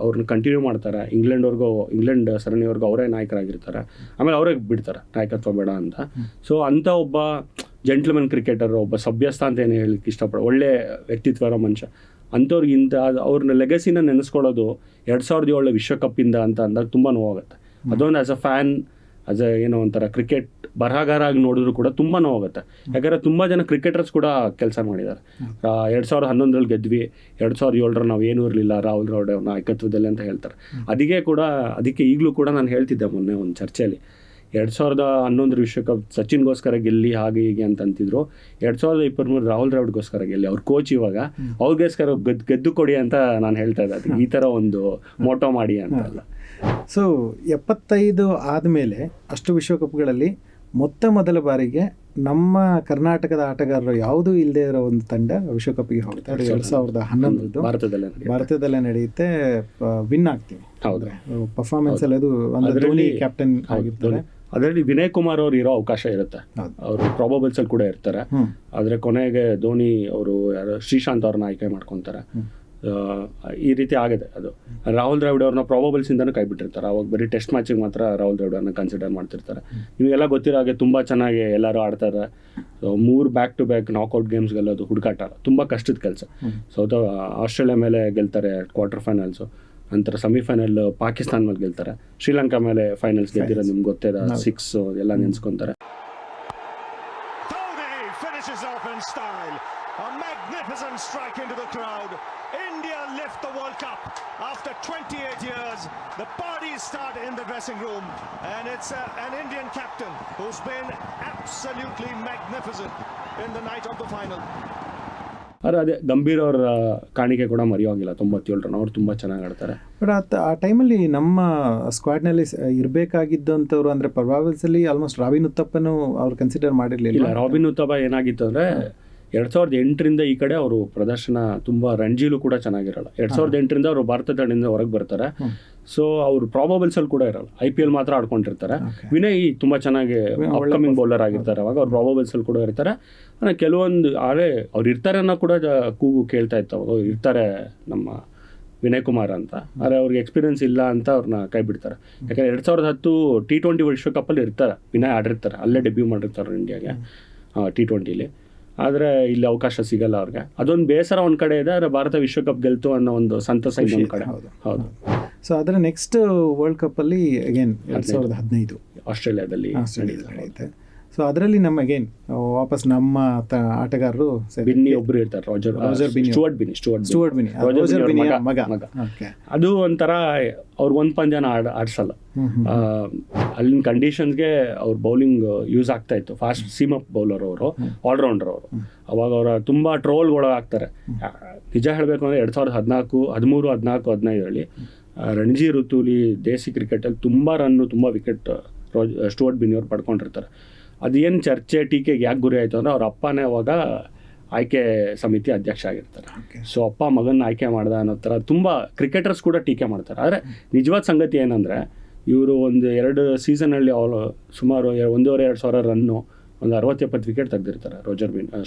S2: ಅವ್ರನ್ನ ಕಂಟಿನ್ಯೂ ಮಾಡ್ತಾರೆ. ಇಂಗ್ಲೆಂಡ್ ಸರಣಿವರೆಗೂ ಅವರೇ ನಾಯಕರಾಗಿರ್ತಾರೆ, ಆಮೇಲೆ ಅವರೇ ಬಿಡ್ತಾರೆ ನಾಯಕತ್ವ ಬೇಡ ಅಂತ. ಸೊ ಅಂಥ ಒಬ್ಬ ಜೆಂಟ್ಲ್ಮನ್ ಕ್ರಿಕೆಟರ್, ಒಬ್ಬ ಸಭ್ಯಸ್ಥ ಅಂತ ಏನು ಹೇಳಕ್ಕೆ ಇಷ್ಟಪಡೋ ಒಳ್ಳೆ ವ್ಯಕ್ತಿತ್ವ ಇರೋ ಮನುಷ್ಯ, ಅಂಥವ್ರಿಗಿಂತ ಅವ್ರನ್ನ ಲೆಗಸಿನ ನೆನೆಸ್ಕೊಳ್ಳೋದು 2007 ವಿಶ್ವಕಪ್ಪಿಂದ ಅಂತ ಅಂದಾಗ ತುಂಬ ನೋವಾಗುತ್ತೆ. ಅದೊಂದು ಆ್ಯಸ್ ಅ ಫ್ಯಾನ್, ಏನೋ ಒಂಥರ ಕ್ರಿಕೆಟ್ ಬರಹಗಾರ ಆಗಿ ನೋಡಿದ್ರು ಕೂಡ ತುಂಬ ನೋವಾಗುತ್ತೆ. ಯಾಕಂದರೆ ತುಂಬ ಜನ ಕ್ರಿಕೆಟರ್ಸ್ ಕೂಡ ಕೆಲಸ ಮಾಡಿದ್ದಾರೆ. 2011 ಗೆದ್ವಿ, 2007 ನಾವು ಏನೂ ಇರಲಿಲ್ಲ ರಾಹುಲ್ ದ್ರಾವಿಡ್ ಅವ್ರ ನಾಯಕತ್ವದಲ್ಲಿ ಅಂತ ಹೇಳ್ತಾರೆ. ಅದಕ್ಕೆ ಈಗಲೂ ಕೂಡ ನಾನು ಹೇಳ್ತಿದ್ದೆ ಮೊನ್ನೆ ಒಂದು ಚರ್ಚೆಯಲ್ಲಿ, 2011 ವಿಶ್ವಕಪ್ ಸಚಿನ್ಗೋಸ್ಕರ ಗೆಲ್ಲಿ ಹಾಗೆ ಹೀಗೆ ಅಂತ ಅಂತಿದ್ರು. 2023 ರಾಹುಲ್ ದ್ರಾವಿಡ್ಗೋಸ್ಕರ ಗೆಲ್ಲಿ, ಅವ್ರ ಕೋಚ್ ಇವಾಗ ಅವ್ರಿಗೋಸ್ಕರ ಗೆದ್ದು ಕೊಡಿ ಅಂತ ನಾನು ಹೇಳ್ತಾ ಇದ್ದೆ. ಅದಕ್ಕೆ ಈ ಥರ ಒಂದು ಮೋಟೋ ಮಾಡಿ ಅಂತ ಅಲ್ಲ.
S1: ಸೊ 75 ಆದಮೇಲೆ ಅಷ್ಟು ವಿಶ್ವಕಪ್ಗಳಲ್ಲಿ ಮೊದಲ ಬಾರಿಗೆ ನಮ್ಮ ಕರ್ನಾಟಕದ ಆಟಗಾರರು ಯಾವುದೂ ಇಲ್ಲದೆ ಇರೋ ಒಂದು ತಂಡ ವಿಶ್ವಕಪ್ಗೆ ಹೋಗುತ್ತೆ. ಅದು 2011 ಭಾರತದಲ್ಲೇ ನಡೆಯುತ್ತೆ. ವಿನ್ ಆಗ್ತೀವಿ.
S2: ಹೌದು,
S1: ಪರ್ಫಾರ್ಮೆನ್ಸ್ ಅಲ್ಲಿ ಅದು ಒಂದು ಧೋನಿ ಕ್ಯಾಪ್ಟನ್ ಆಗಿರ್ತಾರೆ.
S2: ಅದರಲ್ಲಿ ವಿನಯ್ ಕುಮಾರ್ ಅವ್ರು ಇರೋ ಅವಕಾಶ ಇರುತ್ತೆ. ಅವರು ಪ್ರಾಬಬಲ್ಸ್ ಅಲ್ಲಿ ಕೂಡ ಇರ್ತಾರೆ. ಆದ್ರೆ ಕೊನೆಗೆ ಧೋನಿ ಅವರು ಯಾರು ಶ್ರೀಶಾಂತ್ ಅವ್ರನ್ನ ಆಯ್ಕೆ ಮಾಡ್ಕೊತಾರೆ. ಈ ರೀತಿ ಆಗಿದೆ. ಅದು ರಾಹುಲ್ ದ್ರಾವಿಡ್ ಅವ್ರನ್ನ ಪ್ರಾಬಬಲ್ಸ್ ಇಂದಾನು ಕೈ ಬಿಟ್ಟಿರ್ತಾರೆ. ಅವಾಗ ಬರೀ ಟೆಸ್ಟ್ ಮ್ಯಾಚಿಗೆ ಮಾತ್ರ ರಾಹುಲ್ ದ್ರಾವಿಡ್ ಅವ್ರನ್ನ ಕನ್ಸಿಡರ್ ಮಾಡ್ತಿರ್ತಾರೆ. ನಿಮಗೆಲ್ಲ ಗೊತ್ತಿರೋ ಹಾಗೆ ತುಂಬ ಚೆನ್ನಾಗಿ ಎಲ್ಲರೂ ಆಡ್ತಾರೆ. So 3 back to back knockout games ಗೆಲ್ಲೋದು ಹುಡುಕಾಟ ತುಂಬ ಕಷ್ಟದ ಕೆಲಸ. ಆಸ್ಟ್ರೇಲಿಯಾ ಮೇಲೆ ಗೆಲ್ತಾರೆ ಕ್ವಾರ್ಟರ್ ಫೈನಲ್ಸು, ನಂತರ ಸೆಮಿಫೈನಲ್ ಪಾಕಿಸ್ತಾನ ಮೇಲೆ ಗೆಲ್ತಾರೆ, ಶ್ರೀಲಂಕಾ ಮೇಲೆ ಫೈನಲ್ಸ್ ಗೆದ್ದಿರೋದು ನಿಮ್ಗೆ ಗೊತ್ತಿದೆ. 6 ಎಲ್ಲ ನೆನೆಸ್ಕೊಂತಾರೆ.
S5: A magnificent strike into the crowd. India lift the World Cup after 28 years. The parties start in the dressing room, and it's an Indian captain who's been absolutely magnificent in the night of the final.
S2: ಅದೇ ಗಂಭೀರ್ ಅವರ ಕಾಣಿಕೆ ಕೂಡ ಮರೆಯೋಗಿಲ್ಲ. 97 run ಅವ್ರು ತುಂಬ ಚೆನ್ನಾಗಿ ಆಡ್ತಾರೆ.
S1: But ಆ ಟೈಮಲ್ಲಿ ನಮ್ಮ ಸ್ಕ್ವಾಡ್ನಲ್ಲಿ ಇರಬೇಕಾಗಿದ್ದಂಥವ್ರು ಅಂದರೆ ಪ್ರಭಾವದಲ್ಲಿ ಆಲ್ಮೋಸ್ಟ್ ರಾಬಿನ್ ಉತ್ತಪ್ಪನೂ ಅವ್ರು ಕನ್ಸಿಡರ್ ಮಾಡಿರಲಿಲ್ಲ.
S2: ರಾಬಿನ್ ಉತ್ತಪ್ಪ ಏನಾಗಿತ್ತು ಅಂದರೆ 2008ರಿಂದ ಈ ಕಡೆ ಅವರು ಪ್ರದರ್ಶನ ತುಂಬ ರಣಜಿಲು ಕೂಡ ಚೆನ್ನಾಗಿರಲ್ಲ. 2008ರಿಂದ ಅವರು ಭಾರತ ತಂಡದಿಂದ ಹೊರಗೆ ಬರ್ತಾರೆ. ಸೊ ಅವರು ಪ್ರಾಬಬಲ್ಸ್ ಅಲ್ಲಿ ಕೂಡ ಇರಲ್ಲ, IPL ಮಾತ್ರ ಆಡ್ಕೊಂಡಿರ್ತಾರೆ. ವಿನಯ್ ತುಂಬ ಚೆನ್ನಾಗಿ ಅಪ್ಕಮಿಂಗ್ ಬೌಲರ್ ಆಗಿರ್ತಾರೆ. ಅವಾಗ ಅವ್ರು ಪ್ರಾಬಬಲ್ಸ್ ಅಲ್ಲಿ ಕೂಡ ಇರ್ತಾರೆ. ಕೆಲವೊಂದು ಅವ್ರು ಇರ್ತಾರೆ ಅನ್ನೋ ಕೂಡ ಕೂಗು ಕೇಳ್ತಾ ಇತ್ತು. ಅವಾಗ ಇರ್ತಾರೆ ನಮ್ಮ ವಿನಯ್ ಕುಮಾರ್ ಅಂತ. ಆದರೆ ಅವ್ರಿಗೆ ಎಕ್ಸ್ಪೀರಿಯನ್ಸ್ ಇಲ್ಲ ಅಂತ ಅವ್ರನ್ನ ಕೈ ಬಿಡ್ತಾರೆ. ಯಾಕಂದರೆ 2010 T20 ವಿಶ್ವಕಪ್ಪಲ್ಲಿ ಇರ್ತಾರೆ. ವಿನಯ್ ಆಡಿರ್ತಾರೆ, ಅಲ್ಲೇ ಡೆಬ್ಯೂ ಮಾಡಿರ್ತಾರೆ ಇಂಡಿಯಾಗೆ T20ಲಿ. ಆದರೆ ಇಲ್ಲಿ ಅವಕಾಶ ಸಿಗಲ್ಲ ಅವ್ರಿಗೆ. ಅದೊಂದು ಬೇಸರ ಒಂದು ಕಡೆ ಇದೆ. ಆದರೆ ಭಾರತ ವಿಶ್ವಕಪ್ ಗೆಲ್ತು ಅನ್ನೋ ಒಂದು ಸಂತಸ ಇನ್ನೊಂದು ಕಡೆ. ಹೌದು.
S1: ಸೊ ಅದರ ನೆಕ್ಸ್ಟ್ ವರ್ಲ್ಡ್ ಕಪ್ಪಲ್ಲಿ ಅಗೇನ್ 2015
S2: ಆಸ್ಟ್ರೇಲಿಯಾದಲ್ಲಿ
S1: ನಡೆಯುತ್ತೆ. ಸೊ ಅದರಲ್ಲಿ ನಮ್ಮ ಅಗೇನ್ ವಾಪಸ್ ನಮ್ಮ ಆಟಗಾರರು
S2: ಬಿನ್ನಿ ಒಬ್ರು ಇರ್ತಾರೆ, ರೋಜರ್ ಬಿನ್ನಿ, ಸ್ಟುವರ್ಟ್ ಬಿನ್ನಿ ಮಗ. ಅದು ಒಂಥರ ಅವ್ರು ಒಂದು ಪಂದ್ಯನ ಆಡ್ಸಲ್ಲ. ಅಲ್ಲಿನ ಕಂಡೀಷನ್ಸ್ಗೆ ಅವ್ರ ಬೌಲಿಂಗ್ ಯೂಸ್ ಆಗ್ತಾ ಇತ್ತು. ಫಾಸ್ಟ್ ಸೀಮ್ ಅಪ್ ಬೌಲರ್ ಅವರು, ಆಲ್ರೌಂಡರ್ ಅವರು. ಅವಾಗ ಅವರ ತುಂಬ ಟ್ರೋಲ್ಗಳು ಆಗ್ತಾರೆ. ನಿಜ ಹೇಳಬೇಕು ಅಂದರೆ 2014, 13, 14, 15ರಲ್ಲಿ ರಣಜಿ ಋತುಲಿ ದೇಸಿ ಕ್ರಿಕೆಟಲ್ಲಿ ತುಂಬ ರನ್ನು, ತುಂಬ ವಿಕೆಟ್ ಸ್ಟುವರ್ಟ್ ಬಿನ್ನಿ ಅವ್ರು ಪಡ್ಕೊಂಡಿರ್ತಾರೆ. ಅದೇನು ಚರ್ಚೆ ಟೀಕೆಗೆ ಯಾಕೆ ಗುರಿ ಆಯಿತು ಅಂದರೆ ಅವ್ರ ಅಪ್ಪನೇ ಅವಾಗ ಆಯ್ಕೆ ಸಮಿತಿ ಅಧ್ಯಕ್ಷ ಆಗಿರ್ತಾರೆ. ಸೊ ಅಪ್ಪ ಮಗನ ಆಯ್ಕೆ ಮಾಡ್ದ ಅನ್ನೋ ಥರ ತುಂಬ ಕ್ರಿಕೆಟರ್ಸ್ ಕೂಡ ಟೀಕೆ ಮಾಡ್ತಾರೆ. ಆದರೆ ನಿಜವಾದ ಸಂಗತಿ ಏನಂದರೆ ಇವರು ಒಂದು 2 ಸೀಸನಲ್ಲಿ ಅವರು ಸುಮಾರು 1,500-2,000 ರನ್ನು, ಒಂದು 60-70 ವಿಕೆಟ್ ತೆಗೆದಿರ್ತಾರೆ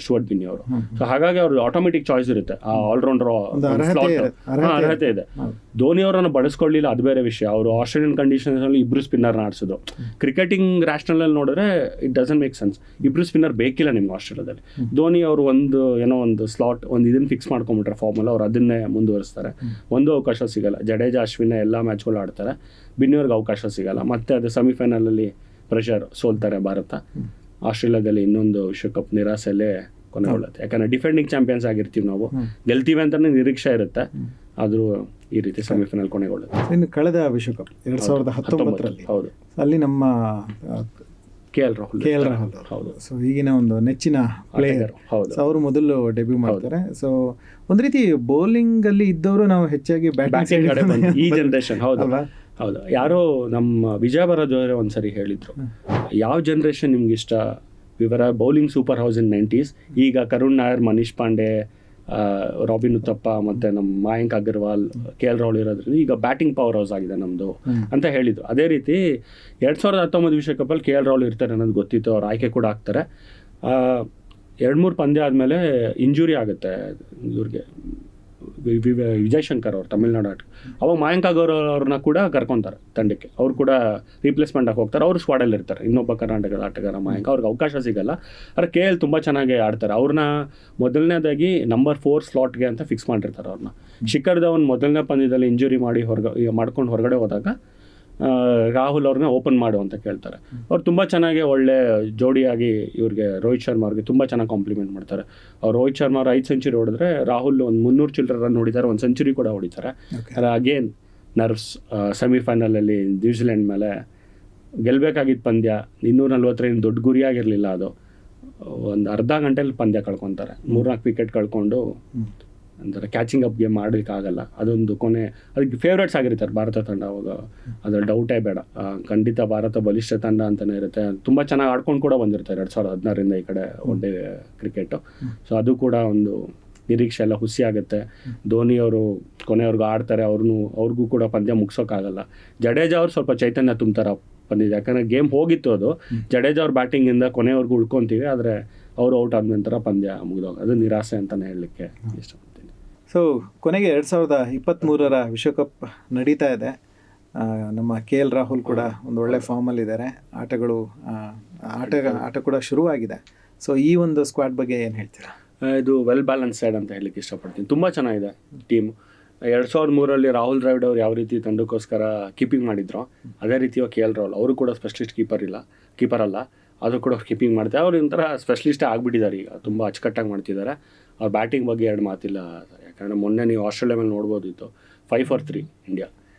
S2: ಸ್ಟುವರ್ಟ್ ಬಿನ್ನಿ ಅವರು. ಸೊ ಹಾಗಾಗಿ ಅವ್ರದ್ದು ಆಟೋಮೆಟಿಕ್ ಚಾಯ್ಸ್ ಇರುತ್ತೆ. ಆ ಆಲ್ರೌಂಡರ್ ಅರ್ಹತೆ ಇದೆ. ಧೋನಿ ಅವರನ್ನು ಬಳಸ್ಕೊಳ್ಳಿಲ್ಲ, ಅದು ಬೇರೆ ವಿಷಯ. ಅವರು ಆಸ್ಟ್ರೇಲಿಯನ್ ಕಂಡೀಷನ್ಸಲ್ಲಿ ಇಬ್ಬರು ಸ್ಪಿನ್ನರ್ನ ಆಡಿಸೋದು. ಕ್ರಿಕೆಟಿಂಗ್ ರ್ಯಾಷನಲಲ್ಲಿ ನೋಡಿದ್ರೆ ಇಟ್ ಡಸಂಟ್ ಮೇಕ್ ಸೆನ್ಸ್. ಇಬ್ಬರು ಸ್ಪಿನ್ನರ್ ಬೇಕಿಲ್ಲ ನಿಮ್ಗೆ ಆಸ್ಟ್ರೇಲಿಯಾದಲ್ಲಿ. ಧೋನಿ ಅವರು ಒಂದು ಸ್ಲಾಟ್ ಇದನ್ನು ಫಿಕ್ಸ್ ಮಾಡ್ಕೊಂಬಿಟ್ರೆ ಫಾರ್ಮಲ್ಲಿ, ಅವ್ರು ಅದನ್ನೇ ಮುಂದುವರಿಸ್ತಾರೆ. ಒಂದು ಅವಕಾಶ ಸಿಗಲ್ಲ. ಜಡೇಜಾ, ಅಶ್ವಿನ್ ಎಲ್ಲ ಮ್ಯಾಚ್ಗಳು ಆಡ್ತಾರೆ, ಬಿನ್ನಿಯವ್ರಿಗೆ ಅವಕಾಶ ಸಿಗಲ್ಲ. ಮತ್ತೆ ಅದು ಸೆಮಿಫೈನಲಲ್ಲಿ ಪ್ರೆಷರ್, ಸೋಲ್ತಾರೆ ಭಾರತ. ಆಸ್ಟ್ರೇಲಿಯಾದಲ್ಲಿ ಇನ್ನೊಂದು ವಿಶ್ವಕಪ್ ನಿರಾಸೆಯಲ್ಲೇ ಕೊನೆಗೊಳ್ಳುತ್ತೆ. ಯಾಕಂದರೆ ಡಿಫೆಂಡಿಂಗ್ ಚಾಂಪಿಯನ್ಸ್ ಆಗಿರ್ತೀವಿ ನಾವು, ಗೆಲ್ತೀವಿ ಅಂತಲೇ ನಿರೀಕ್ಷೆ ಇರುತ್ತೆ. ಆದರೂ ಈ ರೀತಿ ಸೆಮಿಫೈನಲ್ ಕೊನೆಗೊಳ್ಳುತ್ತೆ.
S1: ಇನ್ನು ಕಳೆದ ವಿಶ್ವಕಪ್ 2019ರಲ್ಲಿ
S2: ಹೌದು,
S1: ಅಲ್ಲಿ ನಮ್ಮ
S2: KL ರಾಹುಲ್.
S1: ಹೌದು. ಸೊ ಈಗಿನ ಒಂದು ನೆಚ್ಚಿನ ಪ್ಲೇಯರ್. ಹೌದು. ಸೊ ಅವರು ಮೊದಲು ಡೆಬ್ಯೂ ಮಾಡ್ತಾರೆ. ಸೊ ಒಂದು ರೀತಿ ಬೌಲಿಂಗ್ ಅಲ್ಲಿ ಇದ್ದವರು ನಾವು ಹೆಚ್ಚಾಗಿ ಬ್ಯಾಟಿಂಗ್
S2: ಈ ಜನರೇಷನ್. ಹೌದು. ಯಾರೋ ನಮ್ಮ ವಿಜಯ ಭಾರದ್ವಾಜ್ ಒಂದ್ಸರಿ ಹೇಳಿದ್ರು, ಯಾವ ಜನರೇಷನ್ ನಿಮ್ಗೆ ಇಷ್ಟ? ವಿವರ bowling super house in 90s. ಈಗ ಕರುಣ್ ನಾಯರ್, ಮನೀಶ್ ಪಾಂಡೆ, ರಾಬಿನ್ ಉತ್ತಪ್ಪ ಮತ್ತು ನಮ್ಮ ಮಾಯಾಂಕ್ ಅಗರ್ವಾಲ್, KL ರಾಹುಲ್ ಇರೋದ್ರಿಂದ ಈಗ ಬ್ಯಾಟಿಂಗ್ ಪವರ್ ಹೌಸ್ ಆಗಿದೆ ನಮ್ಮದು ಅಂತ ಹೇಳಿದ್ರು. ಅದೇ ರೀತಿ 2019 ವಿಶ್ವಕಪ್ಪಲ್ಲಿ KL ರಾಹುಲ್ ಇರ್ತಾರೆ ಅನ್ನೋದು ಗೊತ್ತಿತ್ತು. ಅವ್ರು ಆಯ್ಕೆ ಕೂಡ ಆಗ್ತಾರೆ. 2-3 ಪಂದ್ಯ ಆದಮೇಲೆ ಇಂಜುರಿ ಆಗುತ್ತೆ ಇವ್ರಿಗೆ, ವಿಜಯ್ ಶಂಕರ್ ಅವರು ತಮಿಳ್ನಾಡು ಆಟ. ಅವಾಗ ಮಾಯಾಂಕ್ ಅವ್ರನ್ನ ಕೂಡ ಕರ್ಕೊತಾರೆ ತಂಡಕ್ಕೆ. ಅವ್ರು ಕೂಡ ರೀಪ್ಲೇಸ್ಮೆಂಟ್ ಆಗಿ ಹೋಗ್ತಾರೆ. ಅವರು ಸ್ಕ್ವಾಡಲ್ಲಿ ಇರ್ತಾರೆ. ಇನ್ನೊಬ್ಬ ಕರ್ನಾಟಕದ ಆಟಗಾರ ಮಾಯಾಂಕ್, ಅವ್ರಿಗೆ ಅವಕಾಶ ಸಿಗಲ್ಲ. ಆದರೆ KL ತುಂಬ ಚೆನ್ನಾಗಿ ಆಡ್ತಾರೆ. ಅವ್ರನ್ನ ಮೊದಲನೇದಾಗಿ ನಂಬರ್ 4 ಸ್ಲಾಟ್ಗೆ ಅಂತ ಫಿಕ್ಸ್ ಮಾಡಿರ್ತಾರೆ ಅವ್ರನ್ನ. ಶಿಖರ್ ಧವನ್ ಮೊದಲನೇ ಪಂದ್ಯದಲ್ಲಿ ಇಂಜುರಿ ಮಾಡ್ಕೊಂಡು ಹೊರಗಡೆ ಹೋದಾಗ ರಾಹುಲ್ ಅವ್ರನ್ನ ಓಪನ್ ಮಾಡು ಅಂತ ಕೇಳ್ತಾರೆ. ಅವ್ರು ತುಂಬ ಚೆನ್ನಾಗಿ ಒಳ್ಳೆ ಜೋಡಿಯಾಗಿ ಇವ್ರಿಗೆ ರೋಹಿತ್ ಶರ್ಮಾ ಅವ್ರಿಗೆ ತುಂಬ ಚೆನ್ನಾಗಿ ಕಾಂಪ್ಲಿಮೆಂಟ್ ಮಾಡ್ತಾರೆ. ಅವ್ರು ರೋಹಿತ್ ಶರ್ಮಾ ಅವ್ರು 5 ಸೆಂಚುರಿ ಹೊಡೆದ್ರೆ ರಾಹುಲ್ ಒಂದು 300 ಚಿಲ್ಲರೆ ರನ್ ಹೊಡಿತಾರೆ, 1 ಸೆಂಚುರಿ ಕೂಡ ಹೊಡಿತಾರೆ. Again nerves. ಸೆಮಿಫೈನಲಲ್ಲಿ ನ್ಯೂಜಿಲೆಂಡ್ ಮೇಲೆ ಗೆಲ್ಲಬೇಕಾಗಿದ್ದ ಪಂದ್ಯ 240 ದೊಡ್ಡ ಗುರಿಯಾಗಿರಲಿಲ್ಲ. ಅದು ಒಂದು ಅರ್ಧ ಗಂಟೆಲಿ ಪಂದ್ಯ ಕಳ್ಕೊತಾರೆ. 3-4 ವಿಕೆಟ್ ಕಳ್ಕೊಂಡು ಒಂಥರ ಕ್ಯಾಚಿಂಗ್ ಅಪ್ ಗೇಮ್ ಮಾಡಲಿಕ್ಕಾಗಲ್ಲ. ಅದೊಂದು ಕೊನೆ ಅದಕ್ಕೆ ಫೇವ್ರೇಟ್ಸ್ ಆಗಿರ್ತಾರೆ ಭಾರತ ತಂಡ. ಅವಾಗ ಅದರ ಡೌಟೇ ಬೇಡ. ಖಂಡಿತ ಭಾರತ ಬಲಿಷ್ಠ ತಂಡ ಅಂತಲೇ ಇರುತ್ತೆ. ತುಂಬ ಚೆನ್ನಾಗಿ ಆಡ್ಕೊಂಡು ಕೂಡ ಬಂದಿರ್ತಾರೆ 2016ರಿಂದ ಈ ಕಡೆ ಒನ್ ಡೇ ಕ್ರಿಕೆಟು. ಸೊ ಅದು ಕೂಡ ಒಂದು ನಿರೀಕ್ಷೆ ಎಲ್ಲ ಹುಸಿ ಆಗುತ್ತೆ. ಧೋನಿ ಅವರು ಕೊನೆಯವ್ರಿಗೂ ಆಡ್ತಾರೆ, ಅವ್ರಿಗೂ ಕೂಡ ಪಂದ್ಯ ಮುಗಿಸೋಕ್ಕಾಗಲ್ಲ. ಜಡೇಜಾ ಅವ್ರು ಸ್ವಲ್ಪ ಚೈತನ್ಯ ತುಂಬ್ತಾರೆ ಬಂದಿದೆ, ಯಾಕಂದರೆ ಗೇಮ್ ಹೋಗಿತ್ತು ಅದು. ಜಡೇಜಾ ಅವ್ರ ಬ್ಯಾಟಿಂಗಿಂದ ಕೊನೆಯವ್ರಿಗೂ ಉಳ್ಕೊತೀವಿ, ಆದರೆ ಅವರು ಔಟ್ ಆದ ನಂತರ ಪಂದ್ಯ ಮುಗಿದೋಗ ಅದು ನಿರಾಸೆ ಅಂತಲೇ ಹೇಳಲಿಕ್ಕೆ ಇಷ್ಟಪಡ್ತೀನಿ.
S1: ಸೊ ಕೊನೆಗೆ 2023ರ ವಿಶ್ವಕಪ್ ನಡೀತಾ ಇದೆ. ನಮ್ಮ KL ರಾಹುಲ್ ಕೂಡ ಒಂದು ಒಳ್ಳೆ ಫಾರ್ಮಲ್ಲಿದ್ದಾರೆ. ಆಟ ಕೂಡ ಶುರುವಾಗಿದೆ. ಸೊ ಈ ಒಂದು ಸ್ಕ್ವಾಡ್ ಬಗ್ಗೆ ಏನು ಹೇಳ್ತೀರಾ?
S2: ಇದು ವೆಲ್ ಬ್ಯಾಲೆನ್ಸ್ಡ್ ಅಂತ ಹೇಳಲಿಕ್ಕೆ ಇಷ್ಟಪಡ್ತೀನಿ. ತುಂಬ ಚೆನ್ನಾಗಿದೆ ಟೀಮು. 2003ರಲ್ಲಿ ರಾಹುಲ್ ದ್ರಾವಿಡ್ ಅವರು ಯಾವ ರೀತಿ ತಂಡಕ್ಕೋಸ್ಕರ ಕೀಪಿಂಗ್ ಮಾಡಿದ್ರು, ಅದೇ ರೀತಿ KL ರಾಹುಲ್ ಅವರು ಕೂಡ ಸ್ಪೆಷಲಿಸ್ಟ್ ಕೀಪರ್ ಅಲ್ಲ, ಅದು ಕೂಡ ಕೀಪಿಂಗ್ ಮಾಡ್ತಾರೆ. ಅವ್ರು ಒಂಥರ ಸ್ಪೆಷಲಿಸ್ಟೇ ಆಗಿಬಿಟ್ಟಿದ್ದಾರೆ ಈಗ, ತುಂಬ ಅಚ್ಚುಕಟ್ಟಾಗಿ ಮಾಡ್ತಿದ್ದಾರೆ. ಅವ್ರ ಬ್ಯಾಟಿಂಗ್ ಬಗ್ಗೆ ಎರಡು ಮಾತಿಲ್ಲ. ಯಾಕಂದರೆ ಮೊನ್ನೆ ನೀವು ಆಸ್ಟ್ರೇಲಿಯಾ ಮೇಲೆ ನೋಡ್ಬೋದಿತ್ತು, 5 for 3 ಇಂಡಿಯಾ,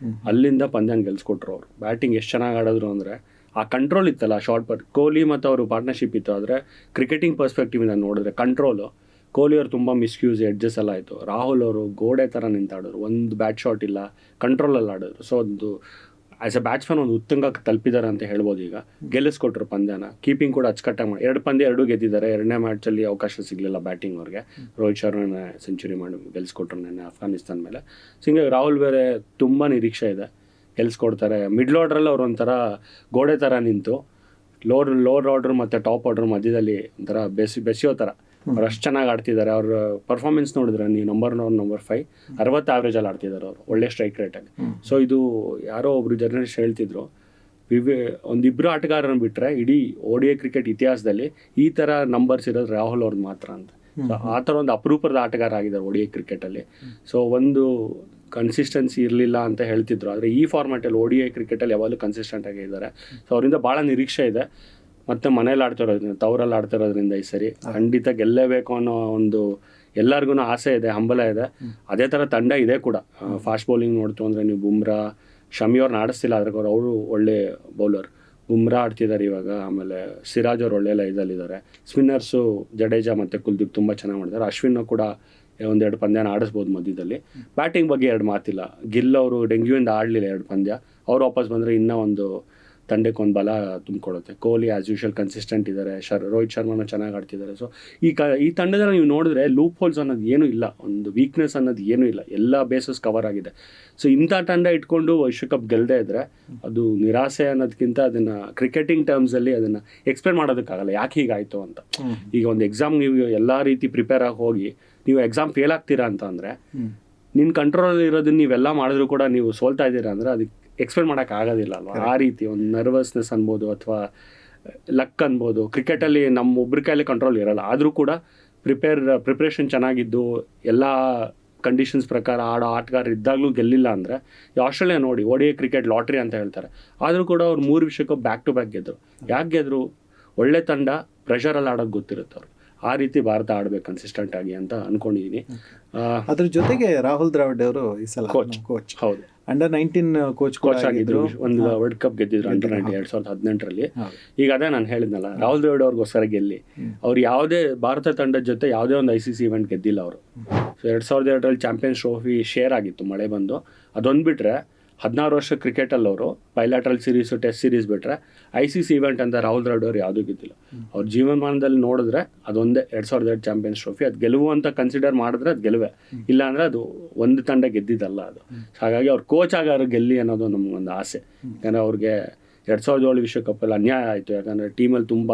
S2: ಅಲ್ಲಿಂದ ಪಂದ್ಯನ ಗೆಲ್ಸ್ಕೊಟ್ರು ಅವರು. ಬ್ಯಾಟಿಂಗ್ ಎಷ್ಟು ಚೆನ್ನಾಗಿ ಆಡಿದ್ರು ಅಂದರೆ ಆ ಕಂಟ್ರೋಲ್ ಇತ್ತಲ್ಲ, ಶಾರ್ಟ್ ಪಟ್ ಕೊಹ್ಲಿ ಮತ್ತು ಅವರು ಪಾರ್ಟ್ನರ್ಶಿಪ್ ಇತ್ತು. ಆದರೆ ಕ್ರಿಕೆಟಿಂಗ್ ಪರ್ಸ್ಪೆಕ್ಟಿವಿಂದ ನೋಡಿದ್ರೆ ಕಂಟ್ರೋಲು ಕೊಹ್ಲಿ ಅವರು ತುಂಬ ಮಿಸ್ಯೂಸ್ ಎಡ್ಜಸ್ ಎಲ್ಲ ಆಯಿತು. ರಾಹುಲ್ ಅವರು ಗೋಡೆ ಥರ ನಿಂತಾಡಿದ್ರು, ಒಂದು ಬ್ಯಾಟ್ ಶಾಟ್ ಇಲ್ಲ, ಕಂಟ್ರೋಲಲ್ಲಿ ಆಡಿದ್ರು. ಸೊ ಒಂದು ಆ್ಯಸ್ ಎ ಬ್ಯಾಟ್ಸ್ಮನ್ ಒಂದು ಉತ್ತುಂಗಕ್ಕೆ ತಲುಪಿದ್ದಾರೆ ಅಂತ ಹೇಳ್ಬೋದು. ಈಗ ಗೆಲ್ಲಿಸ್ಕೊಟ್ರು ಪಂದ್ಯನ. ಕೀಪಿಂಗ್ ಕೂಡ ಅಚ್ಚುಕಟ್ಟಾಗಿ ಮಾಡಿ 2 ಪಂದ್ಯ 2 ಗೆದ್ದಿದ್ದಾರೆ. 2ನೇ ಮ್ಯಾಚಲ್ಲಿ ಅವಕಾಶ ಸಿಗಲಿಲ್ಲ ಬ್ಯಾಟಿಂಗ್ ಅವ್ರಿಗೆ. ರೋಹಿತ್ ಶರ್ಮನ ಸೆಂಚುರಿ ಮಾಡಿ ಗೆಲ್ಸ್ಕೊಟ್ರು ನೆನ್ನೆ ಅಫ್ಘಾನಿಸ್ತಾನ ಮೇಲೆ. ಸೊ ಹಿಂಗೆ ರಾಹುಲ್ ಬೇರೆ ತುಂಬ ನಿರೀಕ್ಷೆ ಇದೆ, ಗೆಲ್ಸ್ಕೊಡ್ತಾರೆ. ಮಿಡ್ಲ್ ಆರ್ಡ್ರಲ್ಲಿ ಅವ್ರು ಒಂಥರ ಗೋಡೆ ಥರ ನಿಂತು ಲೋವರ್ ಆರ್ಡ್ರ್ ಮತ್ತು ಟಾಪ್ ಆರ್ಡ್ರ್ ಮಧ್ಯದಲ್ಲಿ ಒಂಥರ ಬೆಸೆಯೋ ಥರ ಅವ್ರು ಅಷ್ಟು ಚೆನ್ನಾಗಿ ಆಡ್ತಿದ್ದಾರೆ. ಅವ್ರ ಪರ್ಫಾರ್ಮೆನ್ಸ್ ನೋಡಿದ್ರೆ ನೀವು ನಂಬರ್ 5 60 ಆವ್ರೇಜಲ್ಲಿ ಆಡ್ತಿದ್ದಾರೆ ಅವರು, ಒಳ್ಳೆ ಸ್ಟ್ರೈಕ್ ರೇಟಲ್ಲಿ. ಸೊ ಇದು ಯಾರೋ ಒಬ್ರು ಜರ್ನಲಿಸ್ಟ್ ಹೇಳ್ತಿದ್ರು, ಒಂದಿಬ್ಬರು ಆಟಗಾರರನ್ನು ಬಿಟ್ಟರೆ ಇಡೀ ODI ಕ್ರಿಕೆಟ್ ಇತಿಹಾಸದಲ್ಲಿ ಈ ಥರ ನಂಬರ್ಸ್ ಇರೋದು ರಾಹುಲ್ ಅವ್ರದ್ದು ಮಾತ್ರ ಅಂತ. ಸೊ ಆ ಥರ ಒಂದು ಅಪರೂಪದ ಆಟಗಾರ ಆಗಿದ್ದಾರೆ ODI ಕ್ರಿಕೆಟಲ್ಲಿ. ಸೊ ಒಂದು ಕನ್ಸಿಸ್ಟೆನ್ಸಿ ಇರಲಿಲ್ಲ ಅಂತ ಹೇಳ್ತಿದ್ರು, ಆದರೆ ಈ ಫಾರ್ಮ್ಯಾಟಲ್ಲಿ ODI ಕ್ರಿಕೆಟಲ್ಲಿ ಯಾವಾಗಲೂ ಕನ್ಸಿಸ್ಟೆಂಟ್ ಆಗಿದ್ದಾರೆ. ಸೊ ಅವರಿಂದ ಭಾಳ ನಿರೀಕ್ಷೆ ಇದೆ. ಮತ್ತು ಮನೇಲಿ ಆಡ್ತಿರೋದ್ರಿಂದ, ತವರಲ್ಲಿ ಆಡ್ತಿರೋದ್ರಿಂದ ಈ ಸರಿ ಖಂಡಿತ ಗೆಲ್ಲೇಬೇಕು ಅನ್ನೋ ಒಂದು ಎಲ್ಲರಿಗೂ ಆಸೆ ಇದೆ, ಹಂಬಲ ಇದೆ. ಅದೇ ಥರ ತಂಡ ಇದೆ ಕೂಡ. ಫಾಸ್ಟ್ ಬೌಲಿಂಗ್ ನೋಡ್ತು ಅಂದರೆ ನೀವು ಬುಮ್ರಾ, ಶಮಿ ಅವ್ರನ್ನ ಆಡಿಸ್ತಿಲ್ಲ, ಅದ್ರಾಗ ಅವರು ಒಳ್ಳೆ ಬೌಲರ್. ಬುಮ್ರಾ ಆಡ್ತಿದ್ದಾರೆ ಇವಾಗ. ಆಮೇಲೆ ಸಿರಾಜ್ ಅವ್ರು ಒಳ್ಳೆ ಲೈದಲ್ಲಿದ್ದಾರೆ. ಸ್ಪಿನ್ನರ್ಸು ಜಡೇಜಾ ಮತ್ತು ಕುಲ್ದೀಪ್ ತುಂಬ ಚೆನ್ನಾಗಿ ಮಾಡಿದ್ದಾರೆ. ಅಶ್ವಿನ್ ಕೂಡ 1-2 ಪಂದ್ಯನ ಆಡಿಸ್ಬೋದು ಮಧ್ಯದಲ್ಲಿ. ಬ್ಯಾಟಿಂಗ್ ಬಗ್ಗೆ 2 ಮಾತಿಲ್ಲ. ಗಿಲ್ ಅವರು ಡೆಂಗ್ಯೂಯಿಂದ ಆಡಲಿಲ್ಲ 2 ಪಂದ್ಯ. ಅವ್ರು ವಾಪಸ್ ಬಂದರೆ ಇನ್ನೂ ಒಂದು ತಂಡಕ್ಕೆ ಒಂದು ಬಲ ತುಂಬಿಕೊಡುತ್ತೆ. ಕೊಹ್ಲಿ ಆ್ಯಸ್ ಯೂಶುವಲ್ ಕನ್ಸಿಸ್ಟೆಂಟ್ ಇದ್ದಾರೆ. ರೋಹಿತ್ ಶರ್ಮನೂ ಚೆನ್ನಾಗಿ ಆಡ್ತಿದ್ದಾರೆ. ಸೊ ಈ ತಂಡದಲ್ಲಿ ನೀವು ನೋಡಿದ್ರೆ ಲೂಪ್ ಹೋಲ್ಸ್ ಅನ್ನೋದು ಏನೂ ಇಲ್ಲ, ಒಂದು ವೀಕ್ನೆಸ್ ಅನ್ನೋದು ಏನೂ ಇಲ್ಲ, ಎಲ್ಲ ಬೇಸಸ್ ಕವರ್ ಆಗಿದೆ. ಸೊ ಇಂಥ ತಂಡ ಇಟ್ಕೊಂಡು ವಿಶ್ವಕಪ್ ಗೆಲ್ಲದೇ ಇದ್ದರೆ ಅದು ನಿರಾಸೆ ಅನ್ನೋದಕ್ಕಿಂತ ಅದನ್ನು ಕ್ರಿಕೆಟಿಂಗ್ ಟರ್ಮ್ಸಲ್ಲಿ ಅದನ್ನು ಎಕ್ಸ್ಪ್ಲೇನ್ ಮಾಡೋದಕ್ಕಾಗಲ್ಲ ಯಾಕೆ ಹೀಗಾಯಿತು ಅಂತ. ಈಗ ಒಂದು ಎಕ್ಸಾಮ್ ನೀವು ಎಲ್ಲ ರೀತಿ ಪ್ರಿಪೇರ್ ಆಗಿ ಹೋಗಿ ನೀವು ಎಕ್ಸಾಮ್ ಫೇಲ್ ಆಗ್ತೀರಾ ಅಂತ ಅಂದರೆ, ನಿನ್ನ ಕಂಟ್ರೋಲಲ್ಲಿ ಇರೋದನ್ನ ನೀವೆಲ್ಲ ಮಾಡಿದ್ರು ಕೂಡ ನೀವು ಸೋಲ್ತಾ ಇದ್ದೀರಾ ಅಂದರೆ ಅದಕ್ಕೆ ಎಕ್ಸ್ಪ್ಲೇನ್ ಮಾಡೋಕ್ಕಾಗೋದಿಲ್ಲ ಅಲ್ವಾ. ಆ ರೀತಿ ಒಂದು ನರ್ವಸ್ನೆಸ್ ಅನ್ಬೋದು ಅಥವಾ ಲಕ್ ಅನ್ಬೋದು. ಕ್ರಿಕೆಟಲ್ಲಿ ನಮ್ಮ ಒಬ್ಬರ ಕೈಯಲ್ಲಿ ಕಂಟ್ರೋಲ್ ಇರೋಲ್ಲ, ಆದರೂ ಕೂಡ ಪ್ರಿಪ್ರೇಷನ್ ಚೆನ್ನಾಗಿದ್ದು ಎಲ್ಲ ಕಂಡೀಷನ್ಸ್ ಪ್ರಕಾರ ಆಡೋ ಆಟಗಾರರು ಇದ್ದಾಗಲೂ ಗೆಲ್ಲಿಲ್ಲ ಅಂದರೆ, ಆಸ್ಟ್ರೇಲಿಯಾ ನೋಡಿ ODI ಕ್ರಿಕೆಟ್ ಲಾಟ್ರಿ ಅಂತ ಹೇಳ್ತಾರೆ, ಆದರೂ ಕೂಡ ಅವ್ರು 3 ವಿಶ್ವಕಪ್ ಬ್ಯಾಕ್ ಟು ಬ್ಯಾಕ್ ಗೆದ್ದರು. ಯಾಕೆ ಗೆದ್ರು? ಒಳ್ಳೆ ತಂಡ, ಪ್ರೆಷರಲ್ಲಿ ಆಡೋದು ಗೊತ್ತಿರುತ್ತೆ ಅವ್ರು. ಆ ರೀತಿ ಭಾರತ ಆಡಬೇಕು ಕನ್ಸಿಸ್ಟೆಂಟ್ ಆಗಿ ಅಂತ ಅನ್ಕೊಂಡಿದ್ದೀನಿ.
S1: ಅದ್ರ ಜೊತೆಗೆ ರಾಹುಲ್ ದ್ರಾವಿಡ್ ಅವರು ಈ ಸಲ ಕೋಚ್, ಹೌದು, Under-19 ಕೋಚ್ ಆಗಿದ್ರು.
S2: ಒಂದು ವರ್ಲ್ಡ್ ಕಪ್ ಗೆದ್ದಿದ್ರು Under-19 2018ರಲ್ಲಿ. ಈಗ ಅದೇ ನಾನು ಹೇಳಿದ್ನಲ್ಲ, ರಾಹುಲ್ ದ್ರಾವಿಡ್ ಅವ್ರಿಗೋಸ್ಕರ ಗೆಲ್ಲಿ. ಅವ್ರು ಯಾವುದೇ ಭಾರತ ತಂಡದ ಜೊತೆ ಯಾವುದೇ ಒಂದು ICC ಇವೆಂಟ್ ಗೆದ್ದಿಲ್ಲ ಅವರು. ಸೊ 2002ರಲ್ಲಿ ಚಾಂಪಿಯನ್ಸ್ ಟ್ರೋಫಿ ಶೇರ್ ಆಗಿತ್ತು, ಮಳೆ ಬಂದು. ಅದೊಂದು ಬಿಟ್ಟರೆ 16 ವರ್ಷ ಕ್ರಿಕೆಟಲ್ಲಿ ಅವರು ಬೈಲ್ಯಾಟ್ರಲ್ ಸೀರೀಸು, ಟೆಸ್ಟ್ ಸೀರೀಸ್ ಬಿಟ್ಟರೆ ICC ಇವೆಂಟ್ ಅಂತ ರಾಹುಲ್ ದ್ರಾವಿಡ್ ಅವರು ಯಾವುದೂ ಗೆದ್ದಿಲ್ಲ. ಅವ್ರ ಜೀವನಮಾನದಲ್ಲಿ ನೋಡಿದ್ರೆ ಅದೊಂದೇ 2002 ಚಾಂಪಿಯನ್ಸ್ ಟ್ರೋಫಿ. ಅದು ಗೆಲುವು ಅಂತ ಕನ್ಸಿಡರ್ ಮಾಡಿದ್ರೆ ಅದು ಗೆಲುವೆ, ಇಲ್ಲಾಂದರೆ ಅದು ಒಂದು ತಂಡ ಗೆದ್ದಿದ್ದಲ್ಲ ಅದು. ಹಾಗಾಗಿ ಅವ್ರು ಕೋಚ್ ಆಗೋರು ಗೆಲ್ಲಿ ಅನ್ನೋದು ನಮಗೊಂದು ಆಸೆ. ಯಾಕಂದರೆ ಅವ್ರಿಗೆ 2007 ವಿಶ್ವಕಪ್ಪಲ್ಲಿ ಅನ್ಯಾಯ ಆಯಿತು. ಯಾಕಂದರೆ ಟೀಮಲ್ಲಿ ತುಂಬ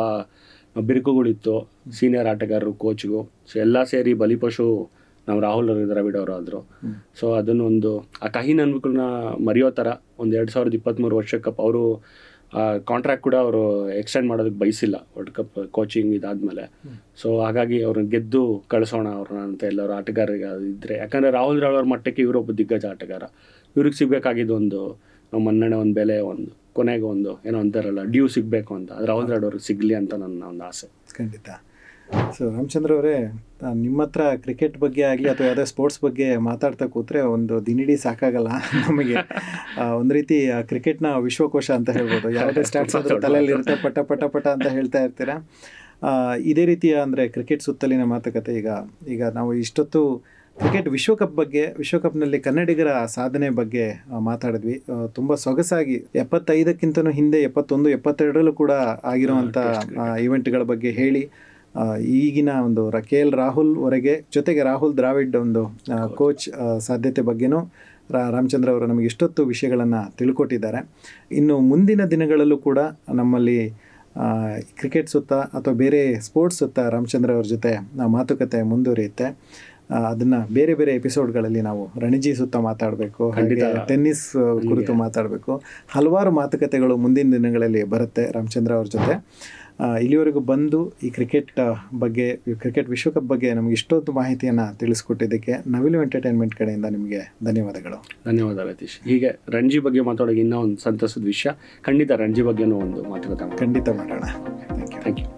S2: ಬಿರುಕುಗಳಿತ್ತು, ಸೀನಿಯರ್ ಆಟಗಾರರು, ಕೋಚ್ಗೂ. ಸೊ ಎಲ್ಲ ಸೇರಿ ಬಲಿಪಶು ನಾವು ರಾಹುಲ್ ದ್ರಾವಿಡ್ ಅವರು ಆದರು. ಸೊ ಅದನ್ನೊಂದು ಆ ಕಹಿ ನೆನಪುಗಳನ್ನ ಮರೆಯೋ ಥರ ಒಂದು 2023 ವಿಶ್ವಕಪ್ ಅವರು ಕಾಂಟ್ರಾಕ್ಟ್ ಕೂಡ ಅವರು ಎಕ್ಸ್ಟೆಂಡ್ ಮಾಡೋದಕ್ಕೆ ಬಯಸಿಲ್ಲ ವರ್ಲ್ಡ್ ಕಪ್ ಕೋಚಿಂಗ್ ಇದಾದಮೇಲೆ. ಸೊ ಹಾಗಾಗಿ ಅವ್ರನ್ನ ಗೆದ್ದು ಕಳಿಸೋಣ ಅವ್ರನ್ನ ಅಂತ ಎಲ್ಲರೂ ಆಟಗಾರರಿಗೆ ಇದ್ದರೆ. ಯಾಕಂದರೆ ರಾಹುಲ್ ದ್ರಾವಿಡ್ ಅವ್ರ ಮಟ್ಟಕ್ಕೆ ಇವರೊಬ್ಬ ದಿಗ್ಗಜ ಆಟಗಾರ. ಇವ್ರಿಗೆ ಸಿಗಬೇಕಾಗಿದ್ದು ಒಂದು ನಮ್ಮ ಮನ್ನಣೆ, ಒಂದು ಬೆಲೆ, ಒಂದು ಕೊನೆಗೆ ಒಂದು ಏನೋ ಅಂತಾರಲ್ಲ ಡ್ಯೂ ಸಿಗಬೇಕು ಅಂತ. ಅದು ರಾಹುಲ್ ದ್ರಾವಿಡ್ ಅವ್ರಿಗೆ ಸಿಗಲಿ ಅಂತ ನನ್ನ ಒಂದು ಆಸೆ.
S1: ಖಂಡಿತ. ಸೊ ರಾಮಚಂದ್ರ ಅವರೇ, ನಿಮ್ಮ ಹತ್ರ ಕ್ರಿಕೆಟ್ ಬಗ್ಗೆ ಆಗಲಿ ಅಥವಾ ಯಾವುದೇ ಸ್ಪೋರ್ಟ್ಸ್ ಬಗ್ಗೆ ಮಾತಾಡ್ತಾ ಕೂತ್ರೆ ಒಂದು ದಿನಡಿ ಸಾಕಾಗಲ್ಲ ನಮಗೆ. ಒಂದು ರೀತಿ ಕ್ರಿಕೆಟ್ನ ವಿಶ್ವಕೋಶ ಅಂತ ಹೇಳ್ಬೋದು. ಯಾವುದೇ ಸ್ಟಾರ್ಟ್ಸ್ ಆದರೂ ತಲೆಯಲ್ಲಿ ಇರುತ್ತೆ, ಪಟ ಪಟ ಪಟ ಅಂತ ಹೇಳ್ತಾ ಇರ್ತೀರ. ಇದೇ ರೀತಿಯ ಅಂದರೆ ಕ್ರಿಕೆಟ್ ಸುತ್ತಲಿನ ಮಾತುಕತೆ ಈಗ ನಾವು ಇಷ್ಟೊತ್ತು ಕ್ರಿಕೆಟ್ ವಿಶ್ವಕಪ್ನಲ್ಲಿ ಕನ್ನಡಿಗರ ಸಾಧನೆ ಬಗ್ಗೆ ಮಾತಾಡಿದ್ವಿ. ತುಂಬ ಸೊಗಸಾಗಿ 75ಕ್ಕಿಂತನೂ ಹಿಂದೆ 71, 72ರಲ್ಲೂ ಕೂಡ ಆಗಿರುವಂಥ ಇವೆಂಟ್ಗಳ ಬಗ್ಗೆ ಹೇಳಿ ಈಗಿನ ಒಂದು KL ರಾಹುಲ್ ವರೆಗೆ ಜೊತೆಗೆ ರಾಹುಲ್ ದ್ರಾವಿಡ್ ಒಂದು ಕೋಚ್ ಸಾಧ್ಯತೆ ಬಗ್ಗೆನೂ ರಾಮಚಂದ್ರ ಅವರು ನಮಗೆ ಇಷ್ಟೊತ್ತು ವಿಷಯಗಳನ್ನು ತಿಳ್ಕೊಟ್ಟಿದ್ದಾರೆ. ಇನ್ನು ಮುಂದಿನ ದಿನಗಳಲ್ಲೂ ಕೂಡ ನಮ್ಮಲ್ಲಿ ಕ್ರಿಕೆಟ್ ಸುತ್ತ ಅಥವಾ ಬೇರೆ ಸ್ಪೋರ್ಟ್ಸ್ ಸುತ್ತ ರಾಮಚಂದ್ರ ಅವ್ರ ಜೊತೆ ಮಾತುಕತೆ ಮುಂದುವರಿಯುತ್ತೆ. ಅದನ್ನು ಬೇರೆ ಬೇರೆ ಎಪಿಸೋಡ್ಗಳಲ್ಲಿ ನಾವು ರಣಜಿ ಸುತ್ತ ಮಾತಾಡಬೇಕು, ಹಾಗೆ ಟೆನ್ನಿಸ್ ಕುರಿತು ಮಾತಾಡಬೇಕು. ಹಲವಾರು ಮಾತುಕತೆಗಳು ಮುಂದಿನ ದಿನಗಳಲ್ಲಿ ಬರುತ್ತೆ ರಾಮಚಂದ್ರ ಅವ್ರ ಜೊತೆ. ಇಲ್ಲಿವರೆಗೂ ಬಂದು ಈ ಕ್ರಿಕೆಟ್ ವಿಶ್ವಕಪ್ ಬಗ್ಗೆ ನಮಗೆ ಇಷ್ಟೊಂದು ಮಾಹಿತಿಯನ್ನು ತಿಳಿಸ್ಕೊಟ್ಟಿದ್ದಕ್ಕೆ ನವಿಲು ಎಂಟರ್ಟೈನ್ಮೆಂಟ್ ಕಡೆಯಿಂದ ನಿಮಗೆ ಧನ್ಯವಾದಗಳು.
S2: ಧನ್ಯವಾದ ರತೀಶ್. ಹೀಗೆ ರಣಜಿ ಬಗ್ಗೆ ಮಾತಾಡೋಕೆ ಇನ್ನೂ ಒಂದು ಸಂತಸದ ವಿಷಯ. ಖಂಡಿತ ರಣಜಿ ಬಗ್ಗೆನೂ ಒಂದು ಮಾತುಕತೆ
S1: ಖಂಡಿತ ಮಾಡೋಣ.
S2: Thank you.